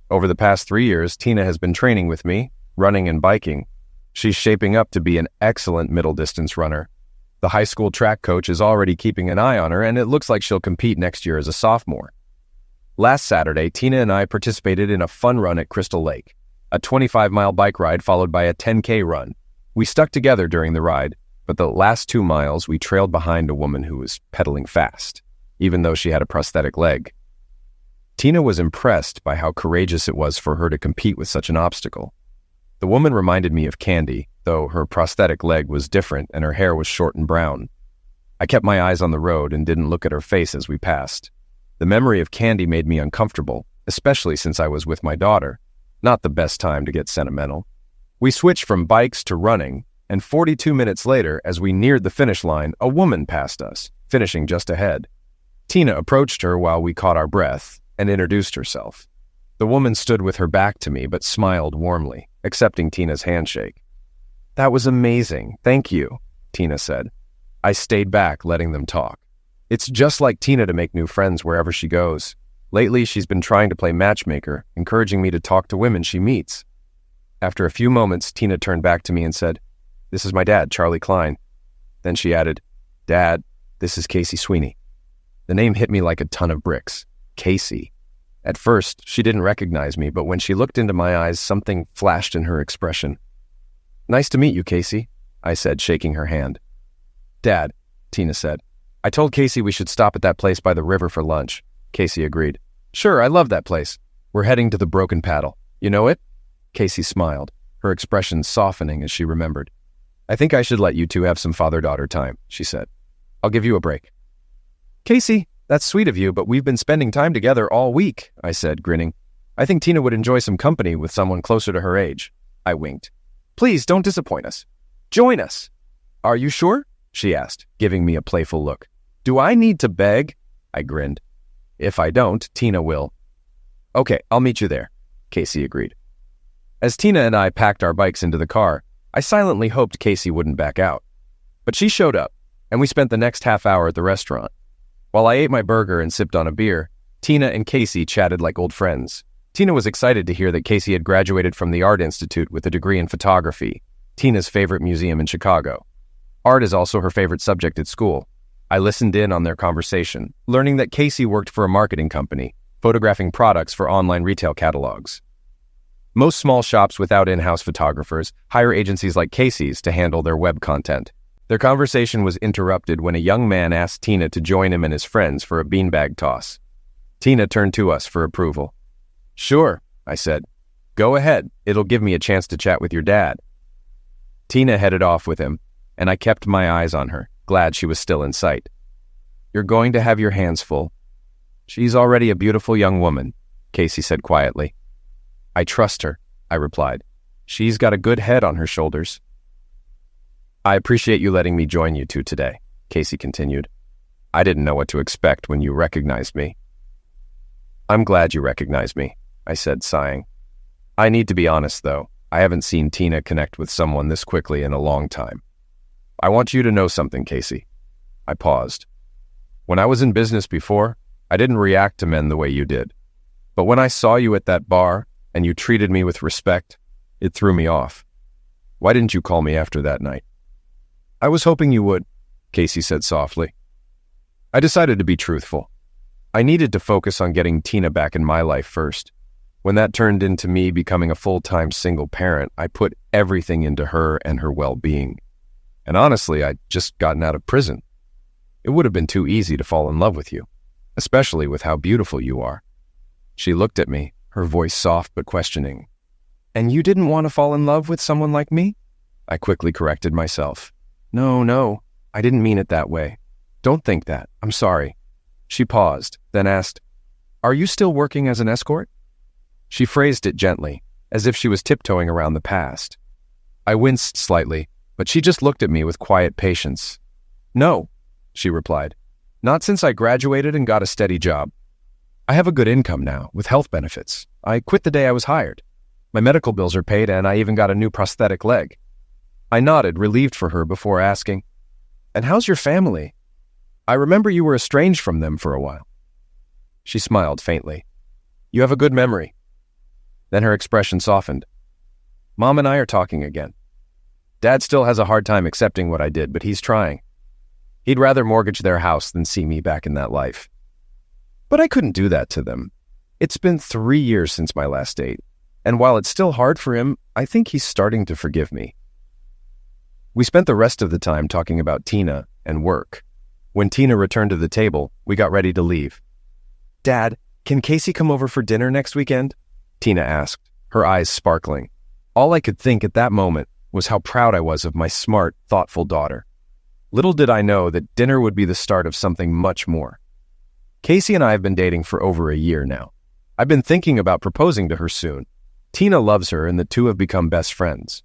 Over the past 3 years, Tina has been training with me, running and biking. She's shaping up to be an excellent middle-distance runner. The high school track coach is already keeping an eye on her, and it looks like she'll compete next year as a sophomore. Last Saturday, Tina and I participated in a fun run at Crystal Lake, a 25-mile bike ride followed by a 10K run. We stuck together during the ride, but the last 2 miles we trailed behind a woman who was pedaling fast, even though she had a prosthetic leg. Tina was impressed by how courageous it was for her to compete with such an obstacle. The woman reminded me of Candy, though her prosthetic leg was different and her hair was short and brown. I kept my eyes on the road and didn't look at her face as we passed. The memory of Candy made me uncomfortable, especially since I was with my daughter. Not the best time to get sentimental. We switched from bikes to running, and 42 minutes later, as we neared the finish line, a woman passed us, finishing just ahead. Tina approached her while we caught our breath and introduced herself. The woman stood with her back to me but smiled warmly, accepting Tina's handshake. "That was amazing, thank you," Tina said. I stayed back, letting them talk. It's just like Tina to make new friends wherever she goes. Lately, she's been trying to play matchmaker, encouraging me to talk to women she meets. After a few moments, Tina turned back to me and said, "This is my dad, Charlie Klein." Then she added, "Dad, this is Casey Sweeney." The name hit me like a ton of bricks. Casey. At first, she didn't recognize me, but when she looked into my eyes, something flashed in her expression. "Nice to meet you, Casey," I said, shaking her hand. "Dad," Tina said, "I told Casey we should stop at that place by the river for lunch." Casey agreed. "Sure, I love that place. We're heading to the Broken Paddle. You know it?" Casey smiled, her expression softening as she remembered. "I think I should let you two have some father-daughter time," she said. "I'll give you a break." "Casey, that's sweet of you, but we've been spending time together all week," I said, grinning. "I think Tina would enjoy some company with someone closer to her age." I winked. "Please don't disappoint us. Join us." "Are you sure?" she asked, giving me a playful look. "Do I need to beg?" I grinned. "If I don't, Tina will." "Okay, I'll meet you there," Casey agreed. As Tina and I packed our bikes into the car, I silently hoped Casey wouldn't back out. But she showed up, and we spent the next half hour at the restaurant. While I ate my burger and sipped on a beer, Tina and Casey chatted like old friends. Tina was excited to hear that Casey had graduated from the Art Institute with a degree in photography, Tina's favorite museum in Chicago. Art is also her favorite subject at school. I listened in on their conversation, learning that Casey worked for a marketing company, photographing products for online retail catalogs. Most small shops without in-house photographers hire agencies like Casey's to handle their web content. Their conversation was interrupted when a young man asked Tina to join him and his friends for a beanbag toss. Tina turned to us for approval. "Sure," I said. "Go ahead. It'll give me a chance to chat with your dad." Tina headed off with him, and I kept my eyes on her, glad she was still in sight. "You're going to have your hands full." "She's already a beautiful young woman," Casey said quietly. "I trust her," I replied. "She's got a good head on her shoulders." "I appreciate you letting me join you two today," Casey continued. "I didn't know what to expect when you recognized me." "I'm glad you recognized me," I said, sighing. "I need to be honest, though. I haven't seen Tina connect with someone this quickly in a long time. I want you to know something, Casey." I paused. "When I was in business before, I didn't react to men the way you did. But when I saw you at that bar and you treated me with respect, it threw me off. Why didn't you call me after that night?" "I was hoping you would," Casey said softly. I decided to be truthful. I needed to focus on getting Tina back in my life first. When that turned into me becoming a full-time single parent, I put everything into her and her well-being. And honestly, I'd just gotten out of prison. It would have been too easy to fall in love with you, especially with how beautiful you are. She looked at me, her voice soft but questioning. "And you didn't want to fall in love with someone like me?" I quickly corrected myself. No, I didn't mean it that way. Don't think that. I'm sorry." She paused, then asked, "Are you still working as an escort?" She phrased it gently, as if she was tiptoeing around the past. I winced slightly, but she just looked at me with quiet patience. "No," she replied. "Not since I graduated and got a steady job. I have a good income now, with health benefits. I quit the day I was hired. My medical bills are paid, and I even got a new prosthetic leg." I nodded, relieved for her, before asking, "And how's your family? I remember you were estranged from them for a while." She smiled faintly. "You have a good memory." Then her expression softened. "Mom and I are talking again. Dad still has a hard time accepting what I did, but he's trying. He'd rather mortgage their house than see me back in that life." "But I couldn't do that to them. It's been 3 years since my last date, and while it's still hard for him, I think he's starting to forgive me. We spent the rest of the time talking about Tina and work. When Tina returned to the table, we got ready to leave. "Dad, can Casey come over for dinner next weekend?" Tina asked, her eyes sparkling. All I could think at that moment was how proud I was of my smart, thoughtful daughter. Little did I know that dinner would be the start of something much more. Casey and I have been dating for over a year now. I've been thinking about proposing to her soon. Tina loves her, and the two have become best friends.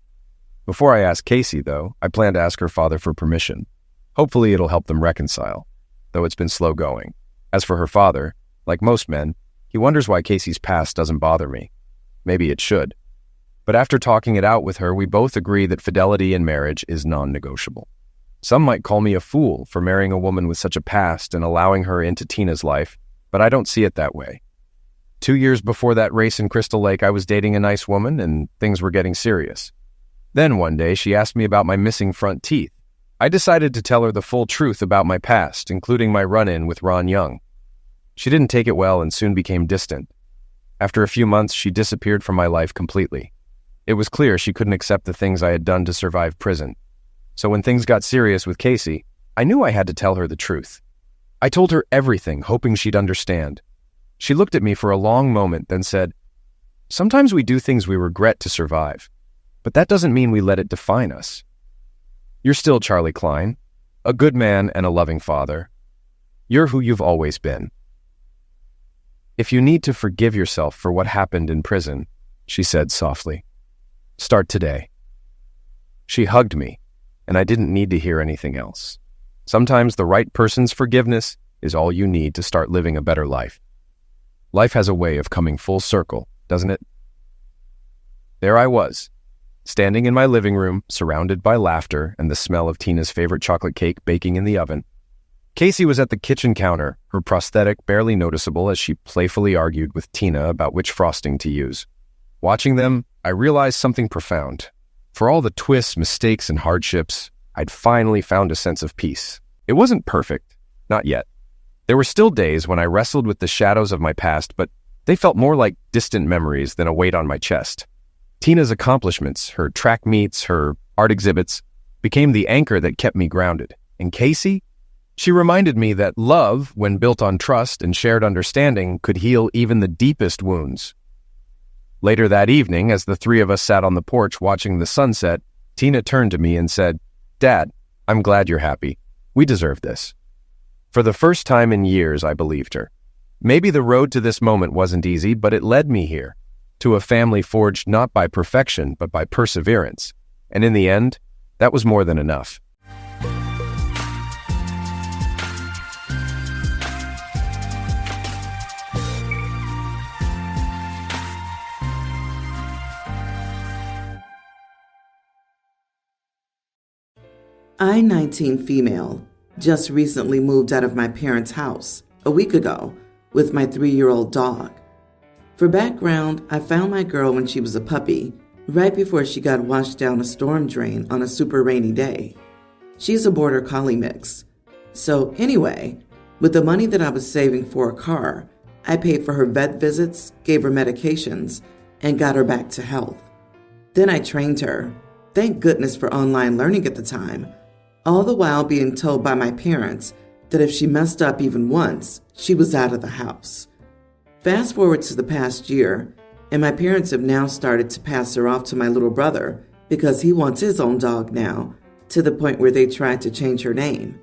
Before I ask Casey, though, I plan to ask her father for permission. Hopefully it'll help them reconcile, though it's been slow going. As for her father, like most men, he wonders why Casey's past doesn't bother me. Maybe it should. But after talking it out with her, we both agree that fidelity in marriage is non-negotiable. Some might call me a fool for marrying a woman with such a past and allowing her into Tina's life, but I don't see it that way. 2 years before that race in Crystal Lake, I was dating a nice woman and things were getting serious. Then one day, she asked me about my missing front teeth. I decided to tell her the full truth about my past, including my run-in with Ron Young. She didn't take it well and soon became distant. After a few months, she disappeared from my life completely. It was clear she couldn't accept the things I had done to survive prison. So when things got serious with Casey, I knew I had to tell her the truth. I told her everything, hoping she'd understand. She looked at me for a long moment, then said, "Sometimes we do things we regret to survive, but that doesn't mean we let it define us. You're still Charlie Klein, a good man and a loving father. You're who you've always been. If you need to forgive yourself for what happened in prison," she said softly, "start today." She hugged me, and I didn't need to hear anything else. Sometimes the right person's forgiveness is all you need to start living a better life. Life has a way of coming full circle, doesn't it? There I was, standing in my living room, surrounded by laughter and the smell of Tina's favorite chocolate cake baking in the oven. Casey was at the kitchen counter, her prosthetic barely noticeable as she playfully argued with Tina about which frosting to use. Watching them, I realized something profound. For all the twists, mistakes, and hardships, I'd finally found a sense of peace. It wasn't perfect, not yet. There were still days when I wrestled with the shadows of my past, but they felt more like distant memories than a weight on my chest. Tina's accomplishments, her track meets, her art exhibits, became the anchor that kept me grounded. And Casey? She reminded me that love, when built on trust and shared understanding, could heal even the deepest wounds. Later that evening, as the three of us sat on the porch watching the sunset, Tina turned to me and said, "Dad, I'm glad you're happy. We deserve this." For the first time in years, I believed her. Maybe the road to this moment wasn't easy, but it led me here, to a family forged not by perfection, but by perseverance. And in the end, that was more than enough. I, 19 female, just recently moved out of my parents' house a week ago with my 3-year-old dog. For background, I found my girl when she was a puppy, right before she got washed down a storm drain on a super rainy day. She's a border collie mix. So anyway, with the money that I was saving for a car, I paid for her vet visits, gave her medications, and got her back to health. Then I trained her. Thank goodness for online learning at the time, all the while being told by my parents that if she messed up even once, she was out of the house. Fast forward to the past year, and my parents have now started to pass her off to my little brother because he wants his own dog now, to the point where they tried to change her name.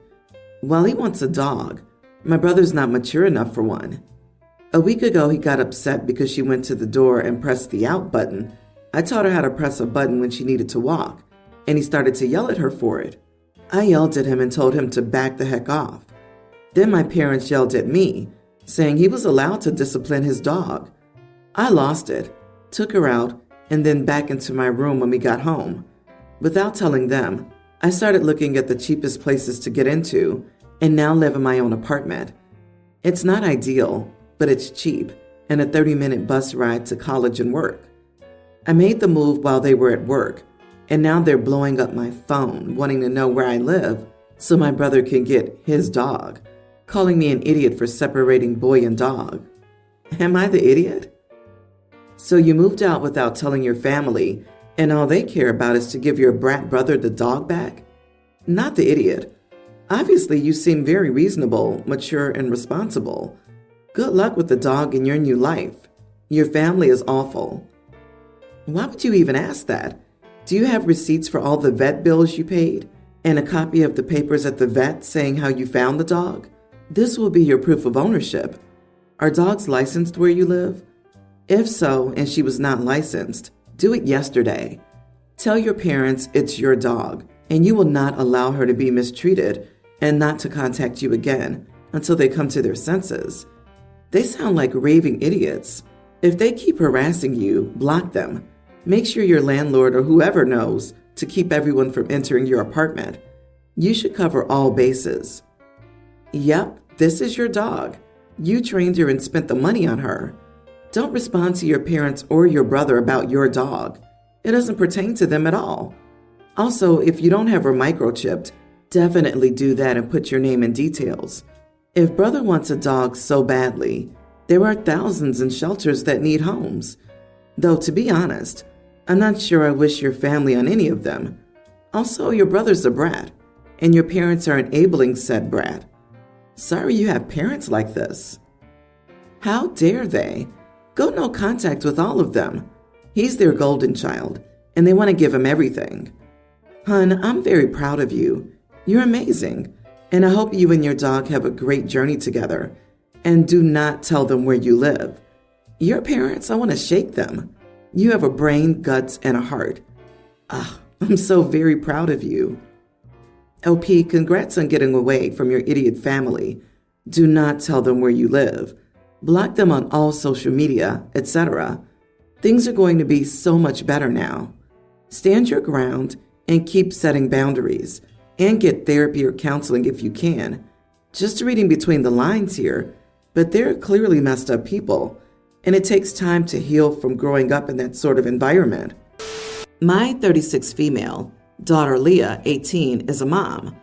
While he wants a dog, my brother's not mature enough for one. A week ago, he got upset because she went to the door and pressed the out button. I taught her how to press a button when she needed to walk, and he started to yell at her for it. I yelled at him and told him to back the heck off. Then my parents yelled at me, saying he was allowed to discipline his dog. I lost it, took her out, and then back into my room when we got home. Without telling them, I started looking at the cheapest places to get into and now live in my own apartment. It's not ideal, but it's cheap and a 30-minute bus ride to college and work. I made the move while they were at work, and now they're blowing up my phone, wanting to know where I live so my brother can get his dog, calling me an idiot for separating boy and dog. Am I the idiot? So you moved out without telling your family, and all they care about is to give your brat brother the dog back? Not the idiot. Obviously, you seem very reasonable, mature, and responsible. Good luck with the dog in your new life. Your family is awful. Why would you even ask that? Do you have receipts for all the vet bills you paid? And a copy of the papers at the vet saying how you found the dog? This will be your proof of ownership. Are dogs licensed where you live? If so, and she was not licensed, do it yesterday. Tell your parents it's your dog, and you will not allow her to be mistreated and not to contact you again until they come to their senses. They sound like raving idiots. If they keep harassing you, block them. Make sure your landlord or whoever knows to keep everyone from entering your apartment. You should cover all bases. Yep, this is your dog. You trained her and spent the money on her. Don't respond to your parents or your brother about your dog. It doesn't pertain to them at all. Also, if you don't have her microchipped, definitely do that and put your name and details. If brother wants a dog so badly, there are thousands in shelters that need homes. Though, to be honest, I'm not sure I wish your family on any of them. Also, your brother's a brat, and your parents are enabling said brat. Sorry you have parents like this. How dare they? Go no contact with all of them. He's their golden child, and they want to give him everything. Hun, I'm very proud of you. You're amazing, and I hope you and your dog have a great journey together. And do not tell them where you live. Your parents, I want to shake them. You have a brain, guts, and a heart. I'm so very proud of you. OP, congrats on getting away from your idiot family. Do not tell them where you live. Block them on all social media, etc. Things are going to be so much better now. Stand your ground and keep setting boundaries, and get therapy or counseling if you can. Just reading between the lines here, but they're clearly messed up people, and it takes time to heal from growing up in that sort of environment. My 36 female, daughter Leah, 18, is a mom.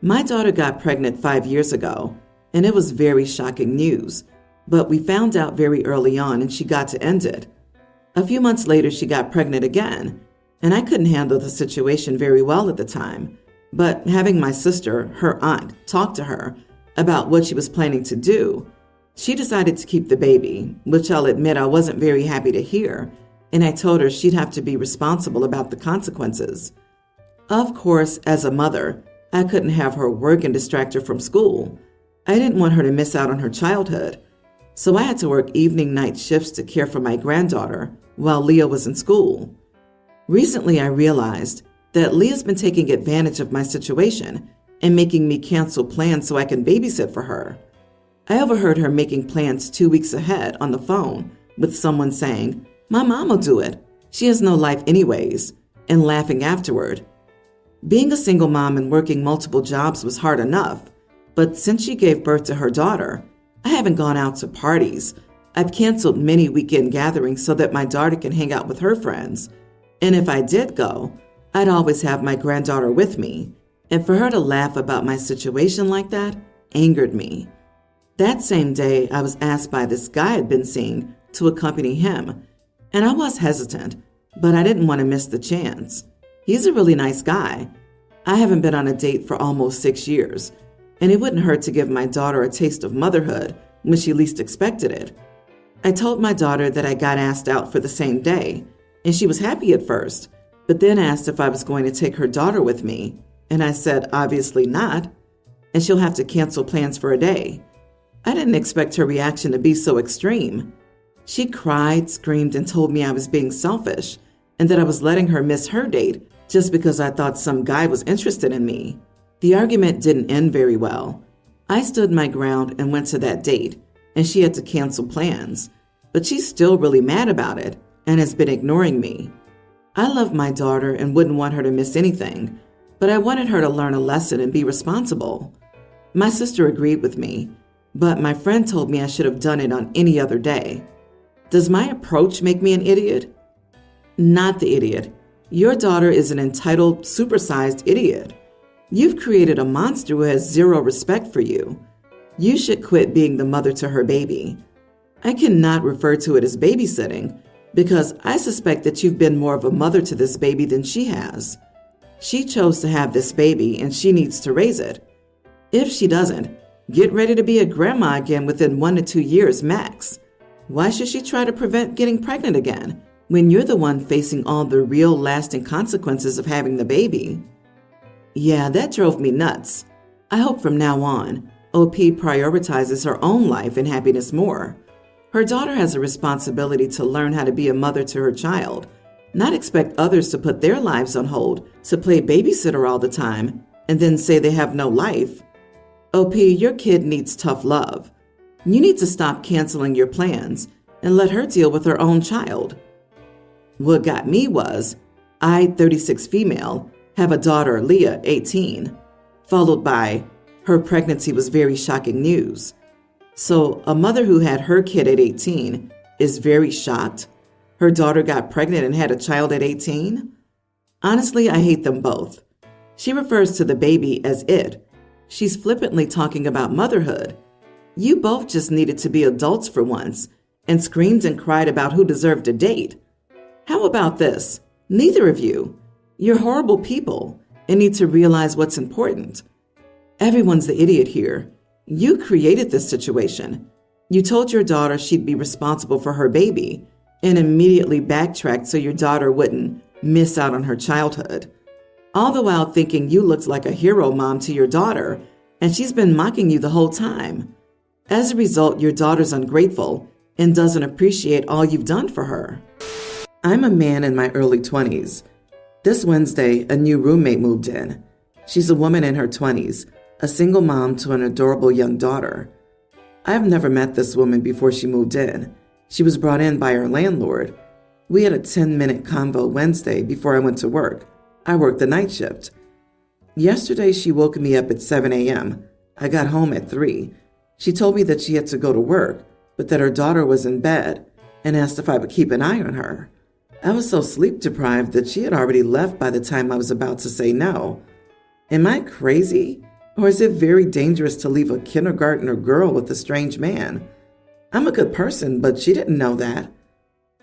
My daughter got pregnant 5 years ago, and it was very shocking news, but we found out very early on and she got to end it. A few months later, she got pregnant again, and I couldn't handle the situation very well at the time, but having my sister, her aunt, talk to her about what she was planning to do, she decided to keep the baby, which I'll admit I wasn't very happy to hear, and I told her she'd have to be responsible about the consequences. Of course, as a mother, I couldn't have her work and distract her from school. I didn't want her to miss out on her childhood, so I had to work evening night shifts to care for my granddaughter while Leah was in school. Recently, I realized that Leah's been taking advantage of my situation and making me cancel plans so I can babysit for her. I overheard her making plans 2 weeks ahead on the phone with someone saying, "My mom will do it. She has no life anyways," and laughing afterward. Being a single mom and working multiple jobs was hard enough, but since she gave birth to her daughter, I haven't gone out to parties. I've canceled many weekend gatherings so that my daughter can hang out with her friends. And if I did go, I'd always have my granddaughter with me. And for her to laugh about my situation like that angered me. That same day, I was asked by this guy I'd been seeing to accompany him, and I was hesitant, but I didn't want to miss the chance. He's a really nice guy. I haven't been on a date for almost 6 years, and it wouldn't hurt to give my daughter a taste of motherhood when she least expected it. I told my daughter that I got asked out for the same day, and she was happy at first, but then asked if I was going to take her daughter with me, and I said obviously not, and she'll have to cancel plans for a day. I didn't expect her reaction to be so extreme. She cried, screamed, and told me I was being selfish and that I was letting her miss her date just because I thought some guy was interested in me. The argument didn't end very well. I stood my ground and went to that date, and she had to cancel plans, but she's still really mad about it and has been ignoring me. I love my daughter and wouldn't want her to miss anything, but I wanted her to learn a lesson and be responsible. My sister agreed with me, but my friend told me I should have done it on any other day. Does my approach make me an idiot? Not the idiot. Your daughter is an entitled, supersized idiot. You've created a monster who has zero respect for you. You should quit being the mother to her baby. I cannot refer to it as babysitting because I suspect that you've been more of a mother to this baby than she has. She chose to have this baby and she needs to raise it. If she doesn't, get ready to be a grandma again within 1 to 2 years max. Why should she try to prevent getting pregnant again when you're the one facing all the real lasting consequences of having the baby? Yeah, that drove me nuts. I hope from now on, OP prioritizes her own life and happiness more. Her daughter has a responsibility to learn how to be a mother to her child, not expect others to put their lives on hold to play babysitter all the time and then say they have no life. OP, your kid needs tough love. You need to stop canceling your plans and let her deal with her own child. What got me was, I, 36 female, have a daughter, Leah, 18, followed by, her pregnancy was very shocking news. So a mother who had her kid at 18 is very shocked her daughter got pregnant and had a child at 18? Honestly, I hate them both. She refers to the baby as it. She's flippantly talking about motherhood. You both just needed to be adults for once and screamed and cried about who deserved a date. How about this? Neither of you. You're horrible people and need to realize what's important. Everyone's the idiot here. You created this situation. You told your daughter she'd be responsible for her baby and immediately backtracked so your daughter wouldn't miss out on her childhood. All the while thinking you looked like a hero mom to your daughter, and she's been mocking you the whole time. As a result, your daughter's ungrateful and doesn't appreciate all you've done for her. I'm a man in my early 20s. This Wednesday, a new roommate moved in. She's a woman in her 20s, a single mom to an adorable young daughter. I've never met this woman before she moved in. She was brought in by her landlord. We had a 10-minute convo Wednesday before I went to work. I worked the night shift. Yesterday, she woke me up at 7 a.m. I got home at 3. She told me that she had to go to work, but that her daughter was in bed and asked if I would keep an eye on her. I was so sleep deprived that she had already left by the time I was about to say no. Am I crazy? Or is it very dangerous to leave a kindergartner girl with a strange man? I'm a good person, but she didn't know that.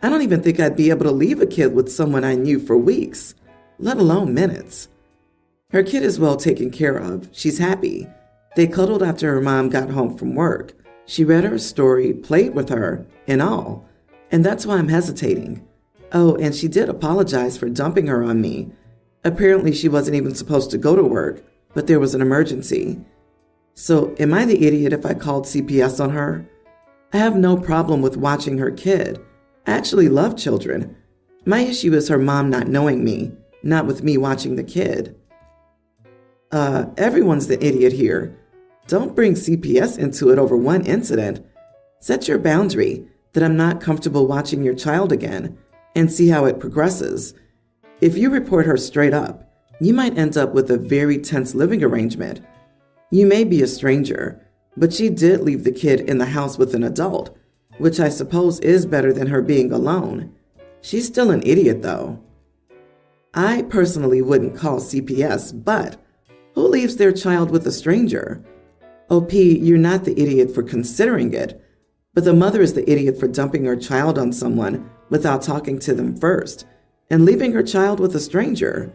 I don't even think I'd be able to leave a kid with someone I knew for weeks, let alone minutes. Her kid is well taken care of. She's happy. They cuddled after her mom got home from work. She read her story, played with her, and all. And that's why I'm hesitating. Oh, and she did apologize for dumping her on me. Apparently she wasn't even supposed to go to work, but there was an emergency. So am I the idiot if I called CPS on her? I have no problem with watching her kid. I actually love children. My issue is her mom not knowing me, not with me watching the kid. Everyone's the idiot here. Don't bring CPS into it over one incident. Set your boundary that I'm not comfortable watching your child again and see how it progresses. If you report her straight up, you might end up with a very tense living arrangement. You may be a stranger, but she did leave the kid in the house with an adult, which I suppose is better than her being alone. She's still an idiot, though. I personally wouldn't call CPS, but who leaves their child with a stranger? OP, you're not the idiot for considering it, but the mother is the idiot for dumping her child on someone without talking to them first and leaving her child with a stranger.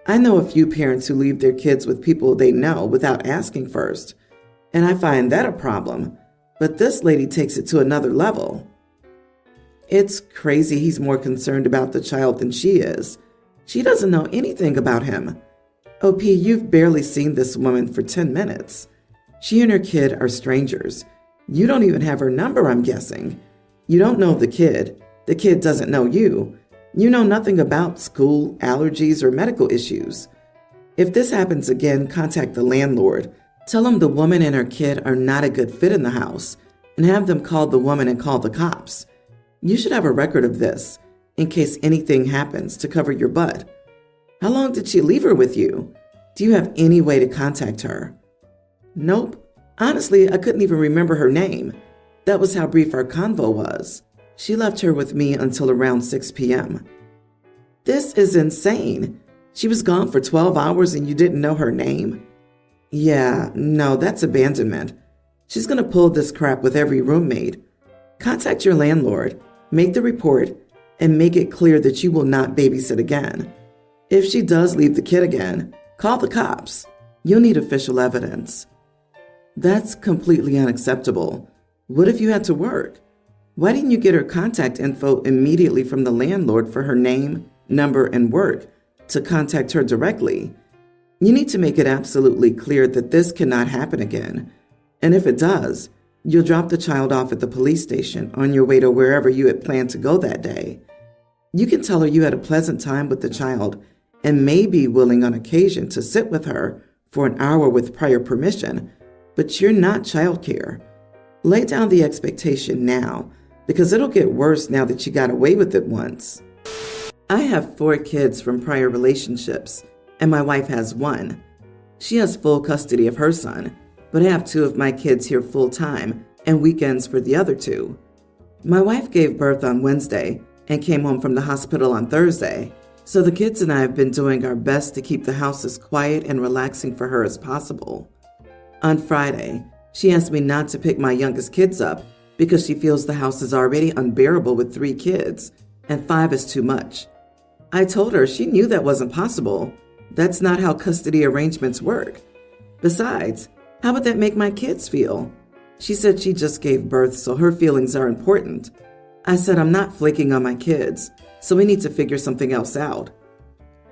I know a few parents who leave their kids with people they know without asking first, and I find that a problem, but this lady takes it to another level. It's crazy he's more concerned about the child than she is. She doesn't know anything about him. OP, you've barely seen this woman for 10 minutes. She and her kid are strangers. You don't even have her number, I'm guessing. You don't know the kid. The kid doesn't know you. You know nothing about school, allergies, or medical issues. If this happens again, contact the landlord. Tell him the woman and her kid are not a good fit in the house, and have them call the woman and call the cops. You should have a record of this, in case anything happens, to cover your butt. How long did she leave her with you? Do you have any way to contact her? Nope. Honestly, I couldn't even remember her name. That was how brief our convo was. She left her with me until around 6 p.m. This is insane. She was gone for 12 hours and you didn't know her name? Yeah, no, that's abandonment. She's gonna pull this crap with every roommate. Contact your landlord, make the report, and make it clear that you will not babysit again. If she does leave the kid again, call the cops. You'll need official evidence. That's completely unacceptable. What if you had to work? Why didn't you get her contact info immediately from the landlord for her name, number, and work to contact her directly? You need to make it absolutely clear that this cannot happen again. And if it does, you'll drop the child off at the police station on your way to wherever you had planned to go that day. You can tell her you had a pleasant time with the child and may be willing on occasion to sit with her for an hour with prior permission, but you're not childcare. Lay down the expectation now, because it'll get worse now that you got away with it once. I have 4 kids from prior relationships, and my wife has 1. She has full custody of her son, but I have 2 of my kids here full-time and weekends for the other 2. My wife gave birth on Wednesday and came home from the hospital on Thursday, so the kids and I have been doing our best to keep the house as quiet and relaxing for her as possible. On Friday, she asked me not to pick my youngest kids up because she feels the house is already unbearable with 3 kids, and 5 is too much. I told her she knew that wasn't possible. That's not how custody arrangements work. Besides, how would that make my kids feel? She said she just gave birth, so her feelings are important. I said I'm not flaking on my kids, so we need to figure something else out.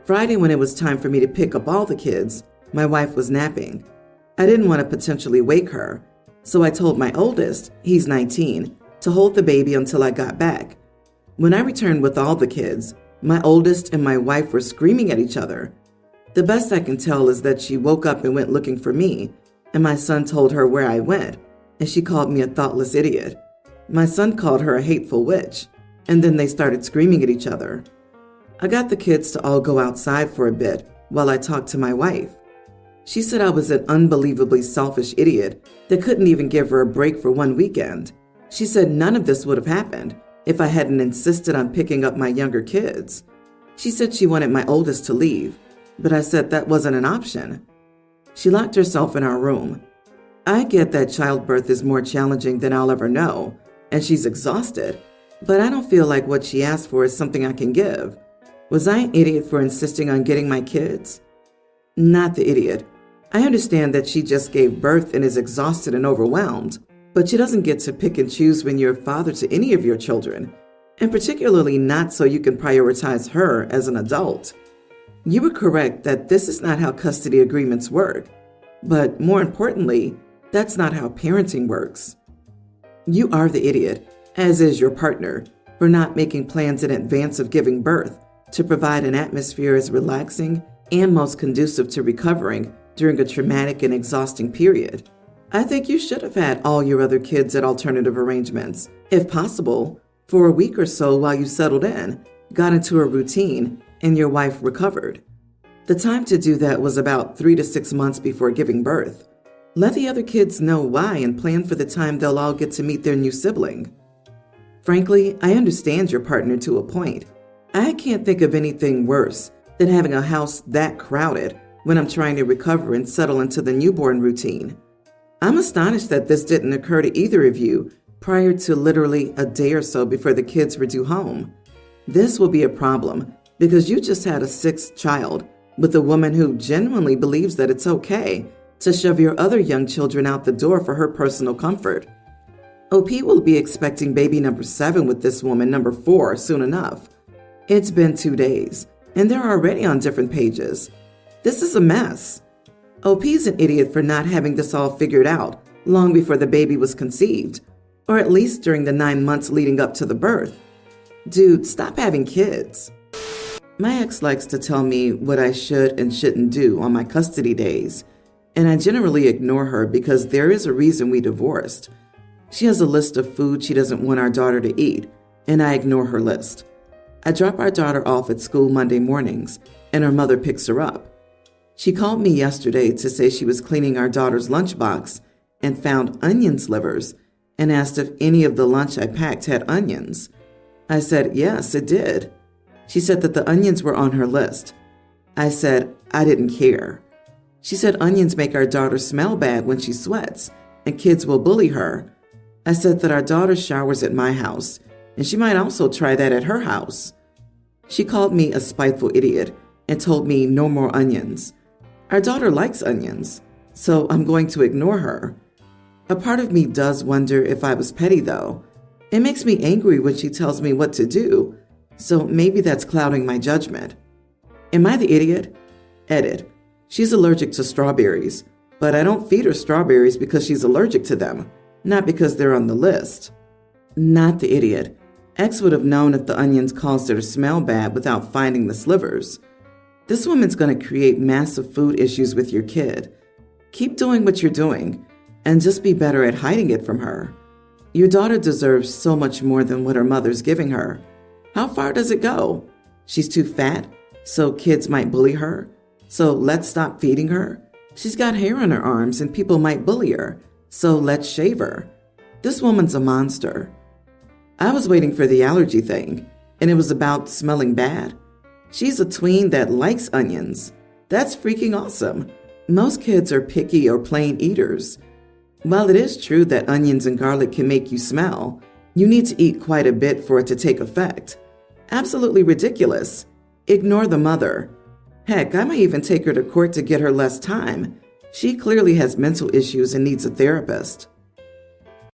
Friday, when it was time for me to pick up all the kids, my wife was napping. I didn't want to potentially wake her, so I told my oldest, he's 19, to hold the baby until I got back. When I returned with all the kids, my oldest and my wife were screaming at each other. The best I can tell is that she woke up and went looking for me, and my son told her where I went, and she called me a thoughtless idiot. My son called her a hateful witch, and then they started screaming at each other. I got the kids to all go outside for a bit while I talked to my wife. She said I was an unbelievably selfish idiot that couldn't even give her a break for one weekend. She said none of this would have happened if I hadn't insisted on picking up my younger kids. She said she wanted my oldest to leave, but I said that wasn't an option. She locked herself in our room. I get that childbirth is more challenging than I'll ever know, and she's exhausted, but I don't feel like what she asked for is something I can give. Was I an idiot for insisting on getting my kids? Not the idiot. I understand that she just gave birth and is exhausted and overwhelmed, but she doesn't get to pick and choose when you're a father to any of your children, and particularly not so you can prioritize her as an adult. You were correct that this is not how custody agreements work, but more importantly, that's not how parenting works. You are the idiot, as is your partner, for not making plans in advance of giving birth to provide an atmosphere as relaxing and most conducive to recovering during a traumatic and exhausting period. I think you should have had all your other kids at alternative arrangements, if possible, for a week or so while you settled in, got into a routine, and your wife recovered. The time to do that was about 3 to 6 months before giving birth. Let the other kids know why and plan for the time they'll all get to meet their new sibling. Frankly, I understand your partner to a point. I can't think of anything worse than having a house that crowded when I'm trying to recover and settle into the newborn routine. I'm astonished that this didn't occur to either of you prior to literally a day or so before the kids were due home. This will be a problem because you just had a 6th child with a woman who genuinely believes that it's okay to shove your other young children out the door for her personal comfort. OP will be expecting baby number 7 with this woman, number 4, soon enough. It's been 2 days, and they're already on different pages. This is a mess. OP's an idiot for not having this all figured out long before the baby was conceived, or at least during the 9 months leading up to the birth. Dude, stop having kids. My ex likes to tell me what I should and shouldn't do on my custody days, and I generally ignore her because there is a reason we divorced. She has a list of food she doesn't want our daughter to eat, and I ignore her list. I drop our daughter off at school Monday mornings, and her mother picks her up. She called me yesterday to say she was cleaning our daughter's lunchbox and found onion slivers and asked if any of the lunch I packed had onions. I said, yes, it did. She said that the onions were on her list. I said, I didn't care. She said onions make our daughter smell bad when she sweats, and kids will bully her. I said that our daughter showers at my house, and she might also try that at her house. She called me a spiteful idiot and told me no more onions. Our daughter likes onions, so I'm going to ignore her. A part of me does wonder if I was petty, though. It makes me angry when she tells me what to do, so maybe that's clouding my judgment. Am I the idiot? Edit. She's allergic to strawberries, but I don't feed her strawberries because she's allergic to them, not because they're on the list. Not the idiot. X would have known if the onions caused her to smell bad without finding the slivers. This woman's going to create massive food issues with your kid. Keep doing what you're doing, and just be better at hiding it from her. Your daughter deserves so much more than what her mother's giving her. How far does it go? She's too fat, so kids might bully her. So let's stop feeding her. She's got hair on her arms and people might bully her, so let's shave her. This woman's a monster. I was waiting for the allergy thing, and it was about smelling bad. She's a tween that likes onions. That's freaking awesome. Most kids are picky or plain eaters. While it is true that onions and garlic can make you smell, you need to eat quite a bit for it to take effect. Absolutely ridiculous. Ignore the mother. Heck, I might even take her to court to get her less time. She clearly has mental issues and needs a therapist.